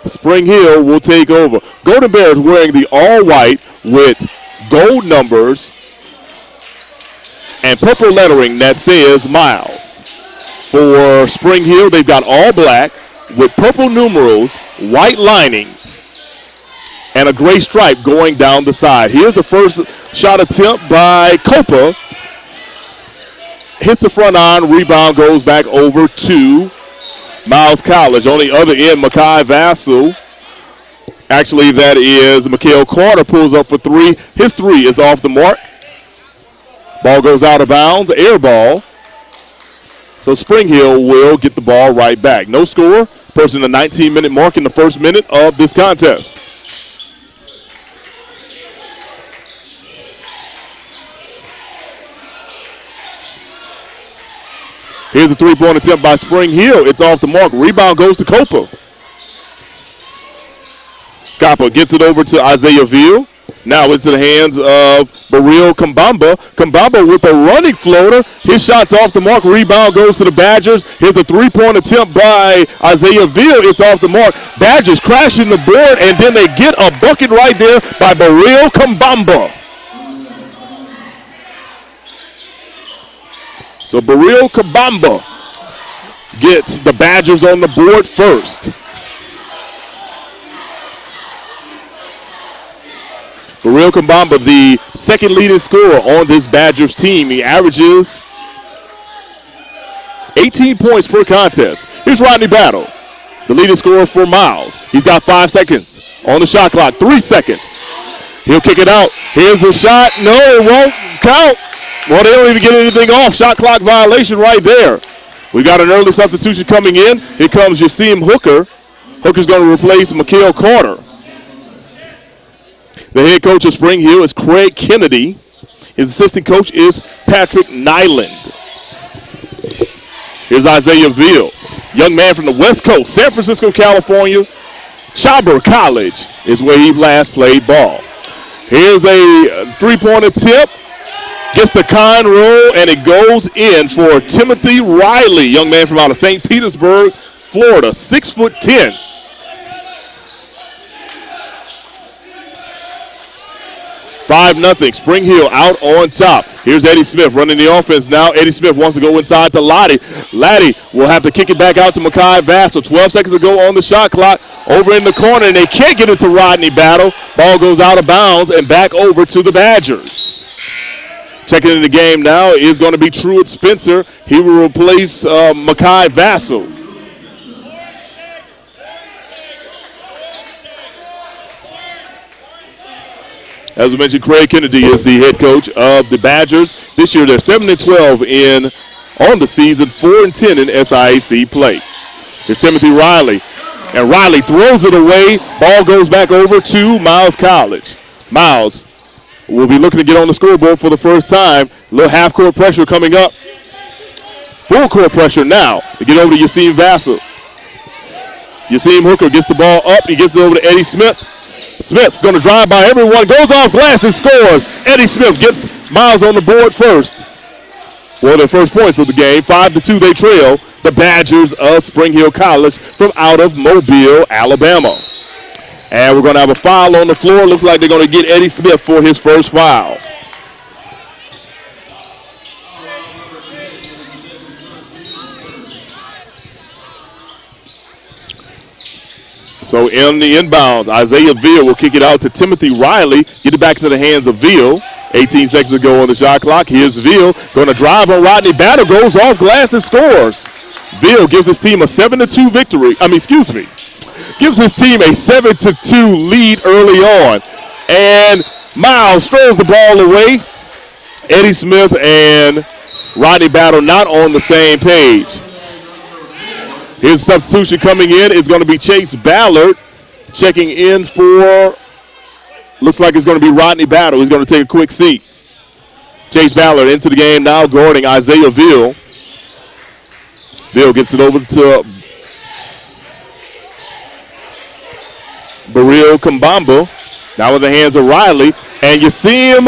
S2: Spring Hill will take over. Golden Bears wearing the all-white with gold numbers and purple lettering that says Miles. For Spring Hill, they've got all black with purple numerals, white lining, and a gray stripe going down the side. Here's the first shot attempt by Copa. Hits the front iron, rebound goes back over to Miles College. On the other end, Makai Vassell. Actually, that is Mikael Carter pulls up for three. His three is off the mark. Ball goes out of bounds, air ball. So Spring Hill will get the ball right back. No score, person the 19-minute mark in the first minute of this contest. Here's a three-point attempt by Spring Hill. It's off the mark. Rebound goes to Copa. Copa gets it over to Isaiah Veal. Now into the hands of Baril Kambamba. Kambamba with a running floater. His shot's off the mark. Rebound goes to the Badgers. Here's a three-point attempt by Isaiah Veal. It's off the mark. Badgers crashing the board, and then they get a bucket right there by Baril Kambamba. So Baril Kambamba gets the Badgers on the board first. Baril Kambamba, the second leading scorer on this Badgers team. He averages 18 points per contest. Here's Rodney Battle, the leading scorer for Miles. He's got 5 seconds on the shot clock, 3 seconds. He'll kick it out. Here's the shot. No, it won't count. Well, they don't even get anything off. Shot clock violation right there. We got an early substitution coming in. Here comes Yasim Hooker. Hooker's going to replace Mikael Carter. The head coach of Spring Hill is Craig Kennedy. His assistant coach is Patrick Nyland. Here's Isaiah Veal, young man from the West Coast, San Francisco, California. Chauber College is where he last played ball. Here's a three-point attempt. Gets the kind roll, and it goes in for Timothy Riley, young man from out of St. Petersburg, Florida, 6'10". (5-0). Spring Hill out on top. Here's Eddie Smith running the offense now. Eddie Smith wants to go inside to Lottie. Laddie will have to kick it back out to Makai Vassell. 12 seconds to go on the shot clock. Over in the corner, and they can't get it to Rodney Battle. Ball goes out of bounds and back over to the Badgers. Checking in the game now is going to be Truett Spencer. He will replace Makai Vassell. As we mentioned, Craig Kennedy is the head coach of the Badgers. This year they're 7-12 on the season, 4-10 in SIAC play. Here's Timothy Riley, and Riley throws it away. Ball goes back over to Miles College. Miles will be looking to get on the scoreboard for the first time. A little half-court pressure coming up. Full-court pressure now to get over to Yasim Vassell. Yasim Hooker gets the ball up. He gets it over to Eddie Smith. Smith's going to drive by everyone. Goes off glass and scores. Eddie Smith gets Miles on the board first. Well, their first points of the game. 5-2 they trail the Badgers of Spring Hill College from out of Mobile, Alabama. And we're going to have a foul on the floor. Looks like they're going to get Eddie Smith for his first foul. So in the inbounds, Isaiah Veal will kick it out to Timothy Riley. Get it back into the hands of Veal. 18 seconds to go on the shot clock. Here's Veal going to drive on Rodney Battle, goes off glass and scores. Veal gives his team a 7-2 victory. Gives his team a 7-2 lead early on. And Miles throws the ball away. Eddie Smith and Rodney Battle not on the same page. His substitution coming in is going to be Chase Ballard. Checking in for, looks like it's going to be Rodney Battle. He's going to take a quick seat. Chase Ballard into the game now, guarding Isaiah Veal. Veal gets it over to Baril Kambamba. Now in the hands of Riley. And you see him,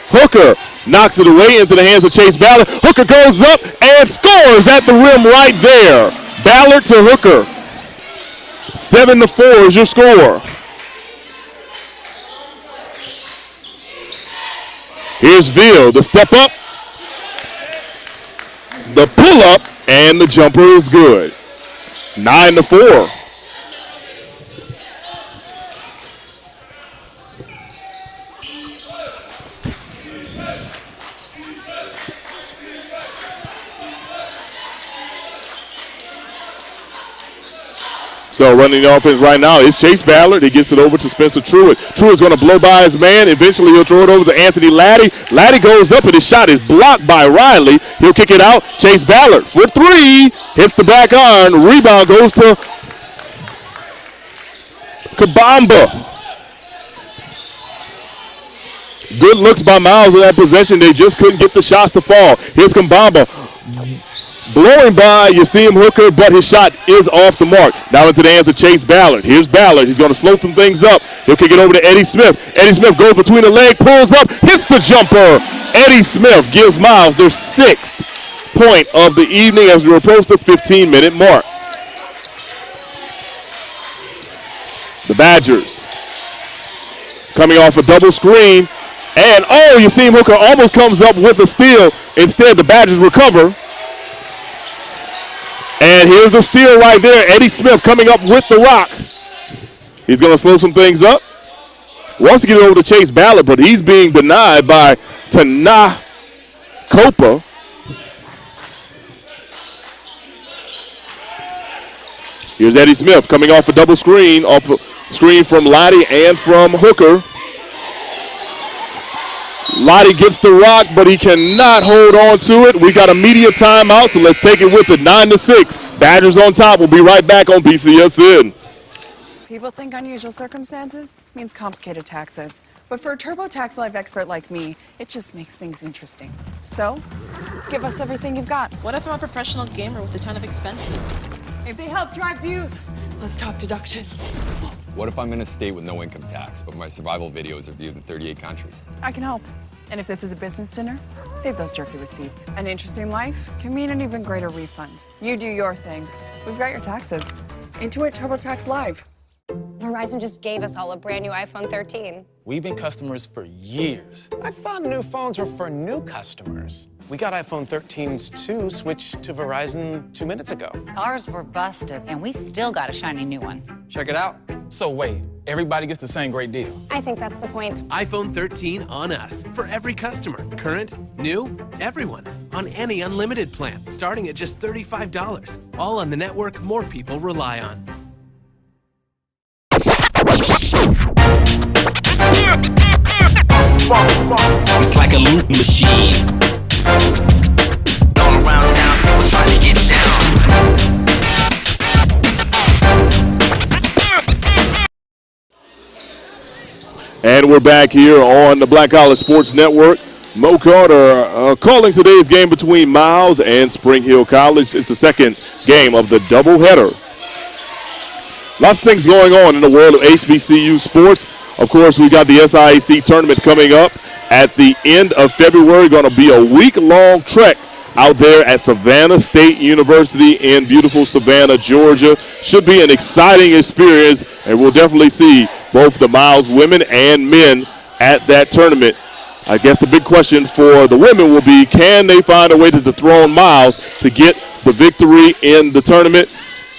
S2: Hooker knocks it away into the hands of Chase Ballard. Hooker goes up and scores at the rim right there. Ballard to Hooker. 7-4 is your score. Here's Veal, the step up, the pull up, and the jumper is good. 9-4. So running the offense right now is Chase Ballard. He gets it over to Spencer Truitt. Truitt's going to blow by his man. Eventually he'll throw it over to Anthony Laddie. Laddie goes up and his shot is blocked by Riley. He'll kick it out. Chase Ballard for three. Hits the back iron. Rebound goes to Kabamba. Good looks by Miles in that possession. They just couldn't get the shots to fall. Here's Kabamba. Blowing by, you see him Hooker, but his shot is off the mark. Now into the hands of Chase Ballard. Here's Ballard. He's going to slow some things up. He'll kick it over to Eddie Smith. Eddie Smith goes between the leg, pulls up, hits the jumper. Eddie Smith gives Miles their 6th point of the evening as we approach the 15-minute mark. The Badgers coming off a double screen. And, oh, you see him Hooker almost comes up with a steal. Instead, the Badgers recover. And here's the steal right there. Eddie Smith coming up with the rock. He's going to slow some things up. Wants to get it over to Chase Ballard, but he's being denied by Tana Copa. Here's Eddie Smith coming off a double screen, off a screen from Lottie and from Hooker. Lottie gets the rock, but he cannot hold on to it. We got a media timeout, so let's take it with it. 9-6. Badgers on top. We'll be right back on BCSN.
S13: People think unusual circumstances means complicated taxes. But for a TurboTax Live expert like me, it just makes things interesting. So, give us everything you've got.
S14: What if I'm a professional gamer with a ton of expenses?
S13: If they help drive views, let's talk deductions.
S15: What if I'm in a state with no income tax, but my survival videos are viewed in 38 countries?
S13: I can help. And if this is a business dinner, save those jerky receipts. An interesting life can mean an even greater refund. You do your thing. We've got your taxes. Intuit TurboTax Live.
S16: Verizon just gave us all a brand new iPhone 13.
S25: We've been customers for years. I thought new phones were for new customers. We got iPhone 13s too, switched to Verizon 2 minutes ago.
S26: Ours were busted, and we still got a shiny new one.
S25: Check it out. So wait, everybody gets the same great deal.
S16: I think that's the point.
S27: iPhone 13 on us for every customer. Current, new, everyone. On any unlimited plan, starting at just $35. All on the network more people rely on.
S12: It's like a loot machine. All around town, people trying to get down.
S2: And we're back here on the Black College Sports Network. Mo Carter calling today's game between Miles and Springhill College. It's the second game of the doubleheader. Lots of things going on in the world of HBCU sports. Of course, we got the SIAC tournament coming up at the end of February. Going to be a week-long trek out there at Savannah State University in beautiful Savannah, Georgia. Should be an exciting experience, and we'll definitely see both the Miles women and men at that tournament. I guess the big question for the women will be, can they find a way to dethrone Miles to get the victory in the tournament?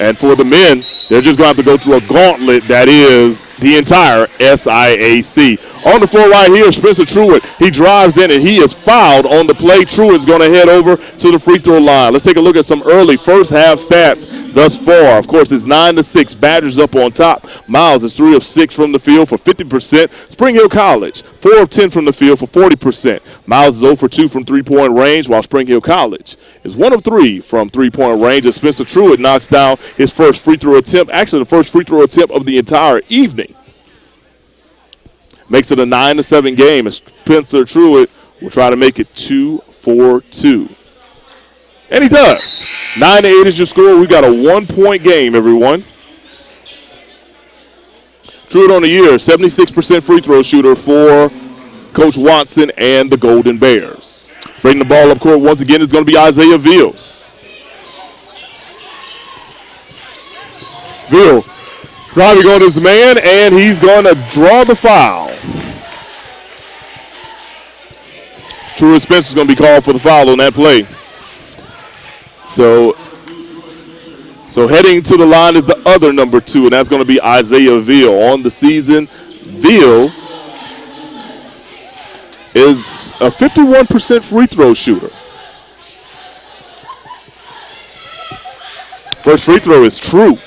S2: And for the men, they're just going to have to go through a gauntlet that is the entire SIAC. On the floor right here, Spencer Truitt. He drives in and he is fouled on the play. Truitt's going to head over to the free throw line. Let's take a look at some early first half stats thus far. Of course, it's 9-6. Badgers up on top. Miles is 3 of 6 from the field for 50%. Springhill College, 4 of 10 from the field for 40%. Miles is 0 for 2 from three-point range, while Springhill College is 1 of 3 from three-point range. As Spencer Truitt knocks down his first free throw attempt, actually the first free throw attempt of the entire evening. Makes it a 9-7 game, and Spencer Truitt will try to make it 2 for 2. And he does. 9-8 is your score. We've got a 1-point game, everyone. Truitt on the year, 76% free throw shooter for Coach Watson and the Golden Bears. Bringing the ball up court once again is going to be Isaiah Veal. Veal driving on his man, and he's going to draw the foul. Truitt Spencer's going to be called for the foul on that play. So heading to the line is the other number 2, and that's going to be Isaiah Veal. On the season, Veal is a 51% free throw shooter. First free throw is true.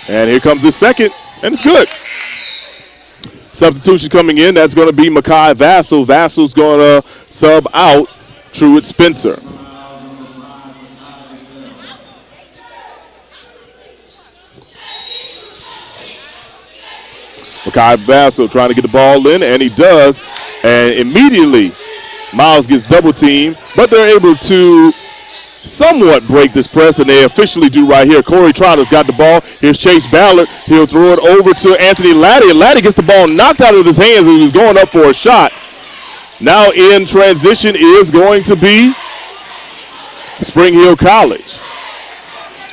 S2: And here comes his second, and it's good. Substitution coming in, that's going to be Makai Vassell. Vassell's going to sub out Truitt Spencer. Makai Vassell trying to get the ball in, and he does. And immediately, Miles gets double teamed, but they're able to somewhat break this press, and they officially do right here. Corey Trotter's got the ball. Here's Chase Ballard. He'll throw it over to Anthony Laddie, and Laddie gets the ball knocked out of his hands as he was going up for a shot. Now in transition is going to be Springhill College.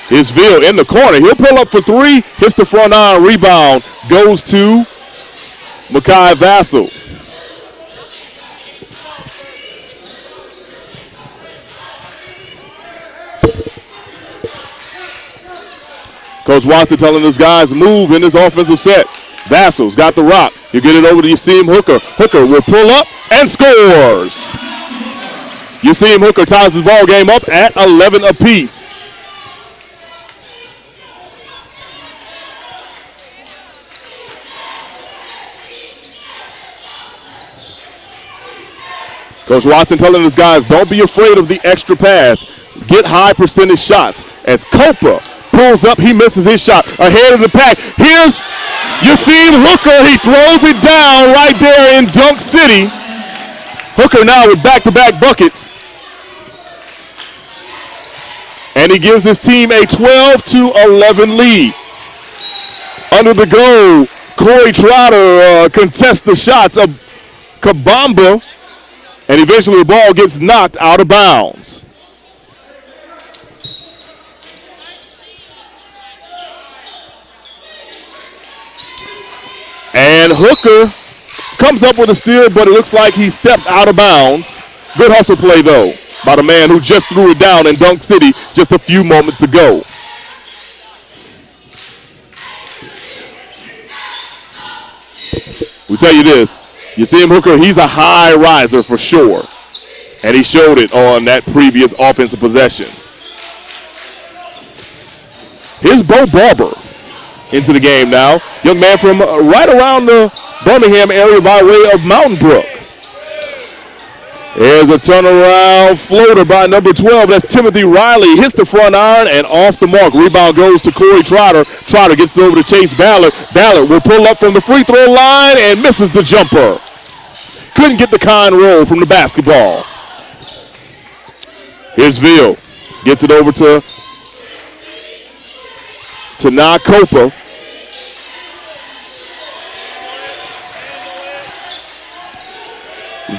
S2: Here's Veal in the corner. He'll pull up for 3, hits the front iron, rebound, goes to Makai Vassell. Coach Watson telling his guys move in this offensive set. Vassell's got the rock. You get it over to Yasim Hooker. Hooker will pull up and scores. Yasim Hooker ties his ball game up at 11 apiece. Coach Watson telling his guys, don't be afraid of the extra pass. Get high percentage shots. As Copa pulls up, he misses his shot ahead of the pack. Here's Yasim Hooker. He throws it down right there in Dunk City. Hooker now with back-to-back buckets. And he gives his team a 12-11 lead. Under the goal, Corey Trotter contests the shots of Kabamba, and eventually the ball gets knocked out of bounds. And Hooker comes up with a steal, but it looks like he stepped out of bounds. Good hustle play, though, by the man who just threw it down in Dunk City just a few moments ago. We tell you this, you see him, Hooker, he's a high riser for sure. And he showed it on that previous offensive possession. Here's Bo Barber into the game now. Young man from right around the Birmingham area by way of Mountain Brook. There's a turnaround floater by number 12. That's Timothy Riley. Hits the front iron and off the mark. Rebound goes to Corey Trotter. Trotter gets it over to Chase Ballard. Ballard will pull up from the free throw line and misses the jumper. Couldn't get the kind roll from the basketball. Here's Veal. Gets it over to Na Copa.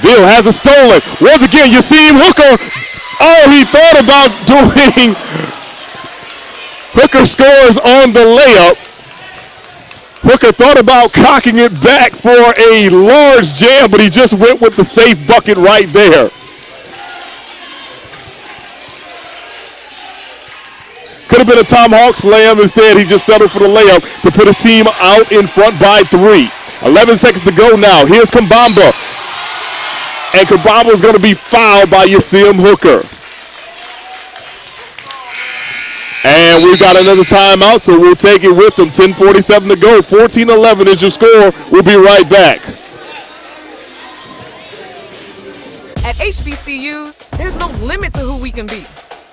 S2: Veal has it stolen. Once again, you see him, Hooker. Oh, he thought about doing. Hooker scores on the layup. Hooker thought about cocking it back for a large jam, but he just went with the safe bucket right there. have been a Tomahawk slam. Instead, he just settled for the layup to put his team out in front by 3. 11 seconds to go now. Here's Kambamba. And Kambamba is going to be fouled by Yasim Hooker. And we've got another timeout, so we'll take it with them. 10:47 to go. 14-11 is your score. We'll be right back.
S1: At HBCUs, there's no limit to who we can be.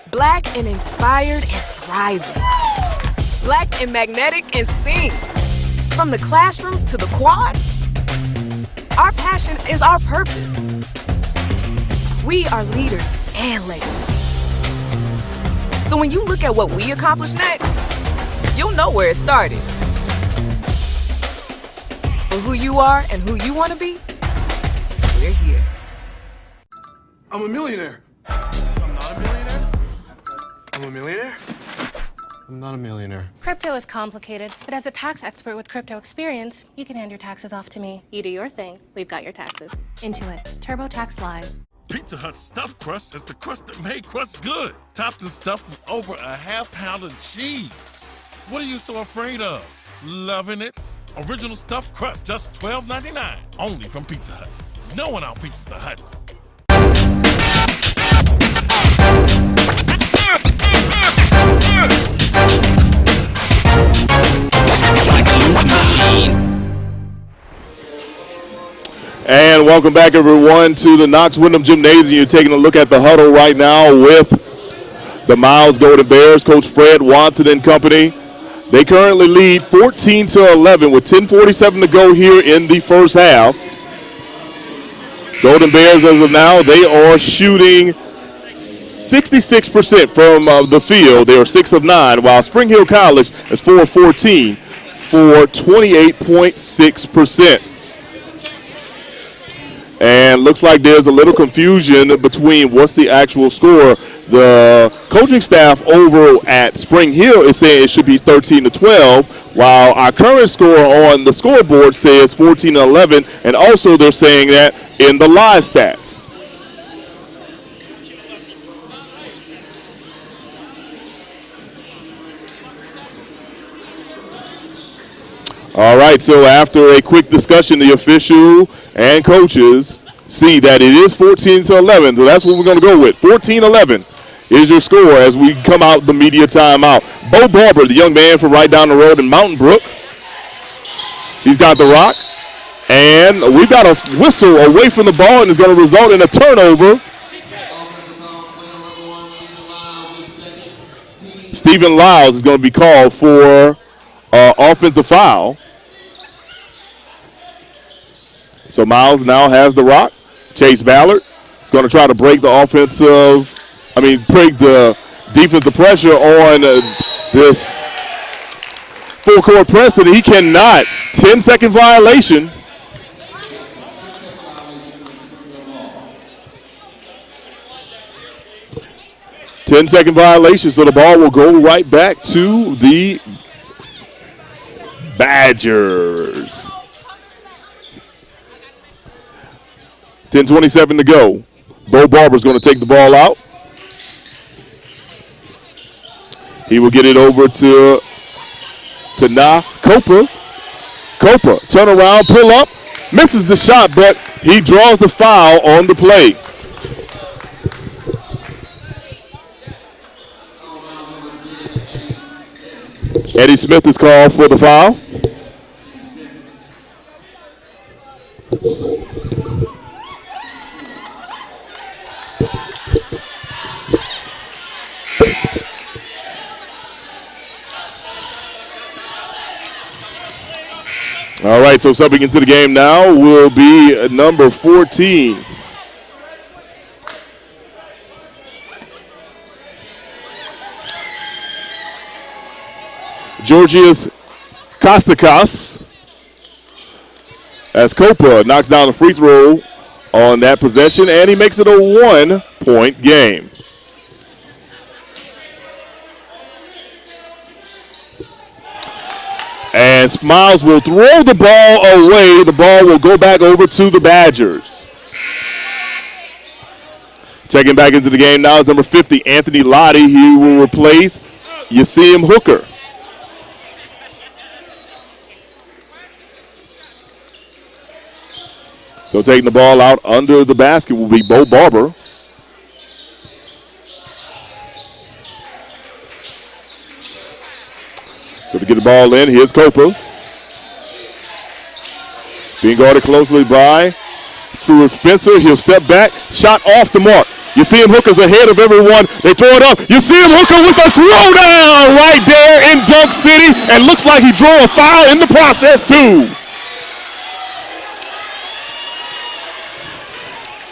S1: Black and inspired and thriving. Black and magnetic and sing. From the classrooms to the quad, our passion is our purpose. We are leaders and legacy. So when you look at what we accomplish next, you'll know where it started. For who you are and who you want to be, we're here.
S17: I'm a millionaire. I'm not a millionaire. I'm a millionaire. I'm not a millionaire.
S18: Crypto is complicated, but as a tax expert with crypto experience, you can hand your taxes off to me. You do your thing, we've got your taxes. Intuit, TurboTax Live.
S22: Pizza Hut's stuffed crust is the crust that made crust good. Topped and stuffed with over a half-pound of cheese. What are you so afraid of? Loving it? Original stuffed crust, just $12.99. Only from Pizza Hut. No one out-pizzas the Hut.
S12: It's like a loop machine.
S2: And welcome back, everyone, to the Knox Windham Gymnasium. You're taking a look at the huddle right now with the Miles Golden Bears, Coach Fred Watson and company. They currently lead 14-11 with 10:47 to go here in the first half. Golden Bears, as of now, they are shooting 66% from the field. They are 6 of 9, while Springhill College is 4 of 14 for 28.6%. And looks like there's a little confusion between what's the actual score. The coaching staff over at Springhill is saying it should be 13-12, while our current score on the scoreboard says 14-11, and also they're saying that in the live stats. All right, so after a quick discussion, the official and coaches see that it is 14-11, so that's what we're going to go with. 14-11 is your score as we come out the media timeout. Bo Barber, the young man from right down the road in Mountain Brook. He's got the rock, and we've got a whistle away from the ball, and it's going to result in a turnover. Stephen Lyles is going to be called for offensive foul. So Miles now has the rock. Chase Ballard is going to try to break the break the defensive pressure on this full court press, and he cannot. 10-second violation. Ten-second violation, so the ball will go right back to the Badgers. 10:27 to go. Bo Barber's going to take the ball out. He will get it over to Na Copa. Copa, turn around, pull up, misses the shot, but he draws the foul on the play. Eddie Smith is called for the foul. All right, so subbing into the game now will be number 14. Georgios Kostakos, as Copa knocks down the free throw on that possession, and he makes it a 1-point game. And Miles will throw the ball away. The ball will go back over to the Badgers. Checking back into the game now is number 50, Anthony Lottie. He will replace Yasim Hooker. So taking the ball out under the basket will be Bo Barber. So to get the ball in, here's Copa. Being guarded closely by Stuart Spencer. He'll step back, shot off the mark. You see him Hooker's ahead of everyone. They throw it up. You see him Hooker with a throwdown right there in Dunk City, and looks like he drew a foul in the process too.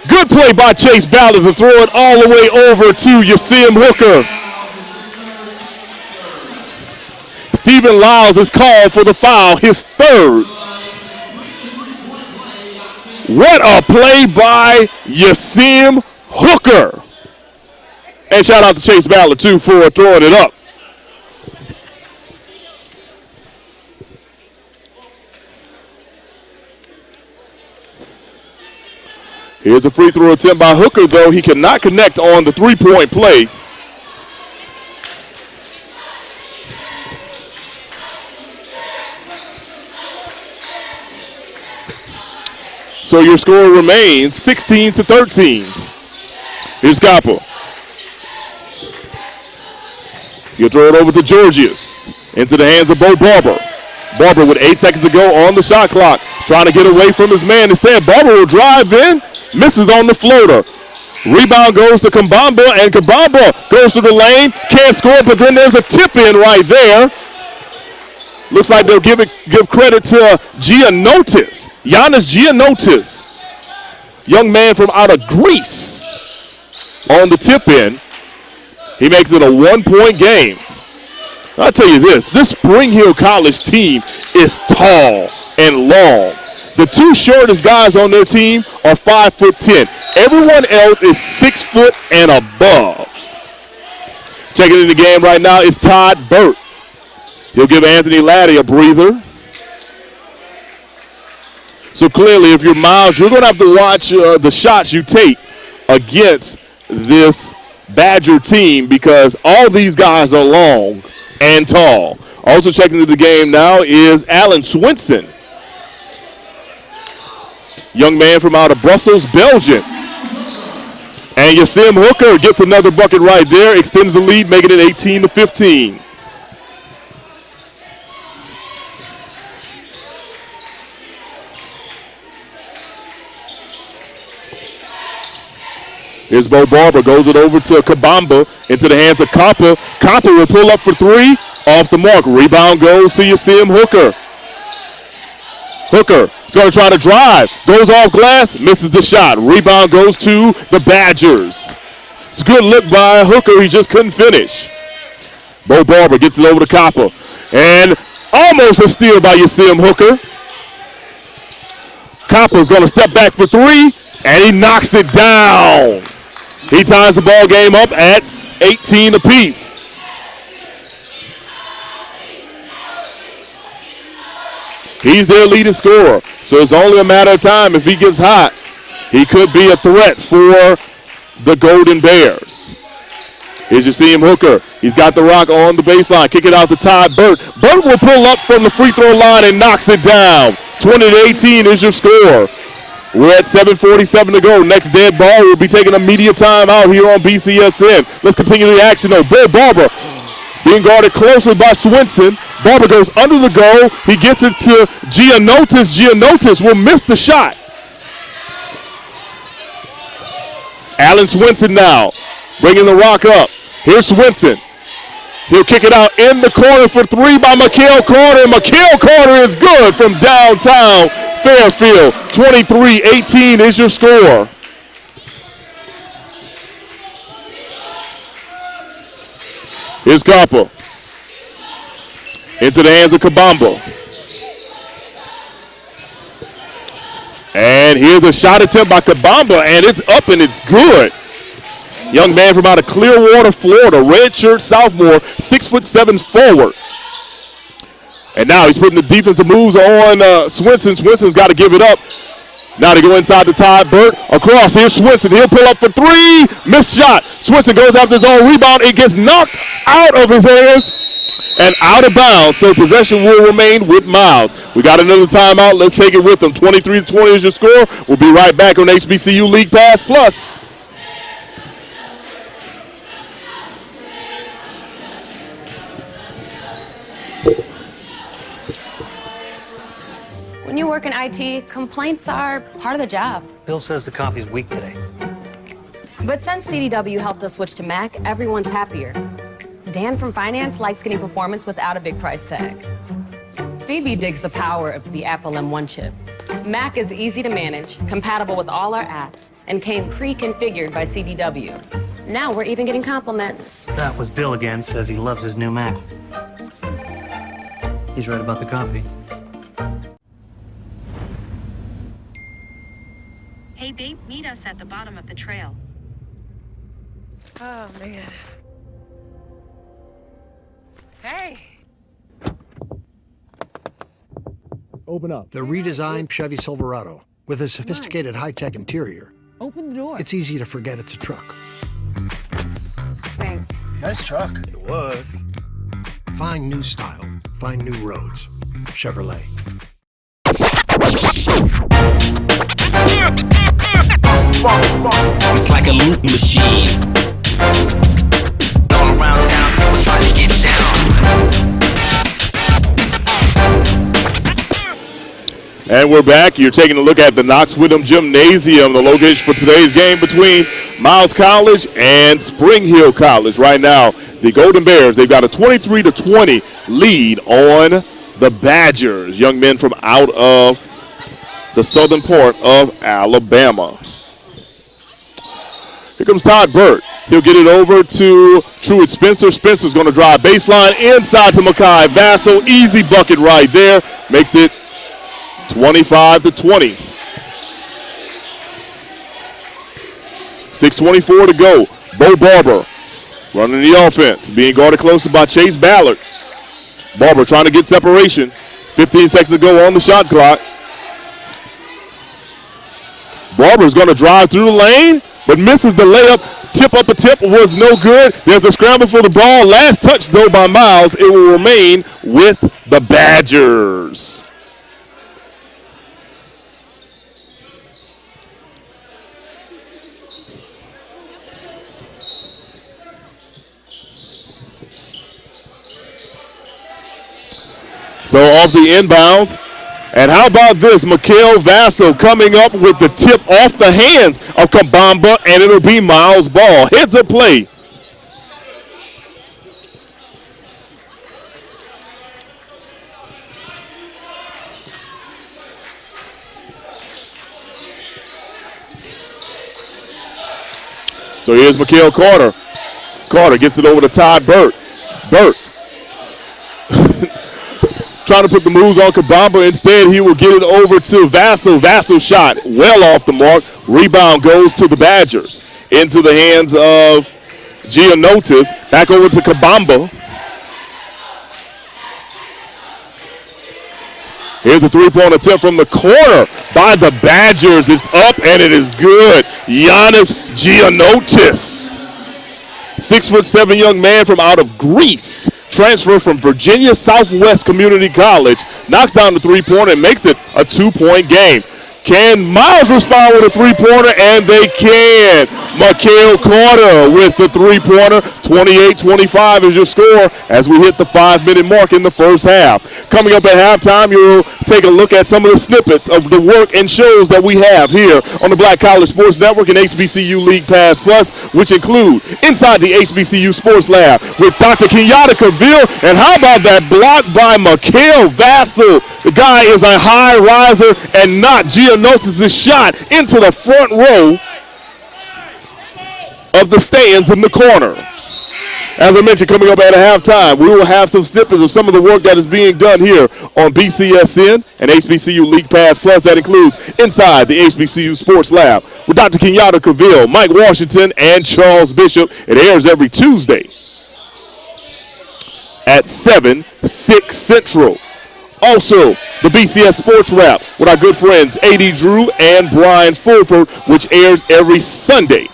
S2: Good play by Chase Ballard to throw it all the way over to Yasim Hooker. Stephen Lyles is called for the foul, his third. What a play by Yasim Hooker. And shout out to Chase Ballard too for throwing it up. Here's a free throw attempt by Hooker, though. He cannot connect on the three-point play. So your score remains 16-13. Here's Copper. He'll throw it over to Georgius. Into the hands of Bo Barber. Barber with 8 seconds to go on the shot clock. Trying to get away from his man. Instead, Barber will drive in. Misses on the floater. Rebound goes to Kabamba, and Kabamba goes to the lane. Can't score, but then there's a tip-in right there. Looks like they'll give credit to Giannotis. Giannis Giannotis. Young man from out of Greece on the tip-in. He makes it a 1-point game. I'll tell you this Springhill College team is tall and long. The two shortest guys on their team are 5'10". Everyone else is 6 foot and above. Checking in the game right now is Todd Burt. He'll give Anthony Laddie a breather. So clearly, if you're Miles, you're going to have to watch the shots you take against this Badger team because all these guys are long and tall. Also checking into the game now is Alan Swinson. Young man from out of Brussels, Belgium. And Yasim Hooker gets another bucket right there, extends the lead, making it 18-15. Here's Bo Barber, goes it over to Kabamba, into the hands of Copper. Copper will pull up for three, off the mark. Rebound goes to Yasim Hooker. Hooker is going to try to drive, goes off glass, misses the shot. Rebound goes to the Badgers. It's a good look by Hooker, he just couldn't finish. Bo Barber gets it over to Copper, and almost a steal by Yasim Hooker. Copper's going to step back for three, and he knocks it down. He ties the ball game up at 18 apiece. He's their leading scorer, so it's only a matter of time. If he gets hot, he could be a threat for the Golden Bears. Here's Yasim Hooker. He's got the rock on the baseline. Kick it out to Todd Burt. Burt will pull up from the free throw line and knocks it down. 20-18 is your score. We're at 7:47 to go. Next dead ball will be taking a media timeout here on BCSN. Let's continue the action though. Bo Barber being guarded closely by Swinson. Barber goes under the goal. He gets it to Giannotis. Giannotis will miss the shot. Alan Swinson now bringing the rock up. Here's Swinson. He'll kick it out in the corner for three by Mikael Carter. Mikael Carter is good from downtown Fairfield. 23-18 is your score. Here's Copper. Into the hands of Kabamba. And here's a shot attempt by Kabamba, and it's up and it's good. Young man from out of Clearwater, Florida, redshirt sophomore, 6'7" forward. And now he's putting the defensive moves on Swinson. Swinson's got to give it up. Now they go inside the tie. Burt across. Here's Swinson. He'll pull up for three. Missed shot. Swinson goes after his own rebound. It gets knocked out of his hands and out of bounds. So possession will remain with Miles. We got another timeout. Let's take it with them. 23-20 is your score. We'll be right back on HBCU League Pass Plus.
S3: When you work in IT, complaints are part of the job.
S4: Bill says the coffee's weak today.
S3: But since CDW helped us switch to Mac, everyone's happier. Dan from finance likes getting performance without a big price tag. Phoebe digs the power of the Apple M1 chip. Mac is easy to manage, compatible with all our apps, and came pre-configured by CDW. Now we're even getting compliments.
S4: That was Bill again, says he loves his new Mac. He's right about the coffee.
S6: Hey, babe, meet us at the bottom of the trail.
S3: Oh, man. Hey.
S7: Open up. The redesigned Chevy Silverado with a sophisticated high-tech interior.
S3: Open the door.
S7: It's easy to forget it's a truck.
S3: Thanks.
S7: Nice truck. It was. Find new style. Find new roads. Chevrolet.
S12: It's like a loot machine. All around town, people trying to get down.
S2: And we're back. You're taking a look at the Knox Witham Gymnasium, the location for today's game between Miles College and Springhill College. Right now, the Golden Bears, they've got a 23-20 lead on the Badgers, young men from out of the southern part of Alabama. Here comes Todd Burt. He'll get it over to Truett Spencer. Spencer's going to drive baseline inside to Makai Vassell. Easy bucket right there. Makes it 25-20. 6:24 to go. Bo Barber running the offense. Being guarded closely by Chase Ballard. Barber trying to get separation. 15 seconds to go on the shot clock. Barber's going to drive through the lane, but misses the layup. Tip up a tip was no good. There's a scramble for the ball. Last touch, though, by Miles. It will remain with the Badgers. So off the inbounds. And how about this? Mikael Vassell coming up with the tip off the hands of Kabamba, and it'll be Miles' ball. Heads up play. So here's Mikael Carter. Carter gets it over to Todd Burt. Burt trying to put the moves on Kabamba. Instead, he will get it over to Vassell. Vassell shot well off the mark. Rebound goes to the Badgers. Into the hands of Giannotis. Back over to Kabamba. Here's a three-point attempt from the corner by the Badgers. It's up and it is good. Giannis Giannotis. 6'7" young man from out of Greece. Transfer from Virginia Southwest Community College. Knocks down the three-pointer and makes it a 2-point game. Can Miles respond with a three-pointer? And they can. Mikael Carter with the three-pointer. 28-25 is your score as we hit the 5-minute mark in the first half. Coming up at halftime, you'll take a look at some of the snippets of the work and shows that we have here on the Black College Sports Network and HBCU League Pass Plus, which include Inside the HBCU Sports Lab with Dr. Kenyatta Cavill. And how about that block by Mikael Vassell? The guy is a high riser and knocked Giannotis' shot into the front row of the stands in the corner. As I mentioned, coming up at a halftime, we will have some snippets of some of the work that is being done here on BCSN and HBCU League Pass Plus. That includes Inside the HBCU Sports Lab with Dr. Kenyatta Cavill, Mike Washington, and Charles Bishop. It airs every Tuesday at 7, 6 Central Also, the BCS Sports Wrap with our good friends A.D. Drew and Brian Fulford, which airs every Sunday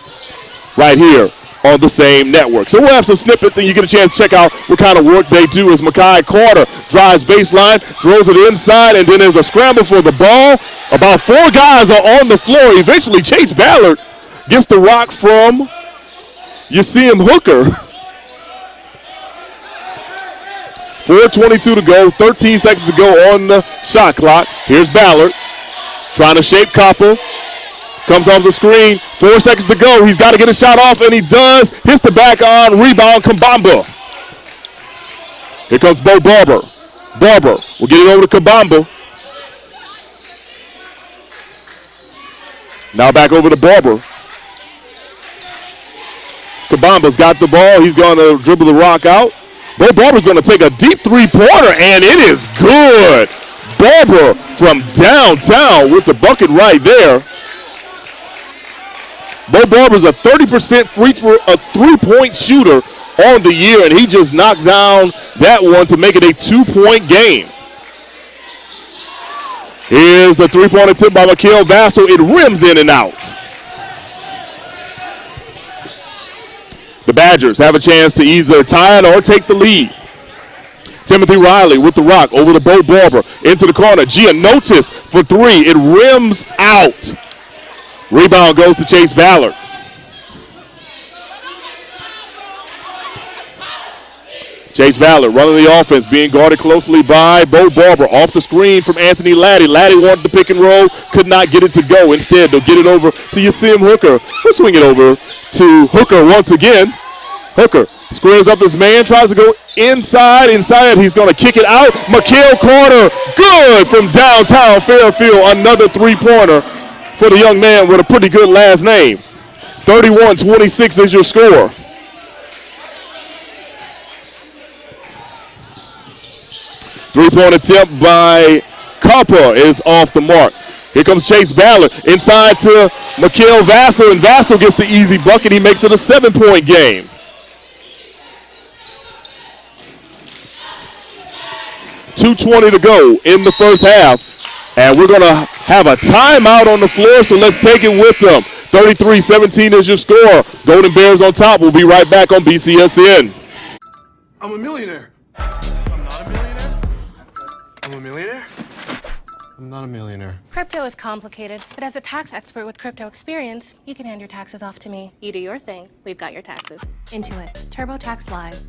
S2: right here on the same network. So we'll have some snippets, and you get a chance to check out what kind of work they do as Makai Carter drives baseline, throws it inside, and then there's a scramble for the ball. About 4 guys are on the floor. Eventually, Chase Ballard gets the rock from Yasim Hooker. 4:22 to go, 13 seconds to go on the shot clock. Here's Ballard trying to shape Copper. Comes off the screen, 4 seconds to go. He's got to get a shot off, and he does. Hits the back on, rebound, Kabamba. Here comes Bo Barber. Barber will get it over to Kabamba. Now back over to Barber. Kabamba's got the ball. He's going to dribble the rock out. Bo Barber's going to take a deep three-pointer, and it is good. Barber from downtown with the bucket right there. Bo Barber's a 30% three-point shooter on the year, and he just knocked down that one to make it a 2-point game. Here's a three-point attempt by Mikael Vassell. It rims in and out. The Badgers have a chance to either tie it or take the lead. Timothy Riley with the rock over to Bo Barber. Into the corner. Giannotis for 3. It rims out. Rebound goes to Chase Ballard. Chase Ballard running the offense, being guarded closely by Bo Barber. Off the screen from Anthony Laddie. Laddie wanted the pick and roll, could not get it to go. Instead, they'll get it over to Yasim Hooker. We'll swing it over to Hooker once again. Hooker squares up his man, tries to go inside. He's going to kick it out. Mikael Carter, good from downtown Fairfield. Another three-pointer for the young man with a pretty good last name. 31-26 is your score. Three-point attempt by Copper is off the mark. Here comes Chase Ballard inside to Mikael Vassell, and Vassell gets the easy bucket. He makes it a 7-point game. .220 to go in the first half, and we're going to have a timeout on the floor, so let's take it with them. 33-17 is your score. Golden Bears on top. We'll be right back on BCSN.
S17: I'm a millionaire. I'm not a millionaire. I'm a millionaire. I'm not a millionaire.
S18: Crypto is complicated, but as a tax expert with crypto experience, you can hand your taxes off to me. You do your thing. We've got your taxes. Intuit. TurboTax Live.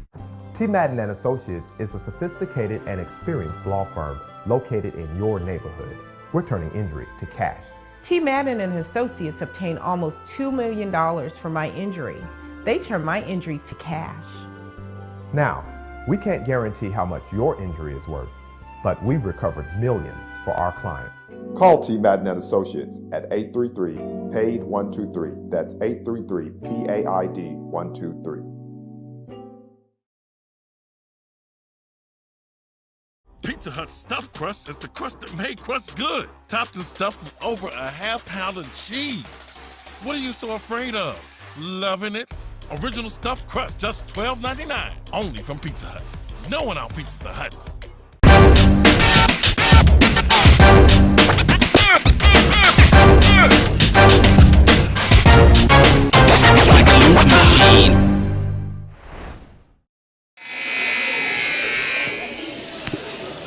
S9: T. Madden & Associates is a sophisticated and experienced law firm located in your neighborhood. We're turning injury to cash.
S10: T. Madden and Associates obtained almost $2 million for my injury. They turned my injury to cash.
S9: Now, we can't guarantee how much your injury is worth, but we've recovered millions for our clients.
S19: Call T. Madden & Associates at 833-PAID-123. That's 833-PAID-123.
S22: Pizza Hut stuffed crust is the crust that made crust good. Topped and stuffed with over a half-pound of cheese. What are you so afraid of? Loving it? Original stuffed crust, just $12.99. Only from Pizza Hut. No one out-pizzas the Hut.
S12: It's like a loop machine.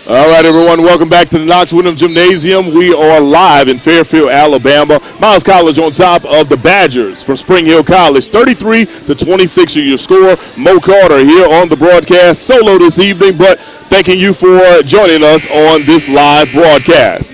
S2: All right, everyone, welcome back to the Knox Windham Gymnasium. We are live in Fairfield, Alabama. Miles College on top of the Badgers from Springhill College. 33-26 is your score. Mo Carter here on the broadcast, solo this evening, but thanking you for joining us on this live broadcast.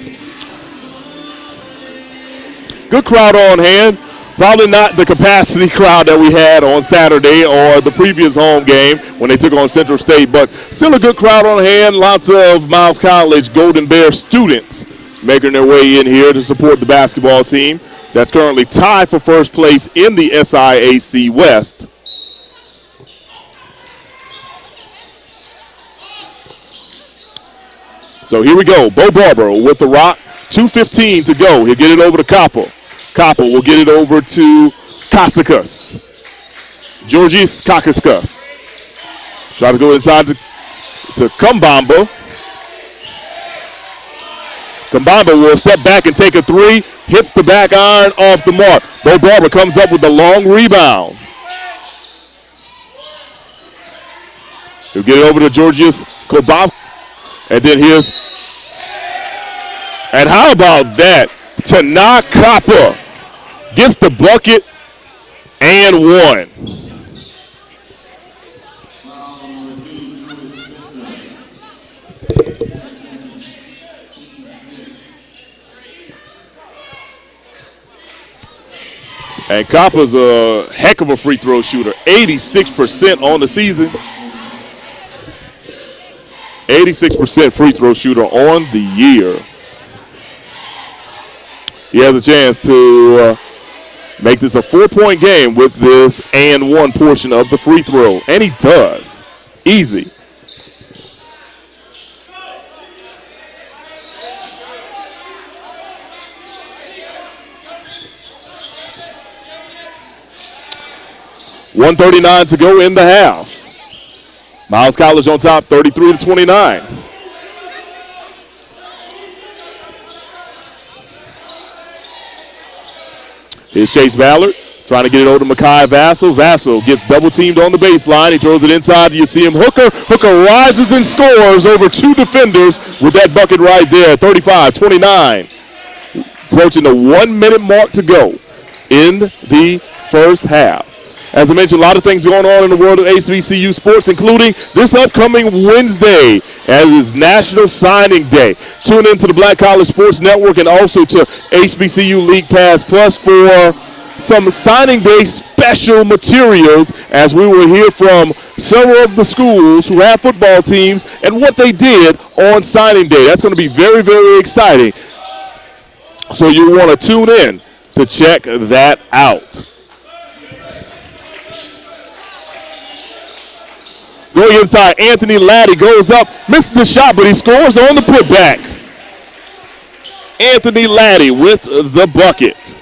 S2: Good crowd on hand. Probably not the capacity crowd that we had on Saturday or the previous home game when they took on Central State, but still a good crowd on hand. Lots of Miles College Golden Bear students making their way in here to support the basketball team that's currently tied for first place in the SIAC West. So here we go. Bo Barber with the rock. 2:15 to go. He'll get it over to Copper. Copper will get it over to Kasikas. Georgis Kasikas. Try to go inside to Kumbamba. Kambamba will step back and take a three. Hits the back iron off the mark. Bo Barber comes up with the long rebound. He'll get it over to Georgius Kobab. And then here's. And how about that? Tanaka gets the bucket and one. And Kappa's a heck of a free throw shooter. 86% on the season. 86% free throw shooter on the year. He has a chance to make this a 4-point game with this and one portion of the free throw. And he does. Easy. .139 to go in the half. Miles College on top, 33-29. Here's Chase Ballard trying to get it over to Mekhi Vassell. Vassell gets double teamed on the baseline. He throws it inside. You see him. Hooker rises and scores over two defenders with that bucket right there. 35-29. Approaching the 1 minute mark to go in the first half. As I mentioned, a lot of things going on in the world of HBCU sports, including this upcoming Wednesday, as is National Signing Day. Tune into the Black College Sports Network and also to HBCU League Pass Plus for some Signing Day special materials, as we will hear from several of the schools who have football teams and what they did on Signing Day. That's going to be very, very exciting. So you want to tune in to check that out. Going inside, Anthony Laddie goes up, misses the shot, but he scores on the putback. Anthony Laddie with the bucket.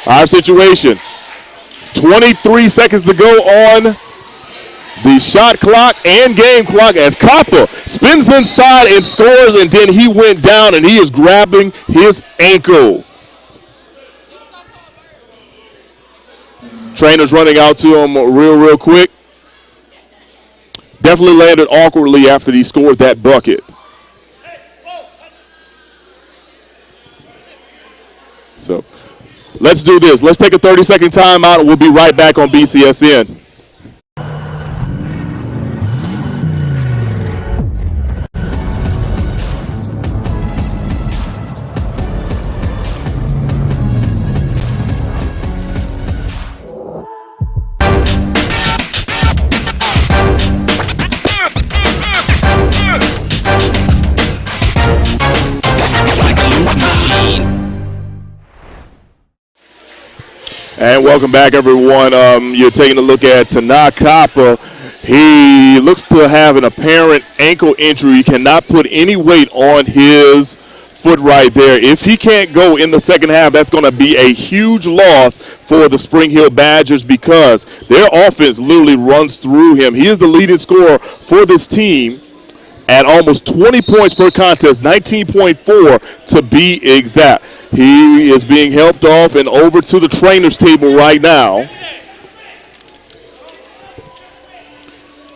S2: Our situation, 23 seconds to go on the shot clock and game clock as Kappa spins inside and scores, and then he went down and he is grabbing his ankle. Trainer's running out to him real quick. Definitely landed awkwardly after he scored that bucket. So let's do this. Let's take a 30-second timeout and we'll be right back on BCSN. And welcome back, everyone. You're taking a look at Tanaka. He looks to have an apparent ankle injury. He cannot put any weight on his foot right there. If he can't go in the second half, that's going to be a huge loss for the Springhill Badgers because their offense literally runs through him. He is the leading scorer for this team at almost 20 points per contest, 19.4 to be exact. He is being helped off and over to the trainer's table right now.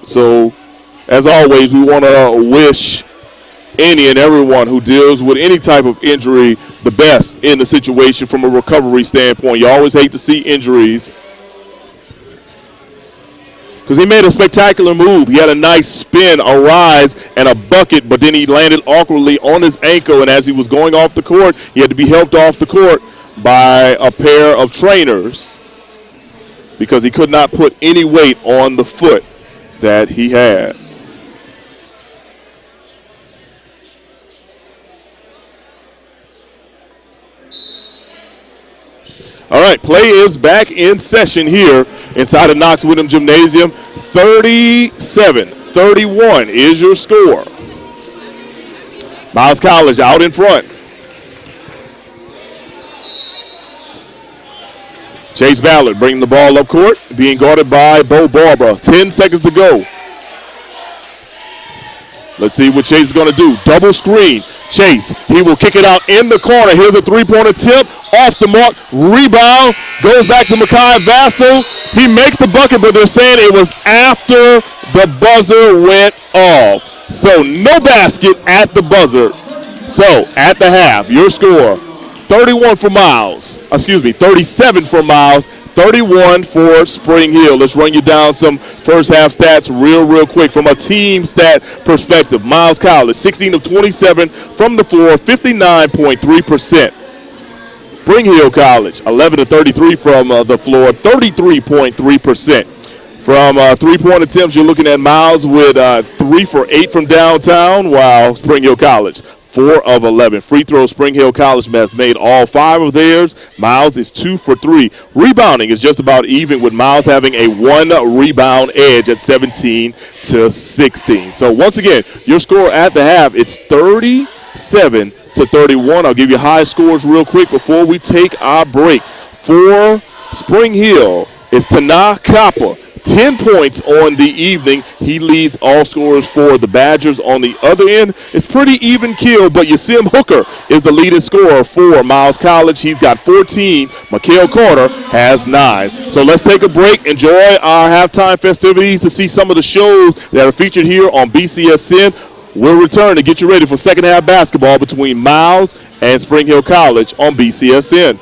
S2: So, as always, we want to wish any and everyone who deals with any type of injury the best in the situation from a recovery standpoint. You always hate to see injuries, because he made a spectacular move. He had a nice spin, a rise, and a bucket, but then he landed awkwardly on his ankle, and as he was going off the court, he had to be helped off the court by a pair of trainers because he could not put any weight on the foot that he had. All right, play is back in session here inside of Knox Windham Gymnasium. 37-31 is your score. Miles College out in front. Chase Ballard bringing the ball up court, being guarded by Bo Barber. 10 seconds to go. Let's see what Chase is going to do. Double screen. Chase, he will kick it out in the corner. Here's a three-point attempt. Off the mark. Rebound. Goes back to Mekhi Vassell. He makes the bucket, but they're saying it was after the buzzer went off. So no basket at the buzzer. So at the half, your score, 31 for Miles. 37 for Miles. 31 for Spring Hill. Let's run you down some first half stats real quick from a team stat perspective. Miles College, 16 of 27 from the floor, 59.3%. Spring Hill College, 11 of 33 from the floor, 33.3%. From three-point attempts, you're looking at Miles with 3 for 8 from downtown, while Spring Hill College, 4 of 11. Free throws, Spring Hill College has made all 5 of theirs. Miles is 2 for 3. Rebounding is just about even, with Miles having a 1 rebound edge at 17 to 16. So once again, your score at the half, it's 37 to 31. I'll give you high scores real quick before we take our break. For Spring Hill, it's Tana Kappa. 10 points on the evening. He leads all scorers for the Badgers. On the other end, it's pretty even kill, but Yasim Hooker is the leading scorer for Miles College. He's got 14. Mikael Carter has 9. So let's take a break, enjoy our halftime festivities to see some of the shows that are featured here on BCSN. We'll return to get you ready for second half basketball between Miles and Spring Hill College on BCSN.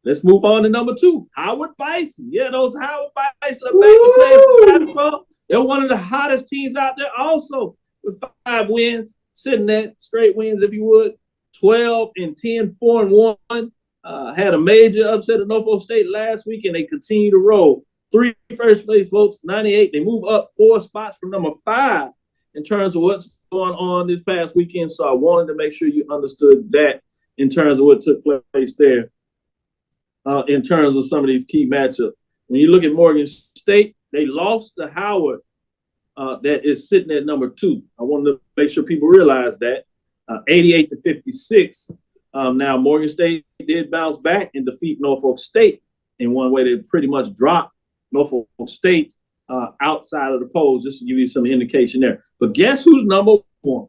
S5: Let's move on to number 2, Howard Bison. Yeah, those Howard Bison are back to play for basketball. They're one of the hottest teams out there also, with 5 wins, sitting at straight wins, if you would, 12 and 10, 4 and 1. Had a major upset at Norfolk State last week, and they continue to roll. 3 first place votes, 98. They move up 4 spots from number 5 in terms of what's going on this past weekend. So I wanted to make sure you understood that in terms of what took place there. In terms of some of these key matchups. When you look at Morgan State, they lost to Howard, that is sitting at number 2. I wanted to make sure people realize that. 88 to 56. Now, Morgan State did bounce back and defeat Norfolk State in one way. They pretty much dropped Norfolk State outside of the polls, just to give you some indication there. But guess who's number 1?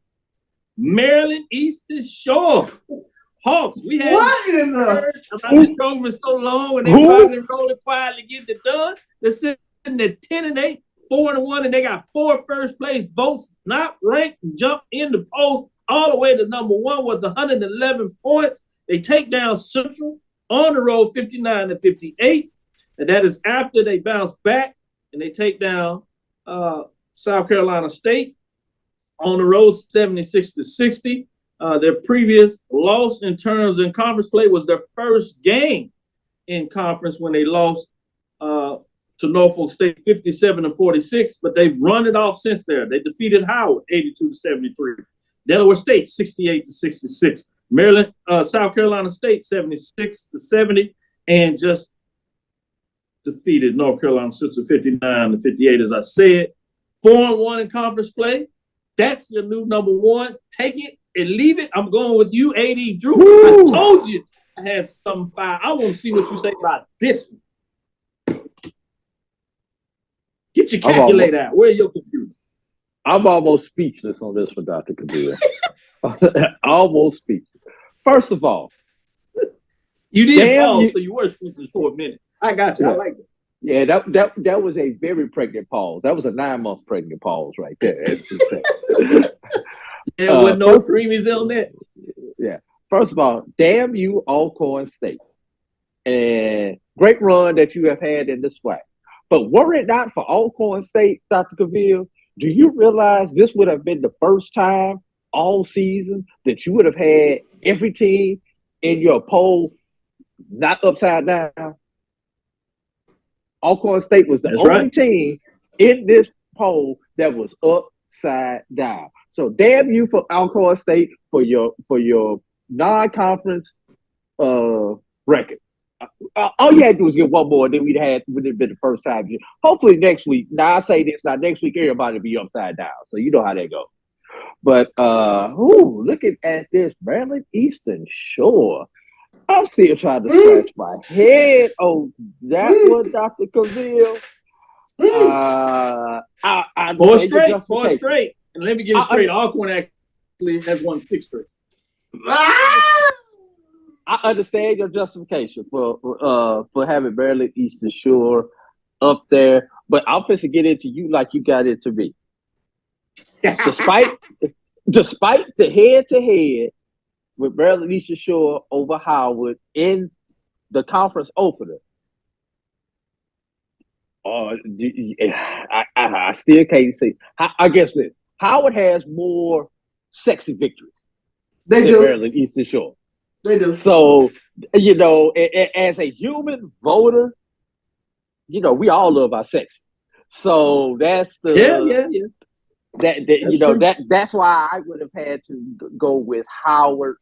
S5: Maryland Eastern Shore. Hawks, we had heard about this program so long, and they rocking and rolling quietly getting it done. They're sitting at 10 and 8, 4 and 1, and they got 4 first place votes, not ranked, and jump in the polls all the way to number 1 with 111 points. They take down Central on the road 59 to 58, and that is after they bounce back and they take down South Carolina State on the road 76 to 60. Their previous loss in terms in conference play was their first game in conference when they lost to Norfolk State 57 to 46, but they've run it off since there. They defeated Howard 82 to 73. Delaware State 68 to 66. Maryland, South Carolina State 76 to 70, and just defeated North Carolina Central 59 to 58, as I said. 4 and 1 in conference play. That's your new number 1. Take it and leave it. I'm going with you, AD Drew. Woo! I told you I had something fire. I want to see what you say about this one. Get your calculator out. Where's your computer?
S8: I'm almost speechless on this one, Dr. Kabir. Almost speechless. First of all,
S5: you did pause, so you were speechless for a minute. I got you. Yeah. I like it.
S8: Yeah, that was a very pregnant pause. That was a 9-month pregnant pause right there.
S5: There was no creamies on that.
S8: Yeah. First of all, damn you, Alcorn State. And great run that you have had in this flag. But were it not for Alcorn State, Dr. Cavill, do you realize this would have been the first time all season that you would have had every team in your poll not upside down? Alcorn State was the only team in this poll that was upside down. So damn you for Alcorn State for your non-conference record. All you had to do was get one more, and then would have been the first time. Hopefully next week. Now I say this. Now next week everybody will be upside down, so you know how that goes. But looking at this Maryland Eastern Shore, I'm still trying to scratch my head on that one, Dr. Cavill.
S5: Four straight. And let me get it straight. Alcorn actually has won 6 straight.
S8: I understand your justification for having Maryland Eastern Shore up there, but I'm supposed to get into you like you got into me. Despite the head-to-head with Maryland Eastern Shore over Howard in the conference opener, I still can't see. I guess this. Howard has more sexy victories than Maryland Eastern Shore.
S11: They do.
S8: So, as a human voter, we all love our sex. So that's the that's why I would have had to go with Howard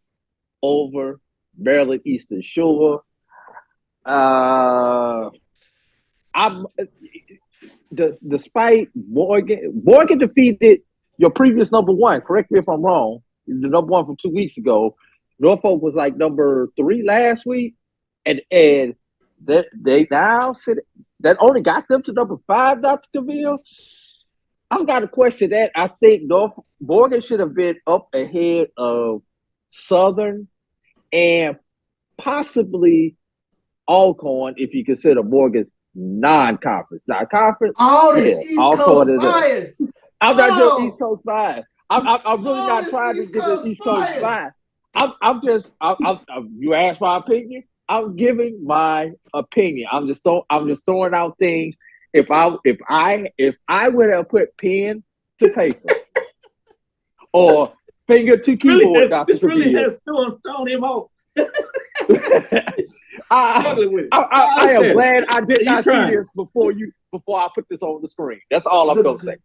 S8: over Maryland Eastern Shore. Despite Morgan defeated your previous number one. Correct me if I'm wrong. The number one from 2 weeks ago. Norfolk was like number 3 last week, and they now sit. That only got them to number 5, Dr. Cavill. I've got to question that. I think Morgan should have been up ahead of Southern and possibly Alcorn if you consider Morgan's non-conference. Now, conference.
S11: All this East Coast bias.
S8: I'm not doing East Coast bias. I'm really not trying to get an East Coast bias. I'm just you asked my opinion. I'm giving my opinion. I'm just throwing out things. If I would have put pen to paper or finger to keyboard, Dr.
S5: This really has thrown him off.
S8: I am glad I did not see this before I put this on the screen. That's all I'm gonna say.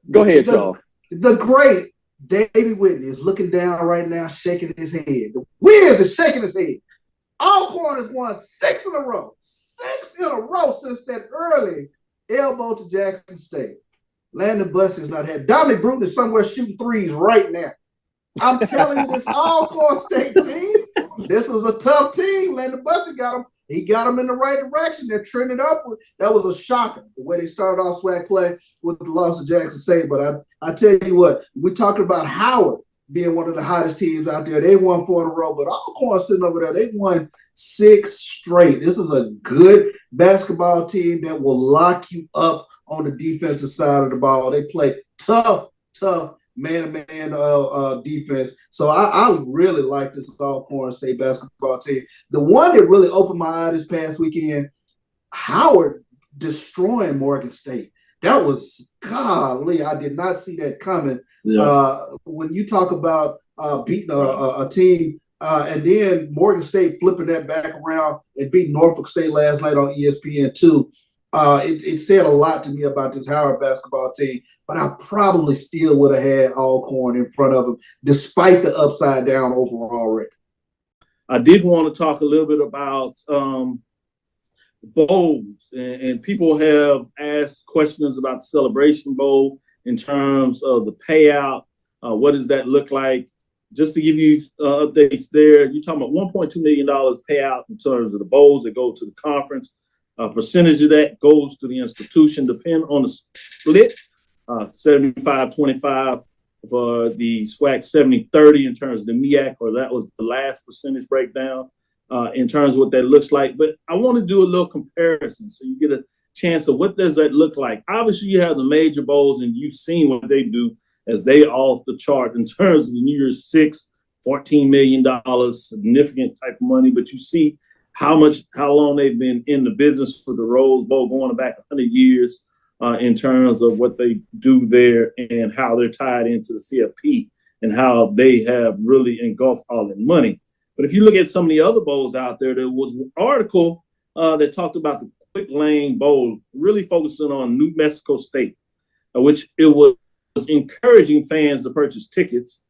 S8: Go ahead, y'all.
S11: The great Davey Whitney is looking down right now, shaking his head. The Wiz is shaking his head. Alcorn has won 6 in a row. 6 in a row since that early elbow to Jackson State. Landon Bussey is not had. Dominic Bruton is somewhere shooting threes right now. I'm telling you, this Alcorn State team, this is a tough team. Landon Bussey got him. He got them in the right direction. They're trending upward. That was a shocker, the way they started off swag play with the loss of Jackson State. But I tell you what, we're talking about Howard being one of the hottest teams out there. They won 4 in a row, but Alcorn sitting over there, they won 6 straight. This is a good basketball team that will lock you up on the defensive side of the ball. They play tough man-to-man defense. So I really like this Alcorn State basketball team. The one that really opened my eye this past weekend, Howard destroying Morgan State. That was, golly, I did not see that coming. Yeah. When you talk about beating a team and then Morgan State flipping that back around and beating Norfolk State last night on ESPN2, it said a lot to me about this Howard basketball team. But I probably still would have had Alcorn in front of him, despite the upside down overall record.
S5: I did want to talk a little bit about bowls, and people have asked questions about the Celebration Bowl in terms of the payout. What does that look like? Just to give you updates there, you're talking about $1.2 million payout in terms of the bowls that go to the conference. A percentage of that goes to the institution, depending on the split. 75-25 for the SWAC, 70-30 in terms of the MEAC, or that was the last percentage breakdown in terms of what that looks like. But I want to do a little comparison so you get a chance of what does that look like. Obviously, you have the major bowls, and you've seen what they do as they off the chart in terms of the New Year's Six, $14 million, significant type of money. But you see how long they've been in the business for the Rose Bowl, going back 100 years in terms of what they do there and how they're tied into the CFP and how they have really engulfed all that money. But if you look at some of the other bowls out there, there was an article that talked about the Quick Lane Bowl, really focusing on New Mexico State, which it was encouraging fans to purchase tickets.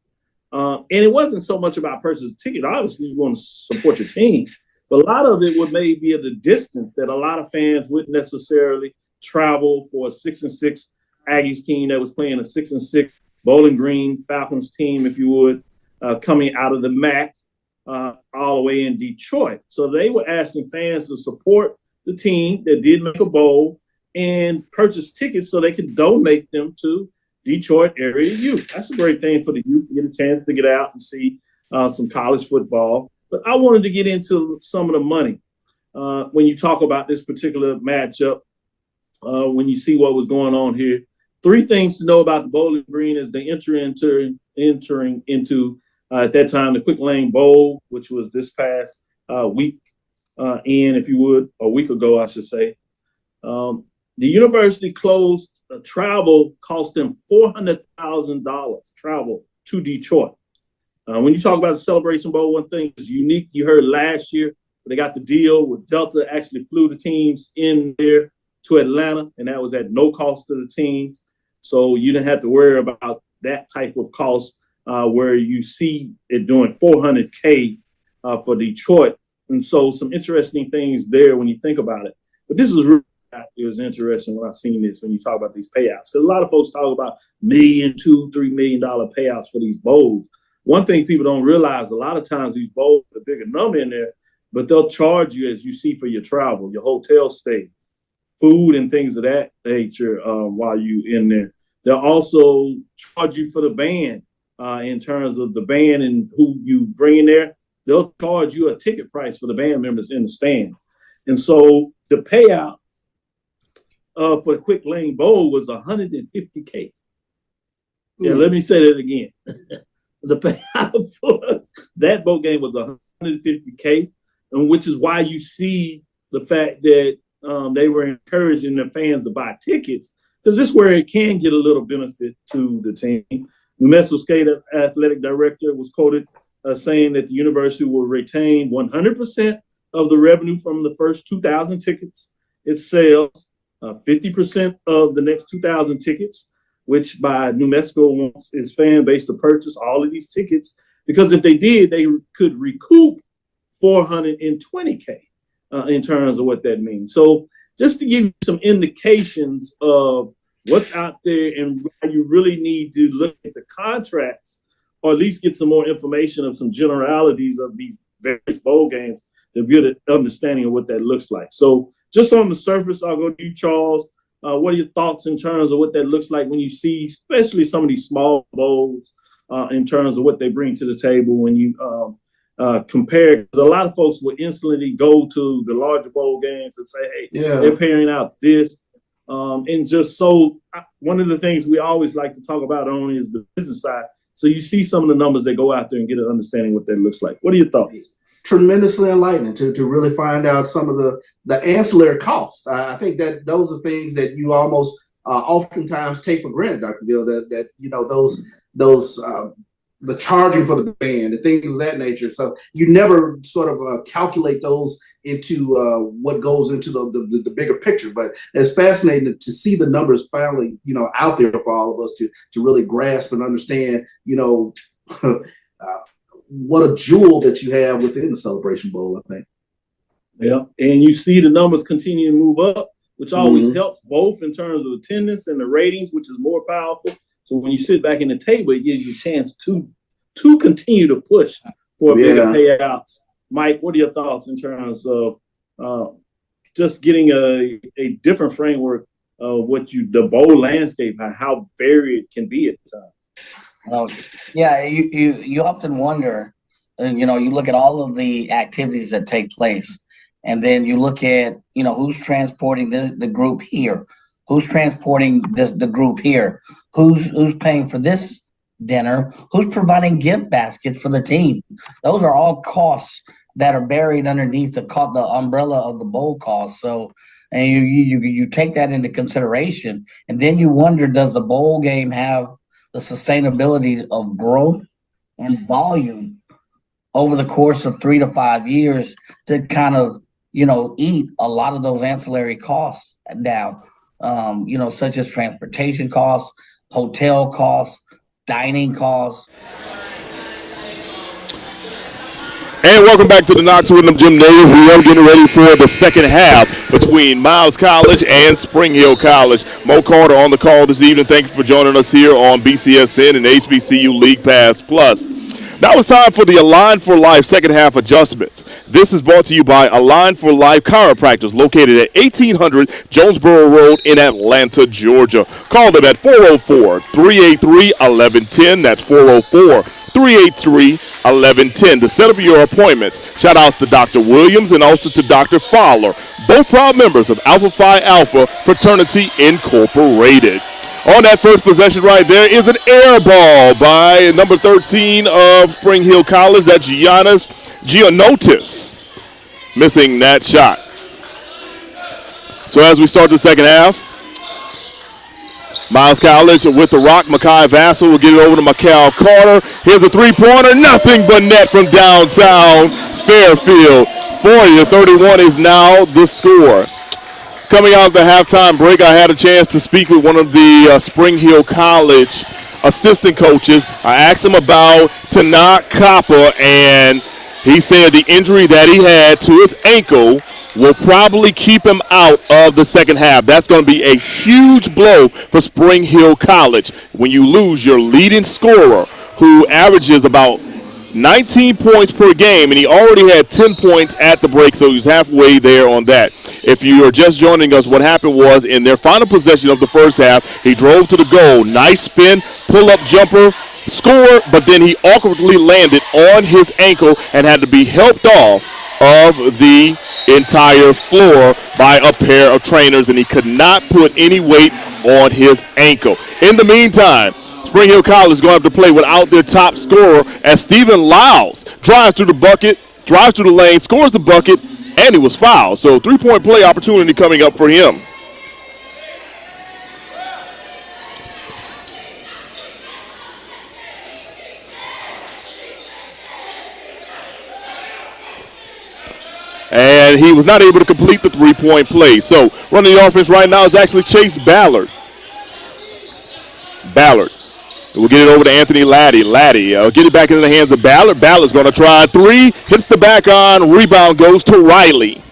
S5: And it wasn't so much about purchasing tickets. Obviously, you want to support your team. But a lot of it would maybe be at the distance that a lot of fans wouldn't necessarily travel for a 6-6 Aggies team that was playing a 6-6 Bowling Green Falcons team, if you would, coming out of the MAC all the way in Detroit. So they were asking fans to support the team that did make a bowl and purchase tickets so they could donate them to Detroit area youth. That's a great thing for the youth to get a chance to get out and see some college football. But I wanted to get into some of the money. When you talk about this particular matchup, when you see what was going on here, 3 things to know about the Bowling Green as they entering into at that time the Quick Lane Bowl, which was this past week, if you would, a week ago, I should say. The university closed travel, cost them $400,000 travel to Detroit. When you talk about the Celebration Bowl, one thing is unique. You heard last year they got the deal with Delta, actually flew the teams in there to Atlanta, and that was at no cost to the teams. So you didn't have to worry about that type of cost where you see it doing $400K for Detroit. And so some interesting things there when you think about it. But this is really, it was interesting when I've seen this, when you talk about these payouts. Because a lot of folks talk about $1 million, $2, $3 million payouts for these bowls. One thing people don't realize, a lot of times these bowls, a bigger number in there, but they'll charge you, as you see, for your travel, your hotel stay, food and things of that nature while you in there. They'll also charge you for the band in terms of the band and who you bring in there. They'll charge you a ticket price for the band members in the stand. And so the payout for the Quick Lane Bowl was $150K. Yeah, let me say that again. The payout for that bowl game was $150K, and which is why you see the fact that they were encouraging their fans to buy tickets, because this is where it can get a little benefit to the team. New Mexico State athletic director was quoted saying that the university will retain 100% of the revenue from the first 2,000 tickets it sells, 50% of the next 2,000 tickets, which by New Mexico wants its fan base to purchase all of these tickets, because if they did, they could recoup $420K in terms of what that means. So just to give you some indications of what's out there and why you really need to look at the contracts, or at least get some more information of some generalities of these various bowl games to get an understanding of what that looks like. So just on the surface, I'll go to you, Charles. What are your thoughts in terms of what that looks like when you see, especially some of these small bowls, in terms of what they bring to the table when you compare? Because a lot of folks will instantly go to the larger bowl games and say, hey, they're paying out this. And just so one of the things we always like to talk about only is the business side. So you see some of the numbers that go out there and get an understanding what that looks like. What are your thoughts?
S11: Tremendously enlightening to really find out some of the ancillary costs. I think that those are things that you almost oftentimes take for granted, Dr. Gill, that you know, those the charging for the band, the things of that nature. So you never sort of calculate those into what goes into the bigger picture. But it's fascinating to see the numbers finally, you know, out there for all of us to really grasp and understand, you know, what a jewel that you have within the Celebration Bowl, I think.
S5: Yeah, and you see the numbers continue to move up, which always helps both in terms of attendance and the ratings, which is more powerful. So when you sit back in the table, it gives you a chance to continue to push for bigger payouts. Mike, what are your thoughts in terms of just getting a different framework of what the bowl landscape, how varied it can be at the time?
S13: Yeah, you often wonder, you know, you look at all of the activities that take place, and then you look at, you know, who's transporting the group here, Who's transporting the group here? Who's paying for this dinner? Who's providing gift baskets for the team? Those are all costs that are buried underneath the umbrella of the bowl costs. So, and you take that into consideration, and then you wonder, does the bowl game have the sustainability of growth and volume over the course of 3 to 5 years to kind of, eat a lot of those ancillary costs down, such as transportation costs, hotel costs, dining costs.
S2: And welcome back to the Knox Wyndham Gymnasium. Getting ready for the second half between Miles College and Springhill College. Mo Carter on the call this evening. Thank you for joining us here on BCSN and HBCU League Pass Plus. Now it's time for the Align for Life second half adjustments. This is brought to you by Align for Life Chiropractors, located at 1800 Jonesboro Road in Atlanta, Georgia. Call them at 404-383-1110. That's 404-383-1110 to set up your appointments. Shout outs to Dr. Williams and also to Dr. Fowler, both proud members of Alpha Phi Alpha Fraternity Incorporated. On that first possession right there is an air ball by number 13 of Springhill College. That's Giannis Giannotis missing that shot. So as we start the second half, Miles College with the rock. Makai Vassell will get it over to Mikal Carter. Here's a three-pointer. Nothing but net from downtown Fairfield. 40-31 is now the score. Coming out of the halftime break, I had a chance to speak with one of the Springhill College assistant coaches. I asked him about Tanakh Kappa, and he said the injury that he had to his ankle will probably keep him out of the second half. That's going to be a huge blow for Springhill College when you lose your leading scorer, who averages about 19 points per game, and he already had 10 points at the break, so he's halfway there on that. If you are just joining us, what happened was in their final possession of the first half, he drove to the goal, nice spin, pull-up jumper, score, but then he awkwardly landed on his ankle and had to be helped off of the entire floor by a pair of trainers, and he could not put any weight on his ankle. In the meantime, Springhill College is going to have to play without their top scorer as Stephen Lyles drives through the bucket, drives through the lane, scores the bucket, and he was fouled. So three-point play opportunity coming up for him. And he was not able to complete the three-point play. So running the offense right now is actually Chase Ballard. We'll get it over to Anthony Laddie. Get it back into the hands of Ballard. Ballard's going to try three. Hits the back on. Rebound goes to Riley.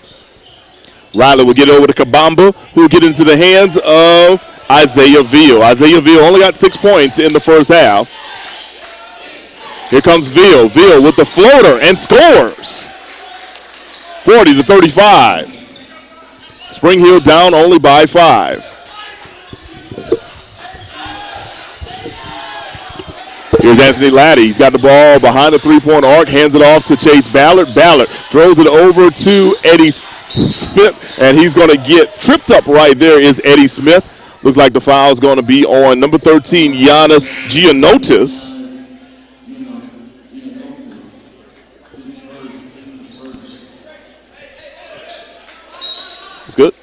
S2: Riley will get it over to Kabamba, who will get into the hands of Isaiah Veal. Isaiah Veal only got 6 points in the first half. Here comes Veal. Veal with the floater and scores. 40-35. Springhill down only by 5. Here's Anthony Laddie. He's got the ball behind the three-point arc, hands it off to Chase Ballard. Ballard throws it over to Eddie Smith, and he's going to get tripped up right there is Eddie Smith. Looks like the foul is going to be on number 13, Giannis Giannotis. It's good.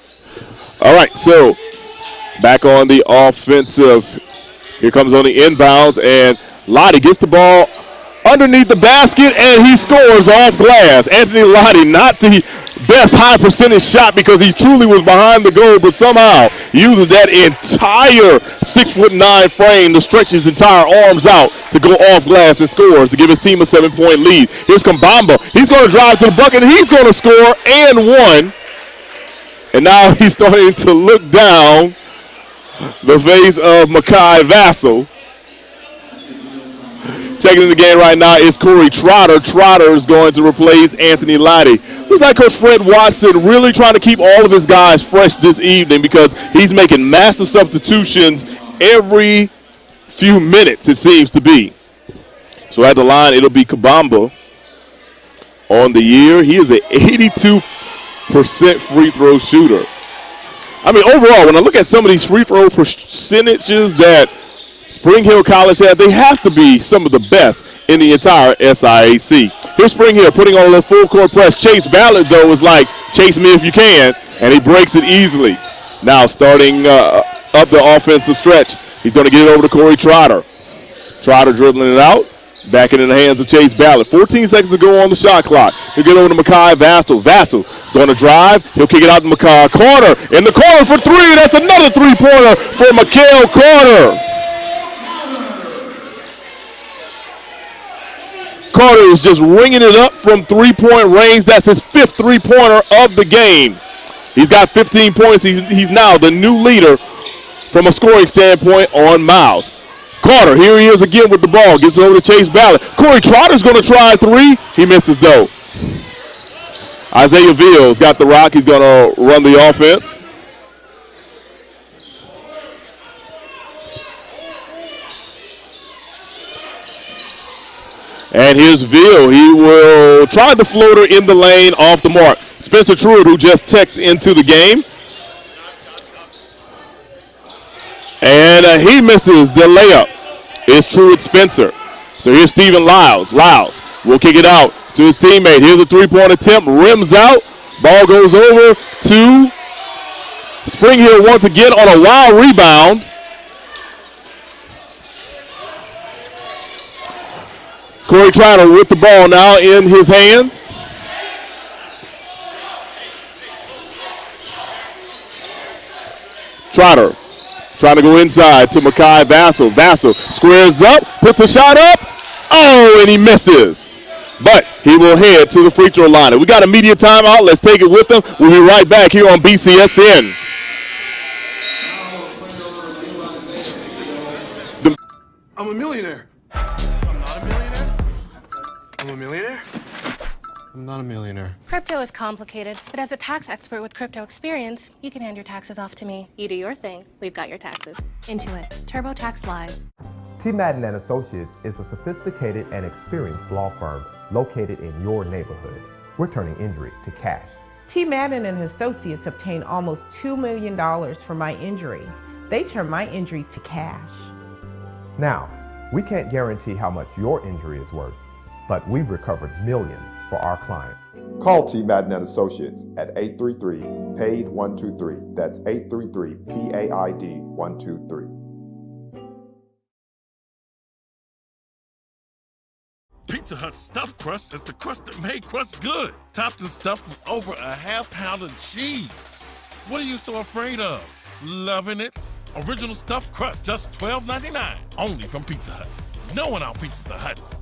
S2: All right, so back on the offensive. Here comes on the inbounds, and Lottie gets the ball underneath the basket, and he scores off glass. Anthony Lottie, not the best high percentage shot because he truly was behind the goal, but somehow uses that entire 6'9" frame to stretch his entire arms out to go off glass and scores to give his team a 7-point lead. Here's Kambamba. He's going to drive to the bucket, and he's going to score and one. And now he's starting to look down the face of Makai Vassell. Checking in the game right now is Corey Trotter. Trotter is going to replace Anthony Lottie. Looks like Coach Fred Watson really trying to keep all of his guys fresh this evening because he's making massive substitutions every few minutes, it seems to be. So at the line, it'll be Kabamba on the year. He is an 82% free throw shooter. I mean, overall, when I look at some of these free throw percentages that Springhill College had, they have to be some of the best in the entire SIAC. Here's Springhill putting on a little full court press. Chase Ballard, though, is like, chase me if you can, and he breaks it easily. Now starting up the offensive stretch, he's going to get it over to Corey Trotter. Trotter dribbling it out. Back in the hands of Chase Ballard. 14 seconds to go on the shot clock. He'll get over to Makai Vassell. Vassell going to drive. He'll kick it out to Makai Carter. In the corner for three. That's another three-pointer for Mikael Carter. Carter is just ringing it up from three-point range. That's his fifth three-pointer of the game. He's got 15 points. He's now the new leader from a scoring standpoint on Miles. Carter, here he is again with the ball. Gets it over to Chase Ballard. Corey Trotter's going to try a three. He misses, though. Isaiah Veal's got the rock. He's going to run the offense. And here's Veal. He will try the floater in the lane off the mark. Spencer Truitt, who just checked into the game. And he misses the layup. It's Truitt Spencer. So here's Stephen Lyles. Lyles will kick it out to his teammate. Here's a three-point attempt. Rims out. Ball goes over to Springhill once again on a wild rebound. Corey Trotter with the ball now in his hands. Trotter trying to go inside to Makai Vassell. Vassell squares up, puts a shot up. Oh, and he misses. But he will head to the free throw line. We got a media timeout. Let's take it with them. We'll be right back here on BCSN.
S17: I'm a millionaire. I'm not a millionaire. I'm a millionaire. I'm not a millionaire.
S18: Crypto is complicated, but as a tax expert with crypto experience, you can hand your taxes off to me. You do your thing, we've got your taxes. Intuit, TurboTax Live.
S9: T. Madden and Associates is a sophisticated and experienced law firm located in your neighborhood. We're turning injury to cash.
S10: T. Madden and Associates obtained almost $2 million for my injury. They turned my injury to cash.
S9: Now, we can't guarantee how much your injury is worth, but we've recovered millions for our clients.
S19: Call T. Madden and Associates at 833-PAID-123. That's 833-PAID-123.
S22: Pizza Hut stuffed crust is the crust that made crust good. Topped and stuffed with over a half pound of cheese. What are you so afraid of? Loving it? Original stuffed crust, just $12.99. Only from Pizza Hut. No one outpizzas the Hut.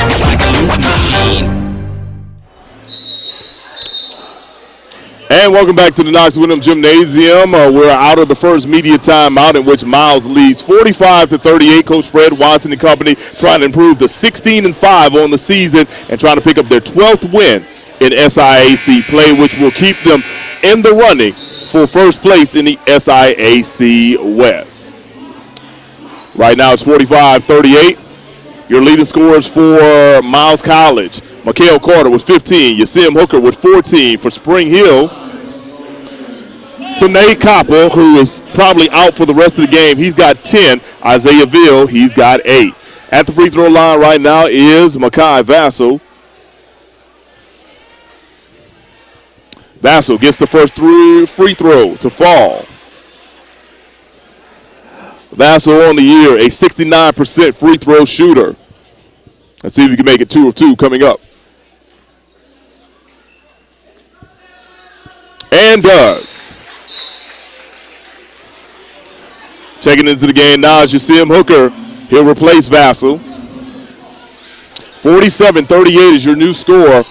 S12: It's like a loop machine.
S2: And welcome back to the Knox Wyndham Gymnasium. We're out of the first media timeout in which Miles leads 45-38. Coach Fred Watson and company trying to improve to 16-5 on the season and trying to pick up their 12th win in SIAC play, which will keep them in the running for first place in the SIAC West. Right now it's 45-38. Your leading scorers for Miles College. Mikael Carter with 15. Yasim Hooker with 14 for Springhill. Tanae Copper, who is probably out for the rest of the game, he's got 10. Isaiah Veal, he's got 8. At the free throw line right now is Makai Vassell. Vassell gets the first free throw to fall. Vassell on the year, a 69% free throw shooter. Let's see if he can make it 2 of 2 coming up. And does. Checking into the game now is Yasim Hooker. He'll replace Vassell. 47-38 is your new score.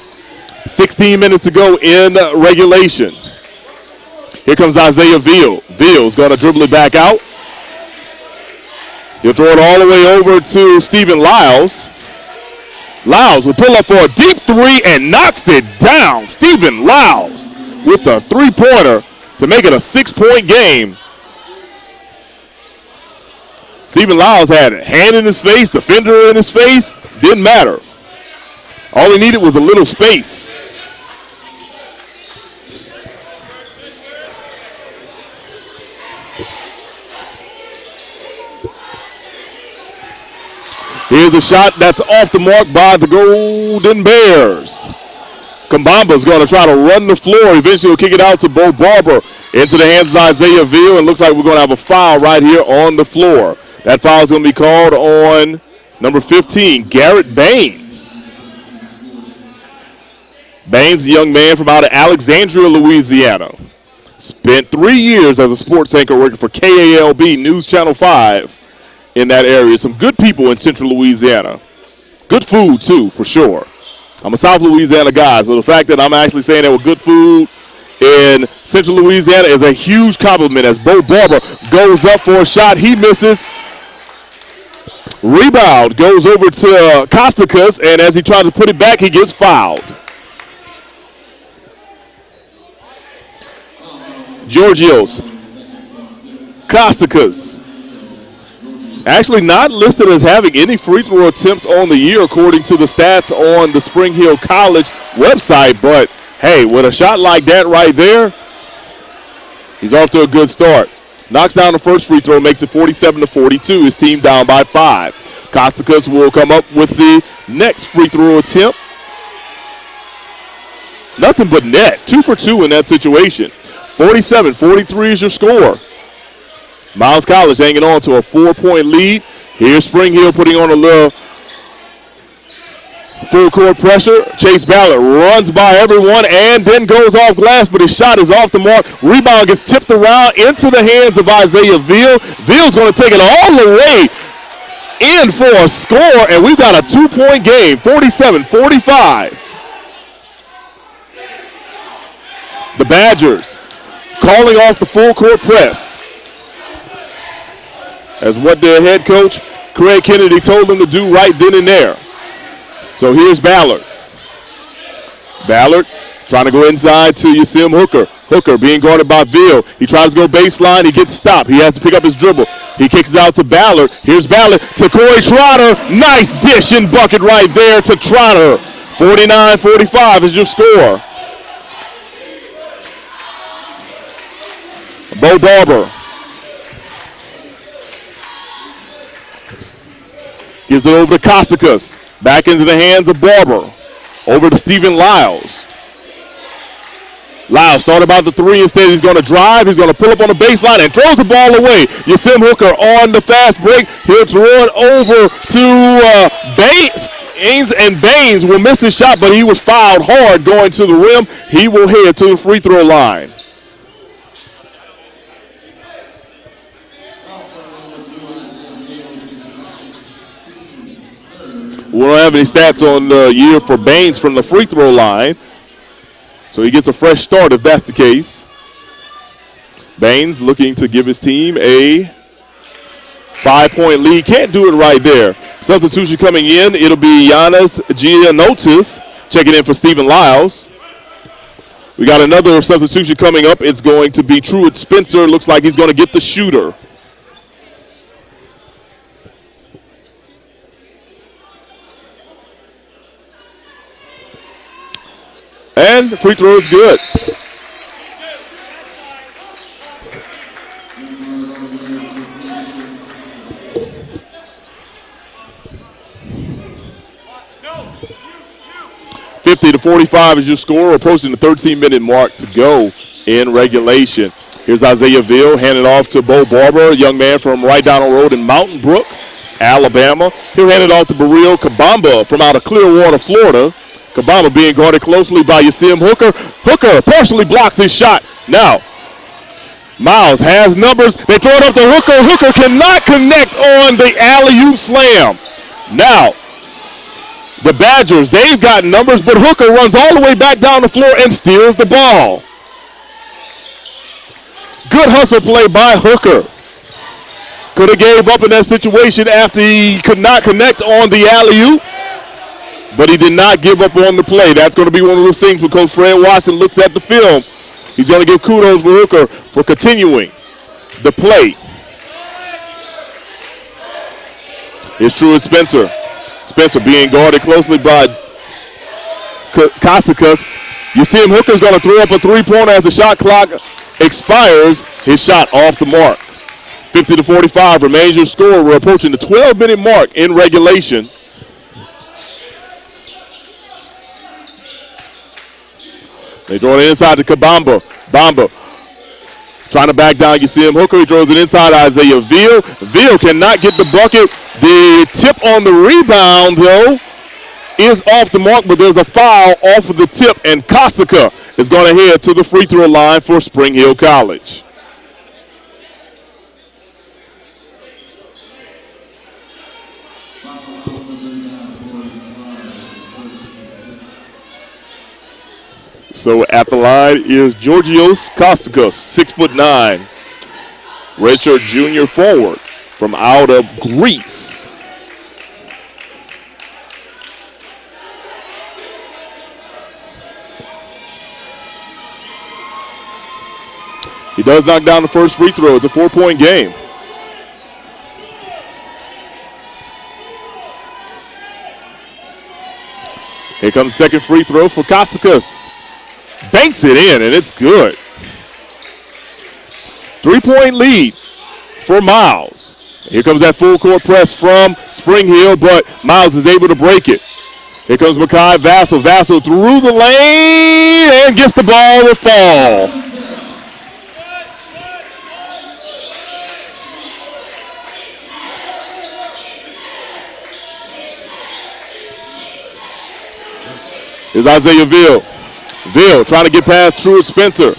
S2: 16 minutes to go in regulation. Here comes Isaiah Veal. Veal's going to dribble it back out. He'll throw it all the way over to Stephen Lyles. Lyles will pull up for a deep three and knocks it down. Stephen Lyles with a three-pointer to make it a 6-point game. Stephen Lyles had a hand in his face, defender in his face, Didn't matter. All he needed was a little space. Here's a shot that's off the mark by the Golden Bears. Kambamba's going to try to run the floor. Eventually he'll kick it out to Bo Barber into the hands of Isaiah Veal, and looks like we're going to have a foul right here on the floor. That foul is going to be called on number 15, Garrett Baines. Baines, a young man from out of Alexandria, Louisiana. Spent 3 years as a sports anchor working for KALB News Channel 5 in that area. Some good people in central Louisiana. Good food, too, for sure. I'm a South Louisiana guy, so the fact that I'm actually saying there were good food in central Louisiana is a huge compliment as Bo Barber goes up for a shot. He misses. Rebound goes over to Kostakis, and as he tries to put it back, he gets fouled. Georgios. Kostakis. Actually not listed as having any free throw attempts on the year according to the stats on the Springhill College website, but hey, with a shot like that right there, he's off to a good start. Knocks down the first free throw, makes it 47-42. His team down by 5. Kostakis will come up with the next free throw attempt. Nothing but net. 2 for 2 in that situation. 47-43 is your score. Miles College hanging on to a 4-point lead. Here's Springhill putting on a little full court pressure. Chase Ballard runs by everyone and then goes off glass, but his shot is off the mark. Rebound gets tipped around into the hands of Isaiah Veal. Veal's going to take it all the way in for a score, and we've got a 2-point game, 47-45. The Badgers calling off the full court press, as what their head coach, Craig Kennedy, told them to do right then and there. So here's Ballard. Ballard trying to go inside to Yasim Hooker. Hooker being guarded by Veal. He tries to go baseline. He gets stopped. He has to pick up his dribble. He kicks it out to Ballard. Here's Ballard to Corey Trotter. Nice dish and bucket right there to Trotter. 49-45 is your score. Bo Barber gives it over to Kostakis. Back into the hands of Barber. Over to Stephen Lyles. Lyles started about the 3. Instead, he's going to drive. He's going to pull up on the baseline and throws the ball away. Yasim Hooker on the fast break. He'll throw it over to Baines. And Baines will miss his shot, but he was fouled hard going to the rim. He will head to the free throw line. We don't have any stats on the year for Baines from the free throw line, so he gets a fresh start if that's the case. Baines looking to give his team a 5-point lead. Can't do it right there. Substitution coming in. It'll be Giannis Giannotis checking in for Stephen Lyles. We got another substitution coming up. It's going to be Truett Spencer. Looks like he's going to get the shooter. And the free throw is good. (50-45) is your score, approaching the 13-minute mark to go in regulation. Here's Isaiah Veal, handed off to Bo Barber, a young man from right down the road in Mountain Brook, Alabama. He'll hand it off to Baril Kabamba from out of Clearwater, Florida. Kabamba being guarded closely by Yasim Hooker. Hooker partially blocks his shot. Now, Miles has numbers. They throw it up to Hooker. Hooker cannot connect on the alley-oop slam. Now, the Badgers, they've got numbers, but Hooker runs all the way back down the floor and steals the ball. Good hustle play by Hooker. Could have gave up in that situation after he could not connect on the alley-oop, but he did not give up on the play. That's going to be one of those things when Coach Fred Watson looks at the film. He's going to give kudos to Hooker for continuing the play. Here's Truett Spencer. Spencer being guarded closely by Kostakis. You see him, Hooker's going to throw up a three-pointer as the shot clock expires. His shot off the mark. 50-45 remains your score. We're approaching the 12-minute mark in regulation. They throw it inside to Kabamba. Bamba trying to back down. You see him, Hooker. He throws it inside Isaiah Veal. Veal cannot get the bucket. The tip on the rebound, though, is off the mark, but there's a foul off of the tip, and Kostaka is going to head to the free throw line for Springhill College. So at the line is Georgios Kostakis, 6'9", redshirt junior forward from out of Greece. He does knock down the first free throw. It's a 4-point game. Here comes the second free throw for Kostakis. Banks it in, and it's good. 3-point lead for Miles. Here comes that full court press from Springhill, but Miles is able to break it. Here comes Makai Vassell. Vassell through the lane and gets the ball to fall. Here's Isaiah Veal. Veal trying to get past Truett Spencer.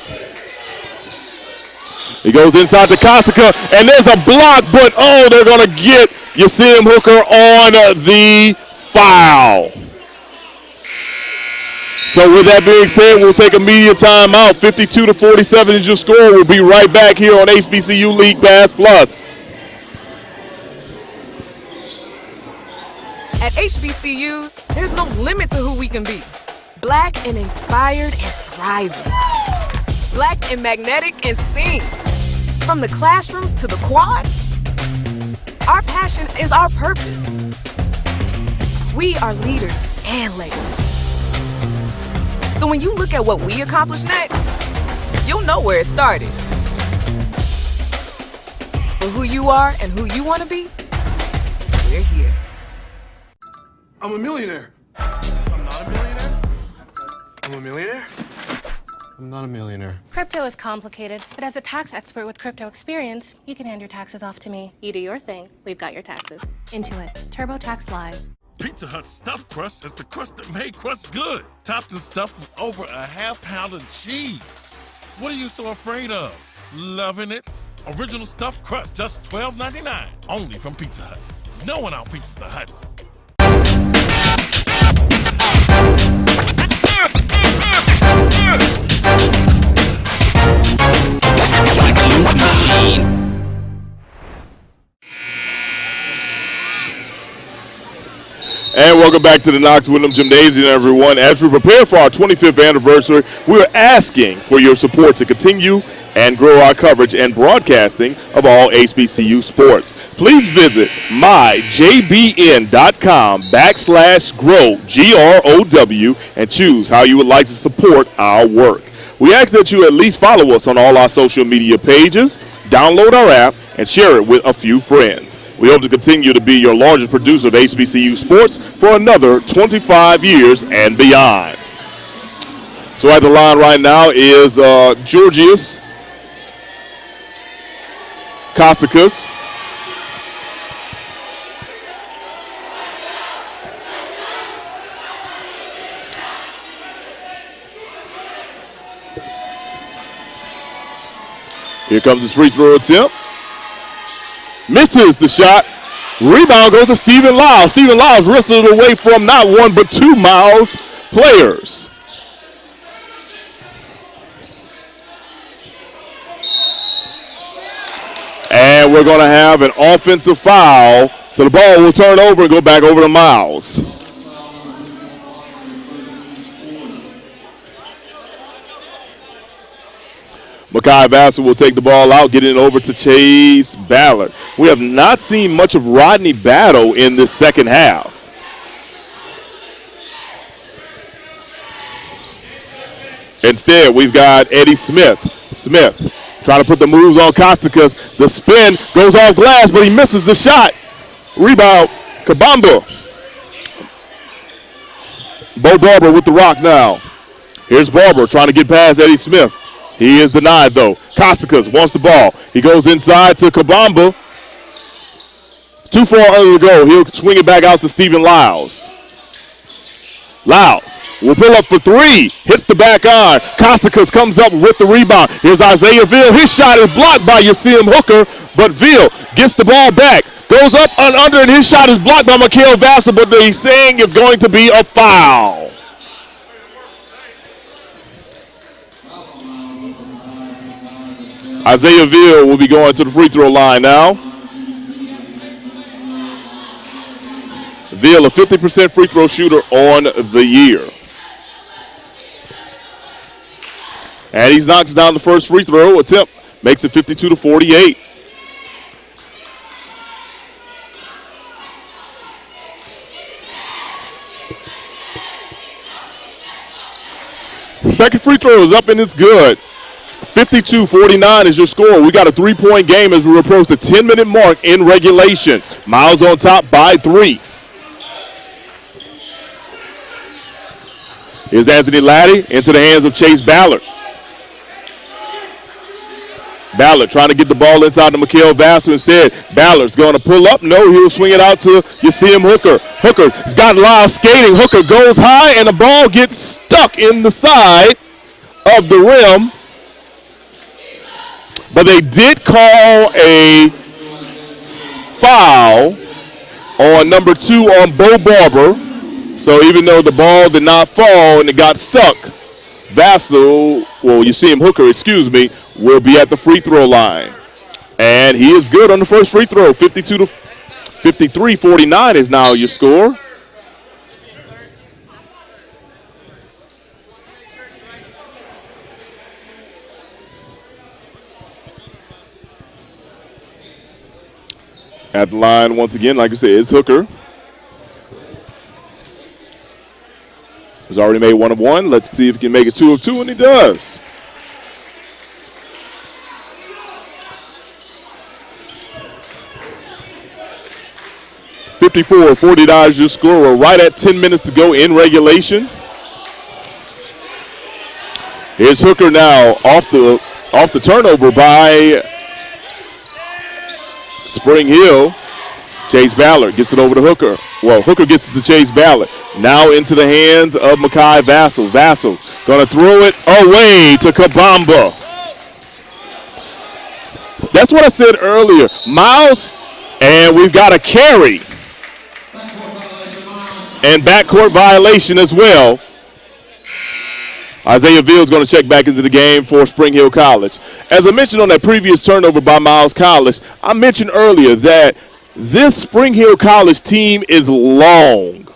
S2: He goes inside to Kosaka, and there's a block, but they're going to get Yasim Hooker on the foul. So with that being said, we'll take a media timeout. 52-47 is your score. We'll be right back here on HBCU League Pass Plus.
S1: At HBCUs, there's no limit to who we can be. Black and inspired and thriving. Black and magnetic and sing. From the classrooms to the quad, our passion is our purpose. We are leaders and legacy. So when you look at what we accomplish next, you'll know where it started. For who you are and who you want to be, we're here.
S17: I'm a millionaire. I'm not a millionaire. I'm a millionaire. I'm not a millionaire.
S18: Crypto is complicated, but as a tax expert with crypto experience, you can hand your taxes off to me. You do your thing, we've got your taxes. Intuit, TurboTax Live.
S22: Pizza Hut's stuffed crust is the crust that made crust good. Topped and stuffed with over a half-pound of cheese. What are you so afraid of? Loving it? Original stuffed crust, just $12.99. Only from Pizza Hut. No one out-pizzas the Hut.
S12: It's like a loop machine.
S2: And welcome back to the Knox Wyndham Gymnasium, everyone. As we prepare for our 25th anniversary, we are asking for your support to continue and grow our coverage and broadcasting of all HBCU sports. Please visit myjbn.com/grow, GROW, and choose how you would like to support our work. We ask that you at least follow us on all our social media pages, download our app, and share it with a few friends. We hope to continue to be your largest producer of HBCU sports for another 25 years and beyond. So at the line right now is Georgios Kostakis. Here comes his free throw attempt. Misses the shot. Rebound goes to Stephen Lyles. Stephen Lyles wrestled away from not one but two Miles players. And we're going to have an offensive foul. So the ball will turn over and go back over to Miles. Makai Vassell will take the ball out, getting it over to Chase Ballard. We have not seen much of Rodney Battle in this second half. Instead, we've got Eddie Smith. Smith trying to put the moves on Costicus. The spin goes off glass, but he misses the shot. Rebound, Kabamba. Bo Barber with the rock now. Here's Barber trying to get past Eddie Smith. He is denied, though. Costicus wants the ball. He goes inside to Kabamba. Too far under the goal. He'll swing it back out to Stephen Lyles. Lyles will pull up for three. Hits the back iron. Costicus comes up with the rebound. Here's Isaiah Veal. His shot is blocked by Yasim Hooker, but Veal gets the ball back. Goes up and under, and his shot is blocked by Mikael Vassell, but they're saying it's going to be a foul. Isaiah Veal will be going to the free throw line now. Veal, a 50% free throw shooter on the year. And he knocks down the first free throw attempt. Makes it 52-48. Second free throw is up and it's good. 52-49 is your score. We got a three-point game as we approach the 10-minute mark in regulation. Miles on top by 3. Here's Anthony Laddie into the hands of Chase Ballard. Ballard trying to get the ball inside to Mikael Vassell. Instead, Ballard's going to pull up. No, he'll swing it out to Yasim Hooker. Hooker's got Lyles skating. Hooker goes high, and the ball gets stuck in the side of the rim. But they did call a foul on number 2 on Bo Barber. So even though the ball did not fall and it got stuck, Vassell, well, Yasim Hooker, will be at the free throw line. And he is good on the first free throw. 53-49 is now your score. At the line once again, like I said, it's Hooker. He's already made 1 of 1. Let's see if he can make it 2 of 2, and he does. $54-49 your score. We're right at 10 minutes to go in regulation. Here's Hooker now off the turnover by Springhill. Chase Ballard gets it over to Hooker. Well, Hooker gets it to Chase Ballard. Now into the hands of Mikael Vassell. Vassell going to throw it away to Kabamba. That's what I said earlier. Miles, and we've got a carry. And backcourt violation as well. Isaiah Veal is going to check back into the game for Springhill College. As I mentioned on that previous turnover by Miles College, I mentioned earlier that this Springhill College team is long.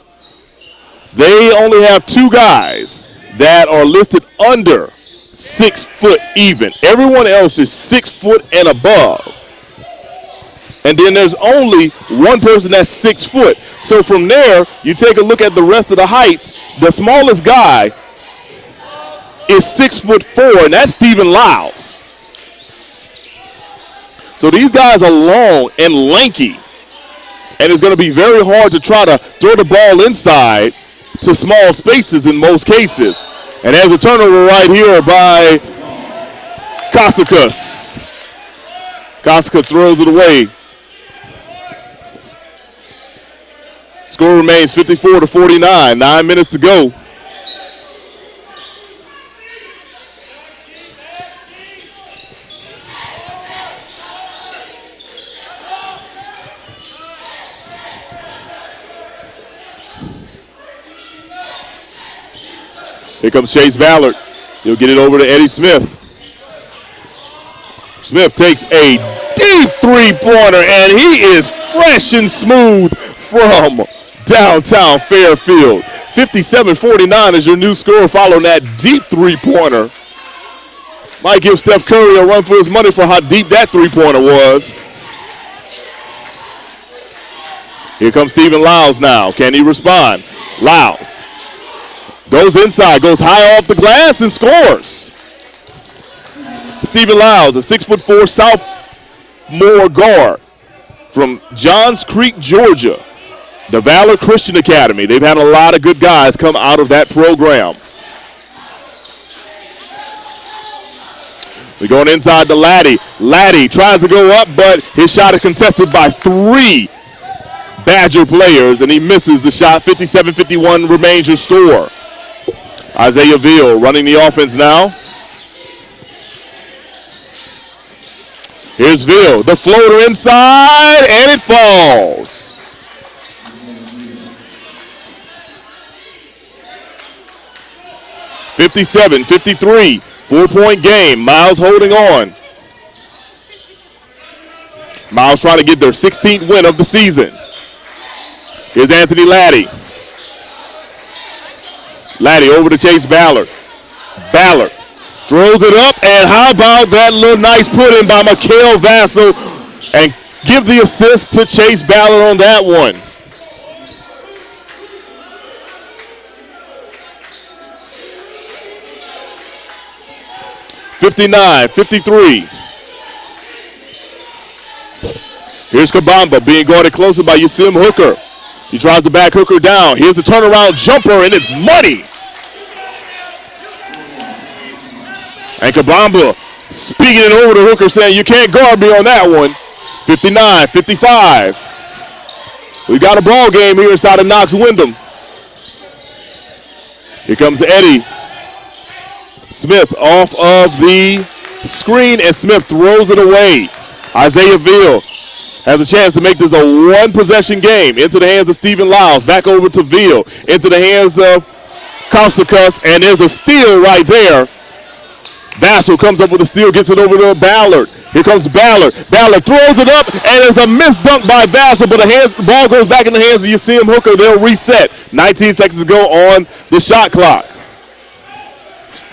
S2: They only have 2 guys that are listed under 6 foot even. Everyone else is 6 foot and above. And then there's only one person that's 6 foot. So from there, you take a look at the rest of the heights. The smallest guy is 6'4", and that's Stephen Lyles. So these guys are long and lanky. And it's going to be very hard to try to throw the ball inside to small spaces in most cases. And there's a turnover right here by Costicus. Costicus throws it away. Score remains 54-49. 9 minutes to go. Here comes Chase Ballard. He'll get it over to Eddie Smith. Smith takes a deep three-pointer, and he is fresh and smooth from downtown Fairfield. 57-49 is your new score following that deep three-pointer. Might give Steph Curry a run for his money for how deep that three-pointer was. Here comes Stephen Lyles now. Can he respond? Lyles Goes inside, goes high off the glass and scores. Stephen Lyles, a 6'4" sophomore guard from Johns Creek, Georgia. The Valor Christian Academy. They've had a lot of good guys come out of that program. We're going inside to Laddie. Laddie tries to go up, but his shot is contested by 3 Badger players, and he misses the shot. 57-51 remains your score. Isaiah Veal running the offense now. Here's Veal, the floater inside, and it falls. (57-53), 4-point game. Miles holding on. Miles trying to get their 16th win of the season. Here's Anthony Laddie. Laddie over to Chase Ballard. Ballard throws it up, and how about that little nice put in by Mikael Vassell, and give the assist to Chase Ballard on that one. (59-53). Here's Kabamba being guarded closer by Yasim Hooker. He tries to back Hooker down. Here's the turnaround jumper, and it's money. And Kabamba speaking it over to Hooker, saying, you can't guard me on that one. 59-55. We got a ball game here inside of Knox Windham. Here comes Eddie Smith off of the screen, and Smith throws it away. Isaiah Veal has a chance to make this a one-possession game. Into the hands of Stephen Lyles. Back over to Veal. Into the hands of Kostakos, and there's a steal right there. Vassell comes up with a steal, gets it over to Ballard. Here comes Ballard. Ballard throws it up, and there's a missed dunk by Vassell, but the ball goes back in the hands of Yasim Hooker. They'll reset. 19 seconds to go on the shot clock.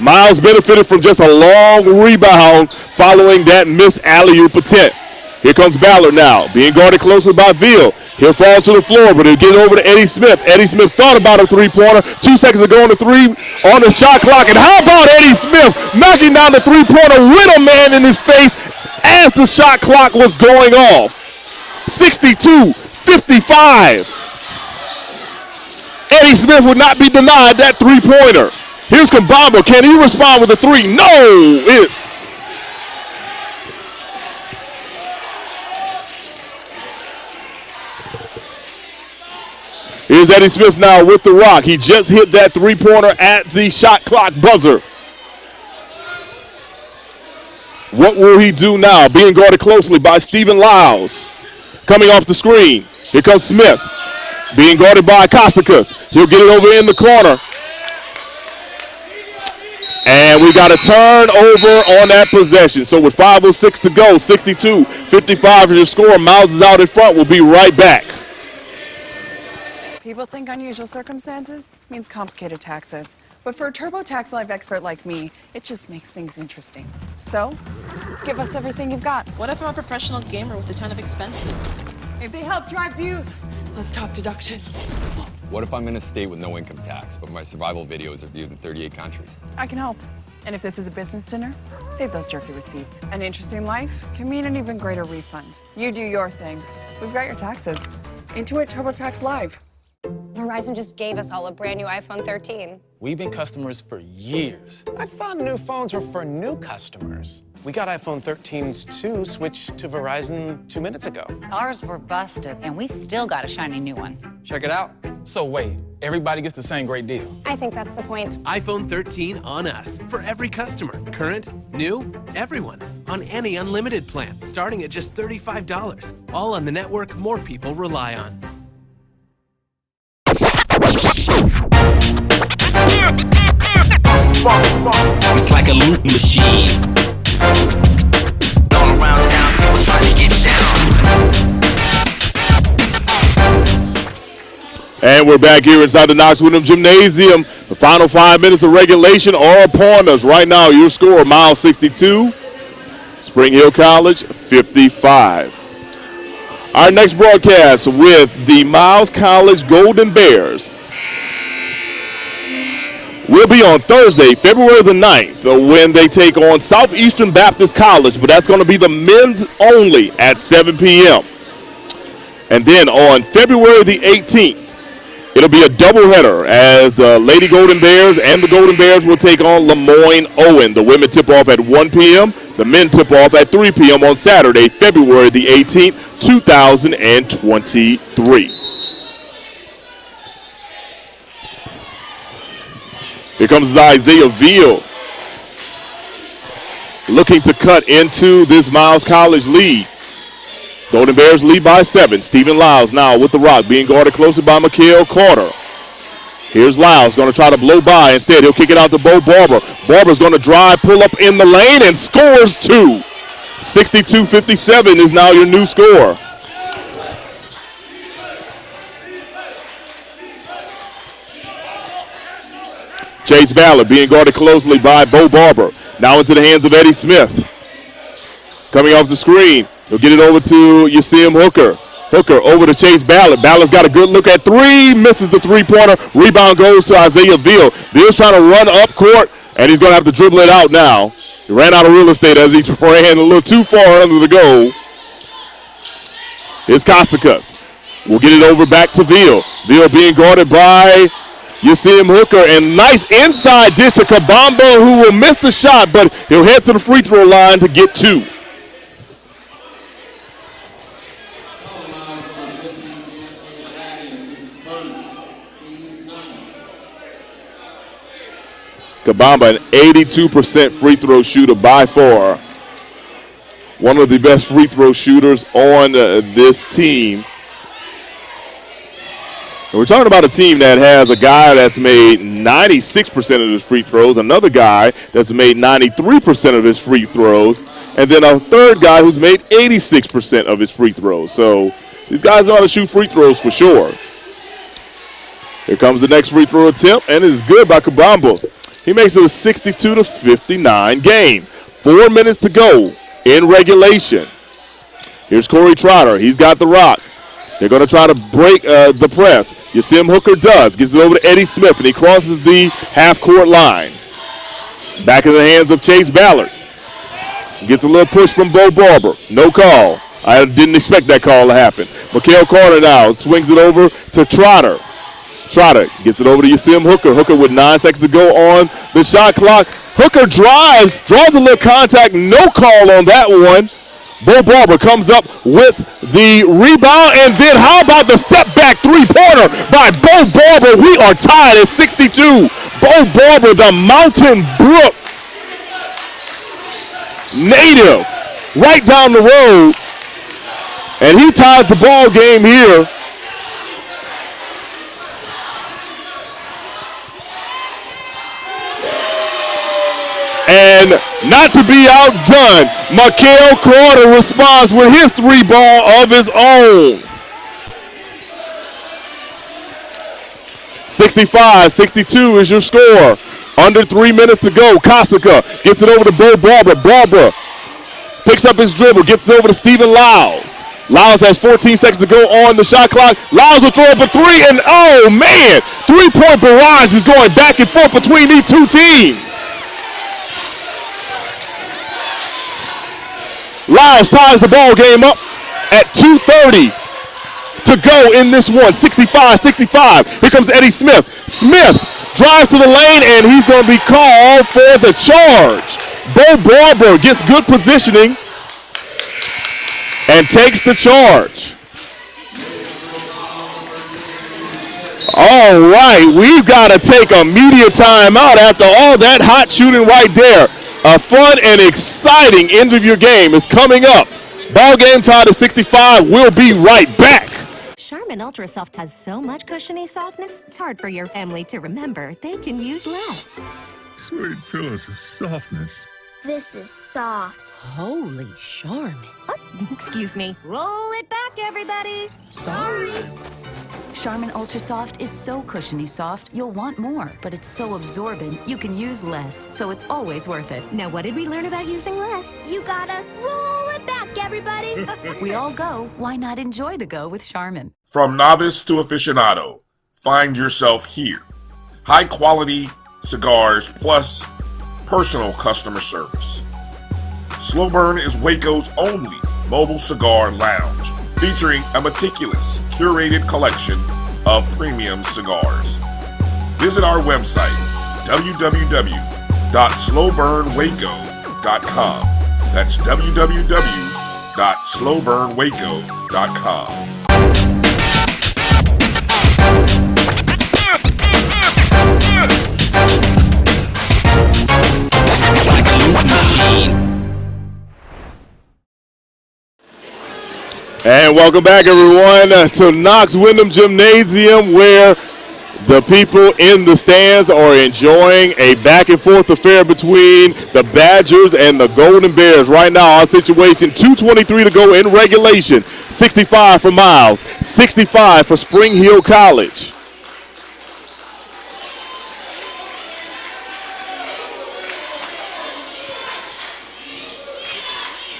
S2: Miles benefited from just a long rebound following that missed alley-oop attempt. Here comes Ballard now, being guarded closely by Veal. He'll fall to the floor, but he'll get over to Eddie Smith. Eddie Smith thought about a three-pointer. 2 seconds to go on the shot clock. And how about Eddie Smith knocking down the three-pointer with a man in his face as the shot clock was going off. 62-55. Eddie Smith would not be denied that three-pointer. Here's Kabamba. Can he respond with a three? No! Here's Eddie Smith now with the rock. He just hit that three-pointer at the shot clock buzzer. What will he do now? Being guarded closely by Stephen Lyles. Coming off the screen. Here comes Smith. Being guarded by Kostakos. He'll get it over in the corner. And we got a turnover on that possession. So with 5:06 to go, 62-55 is your score. Miles is out in front. We'll be right back.
S14: People think unusual circumstances means complicated taxes. But for a TurboTax Live expert like me, it just makes things interesting. So, give us everything you've got.
S15: What if I'm a professional gamer with a ton of expenses?
S14: If they help drive views, let's talk deductions.
S20: What if I'm in a state with no income tax, but my survival videos are viewed in 38 countries?
S14: I can help. And if this is a business dinner, save those jerky receipts. An interesting life can mean an even greater refund. You do your thing. We've got your taxes. Intuit TurboTax Live.
S16: Verizon just gave us all a brand new iPhone 13.
S25: We've been customers for years. I thought new phones were for new customers. We got iPhone 13s too, switched to Verizon 2 minutes ago.
S21: Ours were busted, and we still got a shiny new one.
S25: Check it out. So wait, everybody gets the same great deal?
S16: I think that's the point.
S27: iPhone 13 on us. For every customer. Current, new, everyone. On any unlimited plan. Starting at just $35. All on the network more people rely on.
S12: It's like a loot machine. All around town, people trying to get down.
S2: And we're back here inside the Knox Windham Gymnasium. The final 5 minutes of regulation are upon us. Right now, your score, Miles 62, Springhill College 55. Our next broadcast with the Miles College Golden Bears will be on Thursday, February the 9th, when they take on Southeastern Baptist College, but that's going to be the men's only at 7 p.m. And then on February the 18th, it'll be a doubleheader as the Lady Golden Bears and the Golden Bears will take on Lemoyne Owen. The women tip off at 1 p.m. The men tip off at 3 p.m. on Saturday, February the 18th, 2023. Here comes Isaiah Veal looking to cut into this Miles College lead. Golden Bears lead by 7. Stephen Lyles now with the rock, being guarded closely by Mikael Carter. Here's Lyles, going to try to blow by. Instead, he'll kick it out to Bo Barber. Barber's going to drive, pull up in the lane, and scores 2. 62-57 is now your new score. Chase Ballard being guarded closely by Bo Barber. Now into the hands of Eddie Smith. Coming off the screen. He'll get it over to Yasim Hooker. Hooker over to Chase Ballard. Ballard's got a good look at 3. Misses the three-pointer. Rebound goes to Isaiah Veal. Veal's trying to run up court, and he's going to have to dribble it out now. He ran out of real estate as he ran a little too far under the goal. Here's Kostakis. We'll get it over back to Veal. Veal being guarded by Yasim Hooker, and nice inside dish to Kabamba, who will miss the shot, but he'll head to the free throw line to get 2. Kabamba, an 82% free throw shooter by far. One of the best free throw shooters on this team. And we're talking about a team that has a guy that's made 96% of his free throws, another guy that's made 93% of his free throws, and then a third guy who's made 86% of his free throws. So these guys know how to shoot free throws for sure. Here comes the next free throw attempt, and it is good by Kabamba. He makes it a 62-59 game. 4 minutes to go in regulation. Here's Corey Trotter. He's got the rock. They're going to try to break the press. Yasim Hooker does. Gets it over to Eddie Smith, and he crosses the half-court line. Back in the hands of Chase Ballard. Gets a little push from Bo Barber. No call. I didn't expect that call to happen. Mikael Carter now swings it over to Trotter. Trotter gets it over to Yasim Hooker. Hooker with 9 seconds to go on the shot clock. Hooker drives, draws a little contact. No call on that one. Bo Barber comes up with the rebound, and then how about the step-back three-pointer by Bo Barber? We are tied at 62. Bo Barber, the Mountain Brook native, right down the road, and he ties the ball game here. And not to be outdone, Mikael Carter responds with his 3-ball of his own. 65-62 is your score. Under 3 minutes to go. Kosaka gets it over to Bo Barber. Barber picks up his dribble, gets it over to Stephen Lyles. Lyles has 14 seconds to go on the shot clock. Lyles will throw up a 3, and oh man, 3-point barrage is going back and forth between these two teams. Lyles ties the ball game up at 2:30 to go in this one. 65-65. Here comes Eddie Smith. Smith drives to the lane, and he's going to be called for the charge. Bo Barber gets good positioning and takes the charge. All right, we've got to take a media timeout after all that hot shooting right there. A fun and exciting end of your game is coming up. Ball game tied at 65. We'll be right back.
S3: Charmin Ultra Soft has so much cushiony softness, it's hard for your family to remember. They can use less.
S4: Sweet pillows of softness.
S3: This is soft. Holy Charmin. Oh, excuse me. Roll it back, everybody. Sorry.
S6: Charmin Ultra Soft is so cushiony soft, you'll want more. But it's so absorbent, you can use less. So it's always worth it.
S3: Now, what did we learn about using less?
S7: You gotta roll it back, everybody.
S6: We all go. Why not enjoy the go with Charmin?
S4: From novice to aficionado, find yourself here. High quality,
S5: cigars, plus personal customer service. Slow Burn is Waco's only mobile cigar lounge, featuring a meticulous, curated collection of premium cigars. Visit our website, www.slowburnwaco.com. That's www.slowburnwaco.com.
S12: It's like a loop machine.
S2: And welcome back, everyone, to Knox Wyndham Gymnasium, where the people in the stands are enjoying a back-and-forth affair between the Badgers and the Golden Bears. Right now, our situation, 2:23 to go in regulation. 65 for Miles, 65 for Springhill College.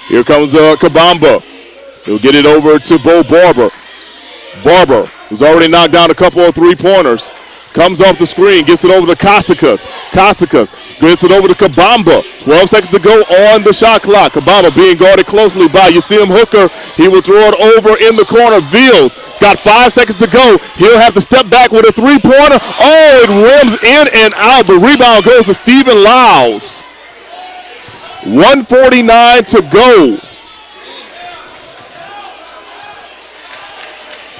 S2: Here comes Kabamba. He'll get it over to Bo Barber. Barber, who's already knocked down a couple of three-pointers, comes off the screen, gets it over to Costikas. Costikas gets it over to Kabamba. 12 seconds to go on the shot clock. Kabamba being guarded closely by Yasim Hooker. He will throw it over in the corner. Veals got 5 seconds to go. He'll have to step back with a three-pointer. Oh, it rims in and out. The rebound goes to Stephen Lyles. 1:49 to go.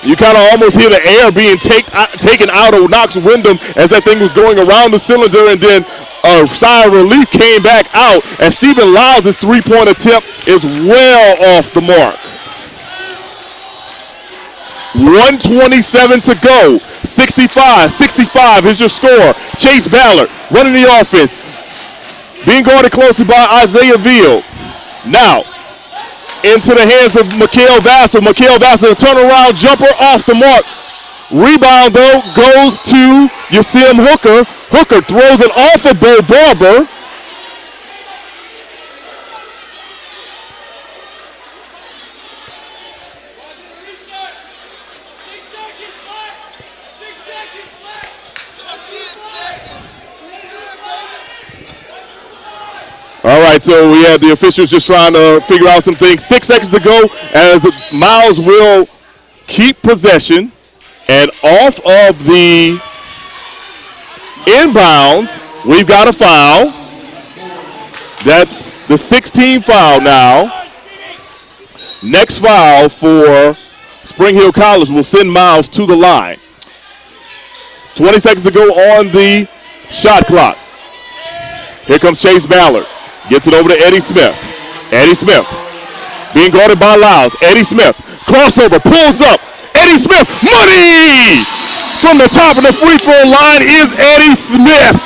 S2: You kind of almost hear the air being taken out of Knox Wyndham as that thing was going around the cylinder, and then a sigh of relief came back out as Stephen Lyles' three-point attempt is well off the mark. 1:27 to go. 65 is your score. Chase Ballard running the offense, being guarded closely by Isaiah Veal. Now, into the hands of Mikhail Vassar. Mikhail Vassar, a turnaround jumper off the mark. Rebound, though, goes to Yasim Hooker. Hooker throws it off of Bo Barber. All right, so we had the officials just trying to figure out some things. 6 seconds to go as Miles will keep possession. And off of the inbounds, we've got a foul. That's the 16th foul now. Next foul for Springhill College will send Miles to the line. 20 seconds to go on the shot clock. Here comes Chase Ballard. Gets it over to Eddie Smith. Eddie Smith being guarded by Lyles. Eddie Smith, crossover, pulls up. Eddie Smith, money! From the top of the free throw line is Eddie Smith.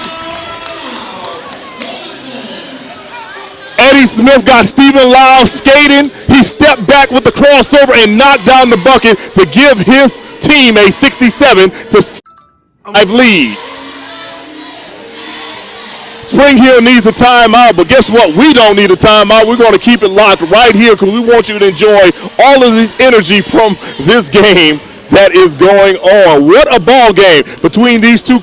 S2: Eddie Smith got Stephen Lyles skating. He stepped back with the crossover and knocked down the bucket to give his team a 67-5 lead. Springhill needs a timeout, but guess what? We don't need a timeout. We're going to keep it locked right here because we want you to enjoy all of this energy from this game that is going on. What a ball game between these two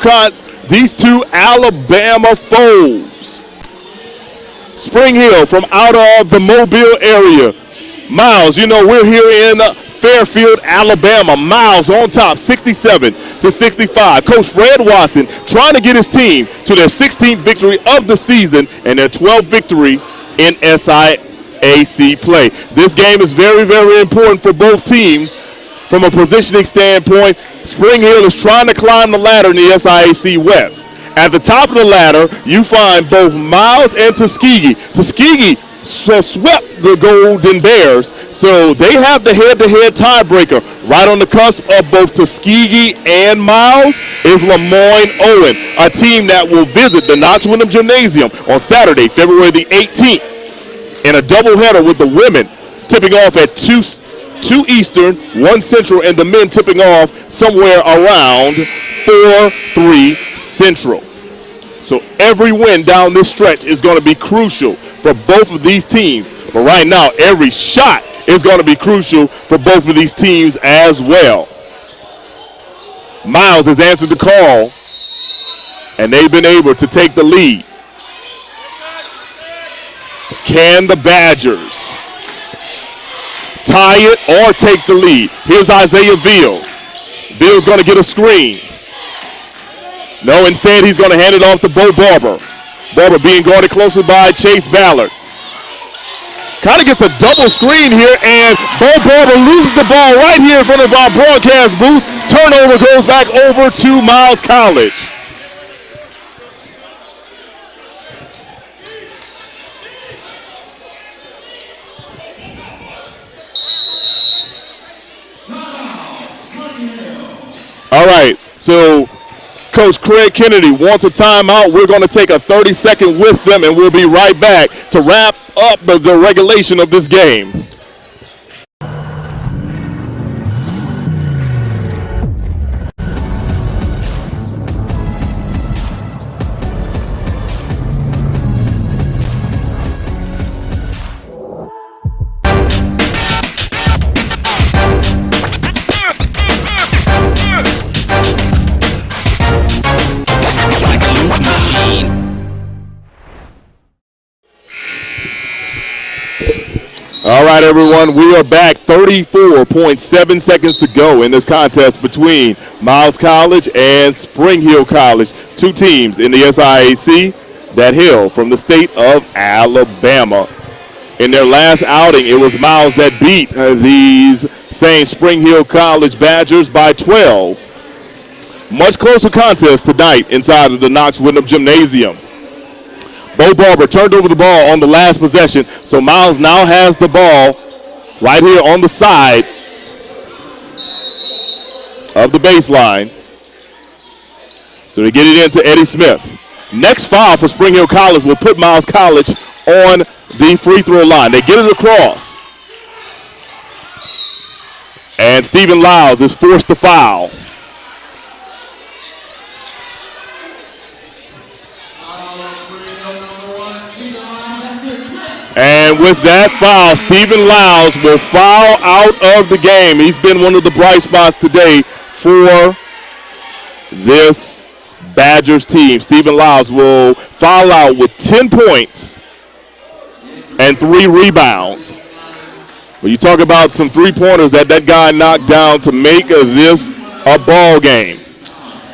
S2: Alabama foes. Springhill from out of the Mobile area. Miles, you know, we're here in Fairfield, Alabama. Miles on top, 67-65. Coach Fred Watson trying to get his team to their 16th victory of the season and their 12th victory in SIAC play. This game is very, very important for both teams from a positioning standpoint. Springhill is trying to climb the ladder in the SIAC West. At the top of the ladder, you find both Miles and Tuskegee. Tuskegee swept the Golden Bears, so they have the head-to-head tiebreaker. Right on the cusp of both Tuskegee and Miles is Lemoyne Owen, a team that will visit the Knox Wyndham Gymnasium on Saturday, February the 18th, in a doubleheader with the women tipping off at 2 Eastern, 1 Central, and the men tipping off somewhere around 4-3 Central. So every win down this stretch is going to be crucial for both of these teams. But right now, every shot is going to be crucial for both of these teams as well. Miles has answered the call. and they've been able to take the lead. Can the Badgers tie it or take the lead? Here's Isaiah Veal. Veal's going to get a screen. No, instead he's going to hand it off to Bo Barber. Barber being guarded closely by Chase Ballard. Kind of gets a double screen here, and Bo Barber loses the ball right here in front of our broadcast booth. Turnover goes back over to Miles College. All right, so Coach Craig Kennedy wants a timeout. We're going to take a 30-second with them, and we'll be right back to wrap up the regulation of this game. All right, everyone, we are back. 34.7 seconds to go in this contest between Miles College and Springhill College, two teams in the SIAC that hail from the state of Alabama. In their last outing, it was Miles that beat these same Springhill College Badgers by 12. Much closer contest tonight inside of the Knox Windham Gymnasium. Bo Barber turned over the ball on the last possession, so Miles now has the ball right here on the side of the baseline. So they get it into Eddie Smith. Next foul for Springhill College will put Miles College on the free throw line. They get it across. And Stephen Lyles is forced to foul. And with that foul, Stephen Lyles will foul out of the game. He's been one of the bright spots today for this Badgers team. Stephen Lyles will foul out with 10 points and 3 rebounds. When you talk about some three-pointers that guy knocked down to make this a ball game.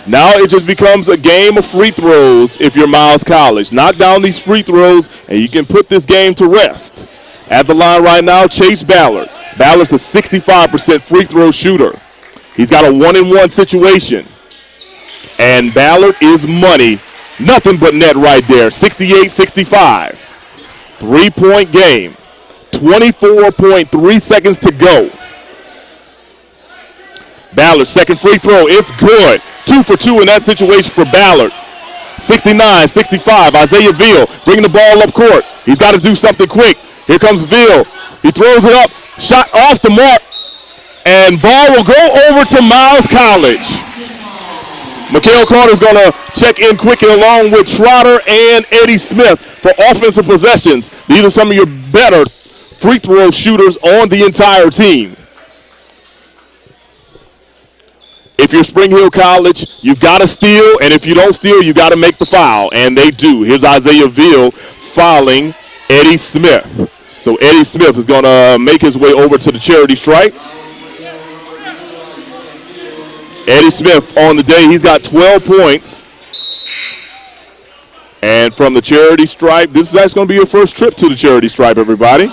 S2: Now it just becomes a game of free throws if you're Miles College. Knock down these free throws, and you can put this game to rest. At the line right now, Chase Ballard. Ballard's a 65% free throw shooter. He's got a 1-and-1 situation. And Ballard is money. Nothing but net right there, 68-65. 3-point game. 24.3 seconds to go. Ballard, second free throw. It's good. 2 for 2 in that situation for Ballard. 69-65. Isaiah Veal bringing the ball up court. He's got to do something quick. Here comes Veal. He throws it up. Shot off the mark. And ball will go over to Miles College. Mikhail Carter's going to check in quickly along with Trotter and Eddie Smith for offensive possessions. These are some of your better free throw shooters on the entire team. If you're Springhill College, you've got to steal, and if you don't steal, you got to make the foul, and they do. Here's Isaiah Veal fouling Eddie Smith. So Eddie Smith is going to make his way over to the charity stripe. Eddie Smith on the day, he's got 12 points. And from the charity stripe, this is actually going to be your first trip to the charity stripe, everybody.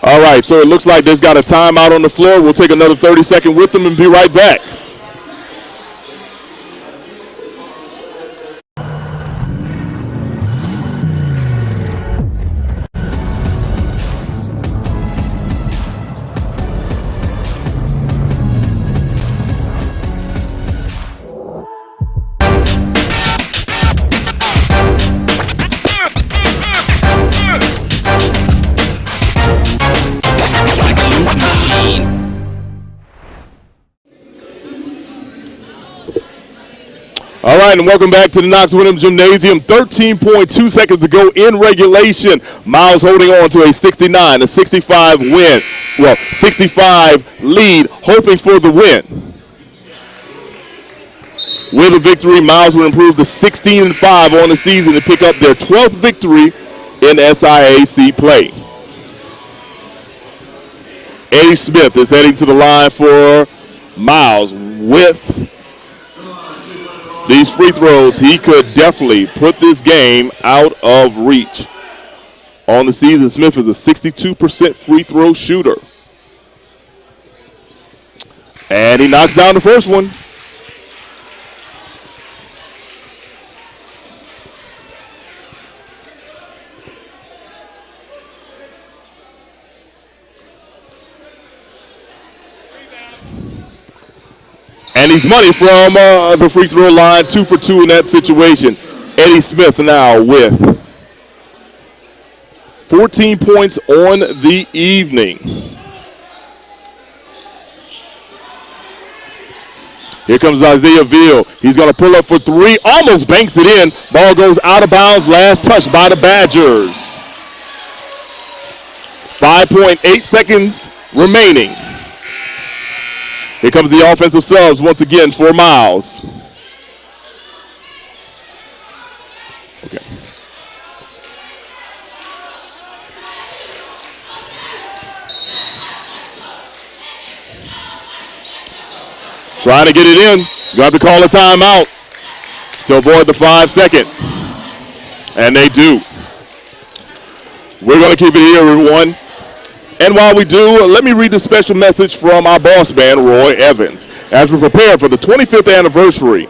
S2: All right, so it looks like they've got a timeout on the floor. We'll take another 30-second with them and be right back. All right, and welcome back to the Knox Windham Gymnasium. 13.2 seconds to go in regulation. Miles holding on to a 69-65 win. Well, 65 lead, hoping for the win. With a victory, Miles will improve to 16-5 on the season and pick up their 12th victory in SIAC play. Eddie Smith is heading to the line for Miles. With these free throws, he could definitely put this game out of reach. On the season, Smith is a 62% free throw shooter. And he knocks down the first one. And he's money from the free throw line, 2 for 2 in that situation. Eddie Smith now with 14 points on the evening. Here comes Isaiah Veal. He's going to pull up for 3, almost banks it in. Ball goes out of bounds, last touch by the Badgers. 5.8 seconds remaining. Here comes the offensive subs once again for Miles. Okay. Trying to get it in. You have to call a timeout to avoid the 5 second. And they do. We're going to keep it here, everyone. And while we do, let me read the special message from our boss man, Roy Evans. As we prepare for the 25th anniversary,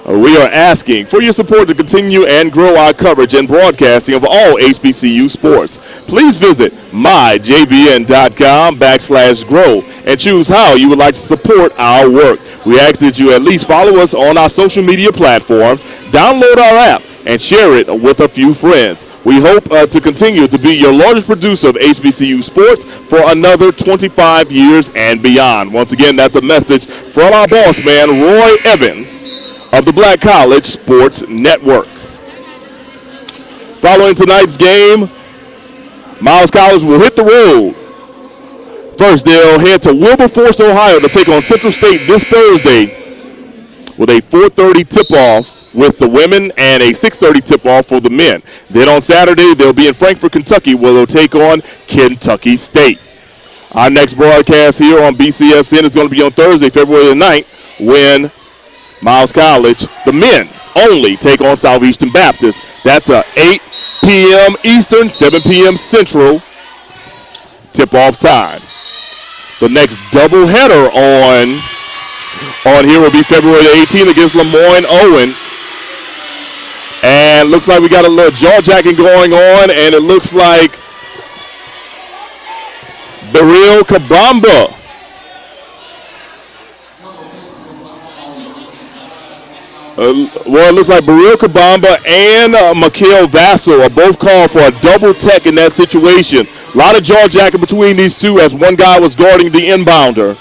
S2: we are asking for your support to continue and grow our coverage and broadcasting of all HBCU sports. Please visit myjbn.com/grow and choose how you would like to support our work. We ask that you at least follow us on our social media platforms, download our app, and share it with a few friends. We hope to continue to be your largest producer of HBCU sports for another 25 years and beyond. Once again, that's a message from our boss man, Roy Evans of the Black College Sports Network. Following tonight's game, Miles College will hit the road. First, they'll head to Wilberforce, Ohio to take on Central State this Thursday with a 4:30 tip-off with the women and a 6:30 tip-off for the men. Then on Saturday, they'll be in Frankfort, Kentucky, where they'll take on Kentucky State. Our next broadcast here on BCSN is going to be on Thursday, February the 9th, when Miles College, the men only, take on Southeastern Baptist. That's a 8 p.m. Eastern, 7 p.m. Central tip-off time. The next doubleheader on here will be February the 18th against Lemoyne Owen. And looks like we got a little jaw jacking going on, and it looks like Beryl Kabamba well, it looks like Beryl Kabamba and Mikhail Vassell are both called for a double tech in that situation. A lot of jaw jacking between these two as one guy was guarding the inbounder.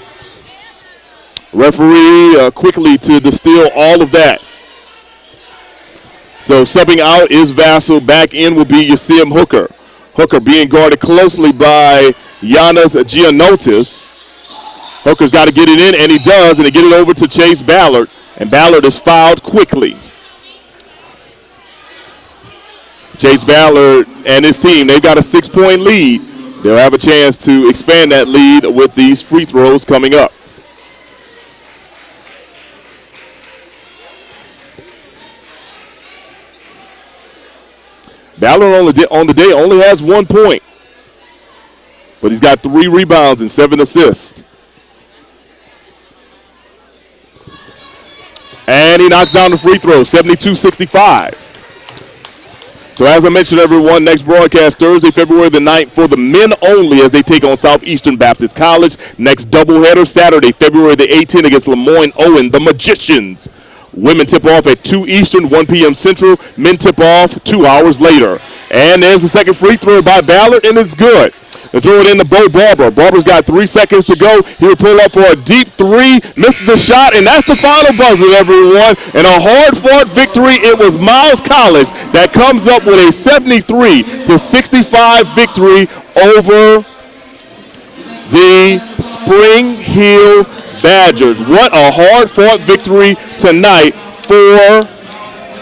S2: Referee quickly to distill all of that. So subbing out is Vassell. Back in will be Yasim Hooker. Hooker being guarded closely by Giannis Giannotis. Hooker's got to get it in, and he does, and they get it over to Chase Ballard. And Ballard is fouled quickly. Chase Ballard and his team, they've got a 6-point lead. They'll have a chance to expand that lead with these free throws coming up. Ballard on the day only has 1 point, but he's got 3 rebounds and 7 assists. And he knocks down the free throw, 72-65. So as I mentioned, everyone, next broadcast Thursday, February the 9th for the men only as they take on Southeastern Baptist College. Next doubleheader Saturday, February the 18th against Lemoyne Owen, the Magicians. Women tip off at 2 Eastern, 1 p.m. Central. Men tip off 2 hours later. And there's the second free throw by Ballard, and it's good. They throw it in to Bo Barber. Barber's got 3 seconds to go. He'll pull up for a deep 3, misses the shot, and that's the final buzzer, everyone. And a hard-fought victory. It was Miles College that comes up with a 73-65 victory over the Springhill Badgers. What a hard-fought victory tonight for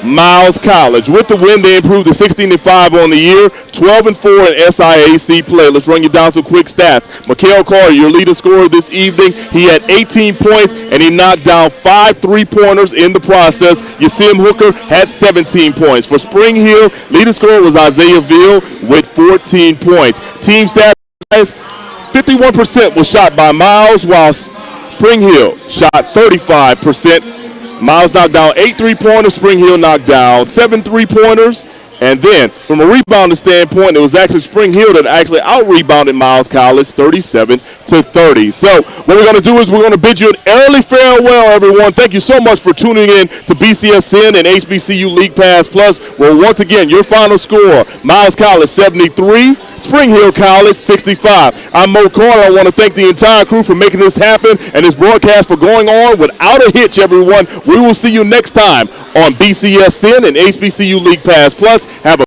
S2: Miles College. With the win, they improved to 16-5 on the year, 12-4 in SIAC play. Let's run you down some quick stats. Mikael Carter, your leading scorer this evening. He had 18 points, and he knocked down 5 3-pointers in the process. Yasim Hooker had 17 points. For Springhill, leading scorer was Isaiah Ville with 14 points. Team stats, 51% was shot by Miles, while Springhill shot 35%. Miles knocked down 8 3-pointers. Springhill knocked down 7 3-pointers. And then, from a rebounding standpoint, it was actually Springhill that actually out-rebounded Miles College 37-30. So what we're going to do is we're going to bid you an early farewell, everyone. Thank you so much for tuning in to BCSN and HBCU League Pass Plus. Well, once again, your final score, Miles College 73, Springhill College 65. I'm Mo Carter. I want to thank the entire crew for making this happen and this broadcast for going on without a hitch, everyone. We will see you next time on BCSN and HBCU League Pass Plus. Have a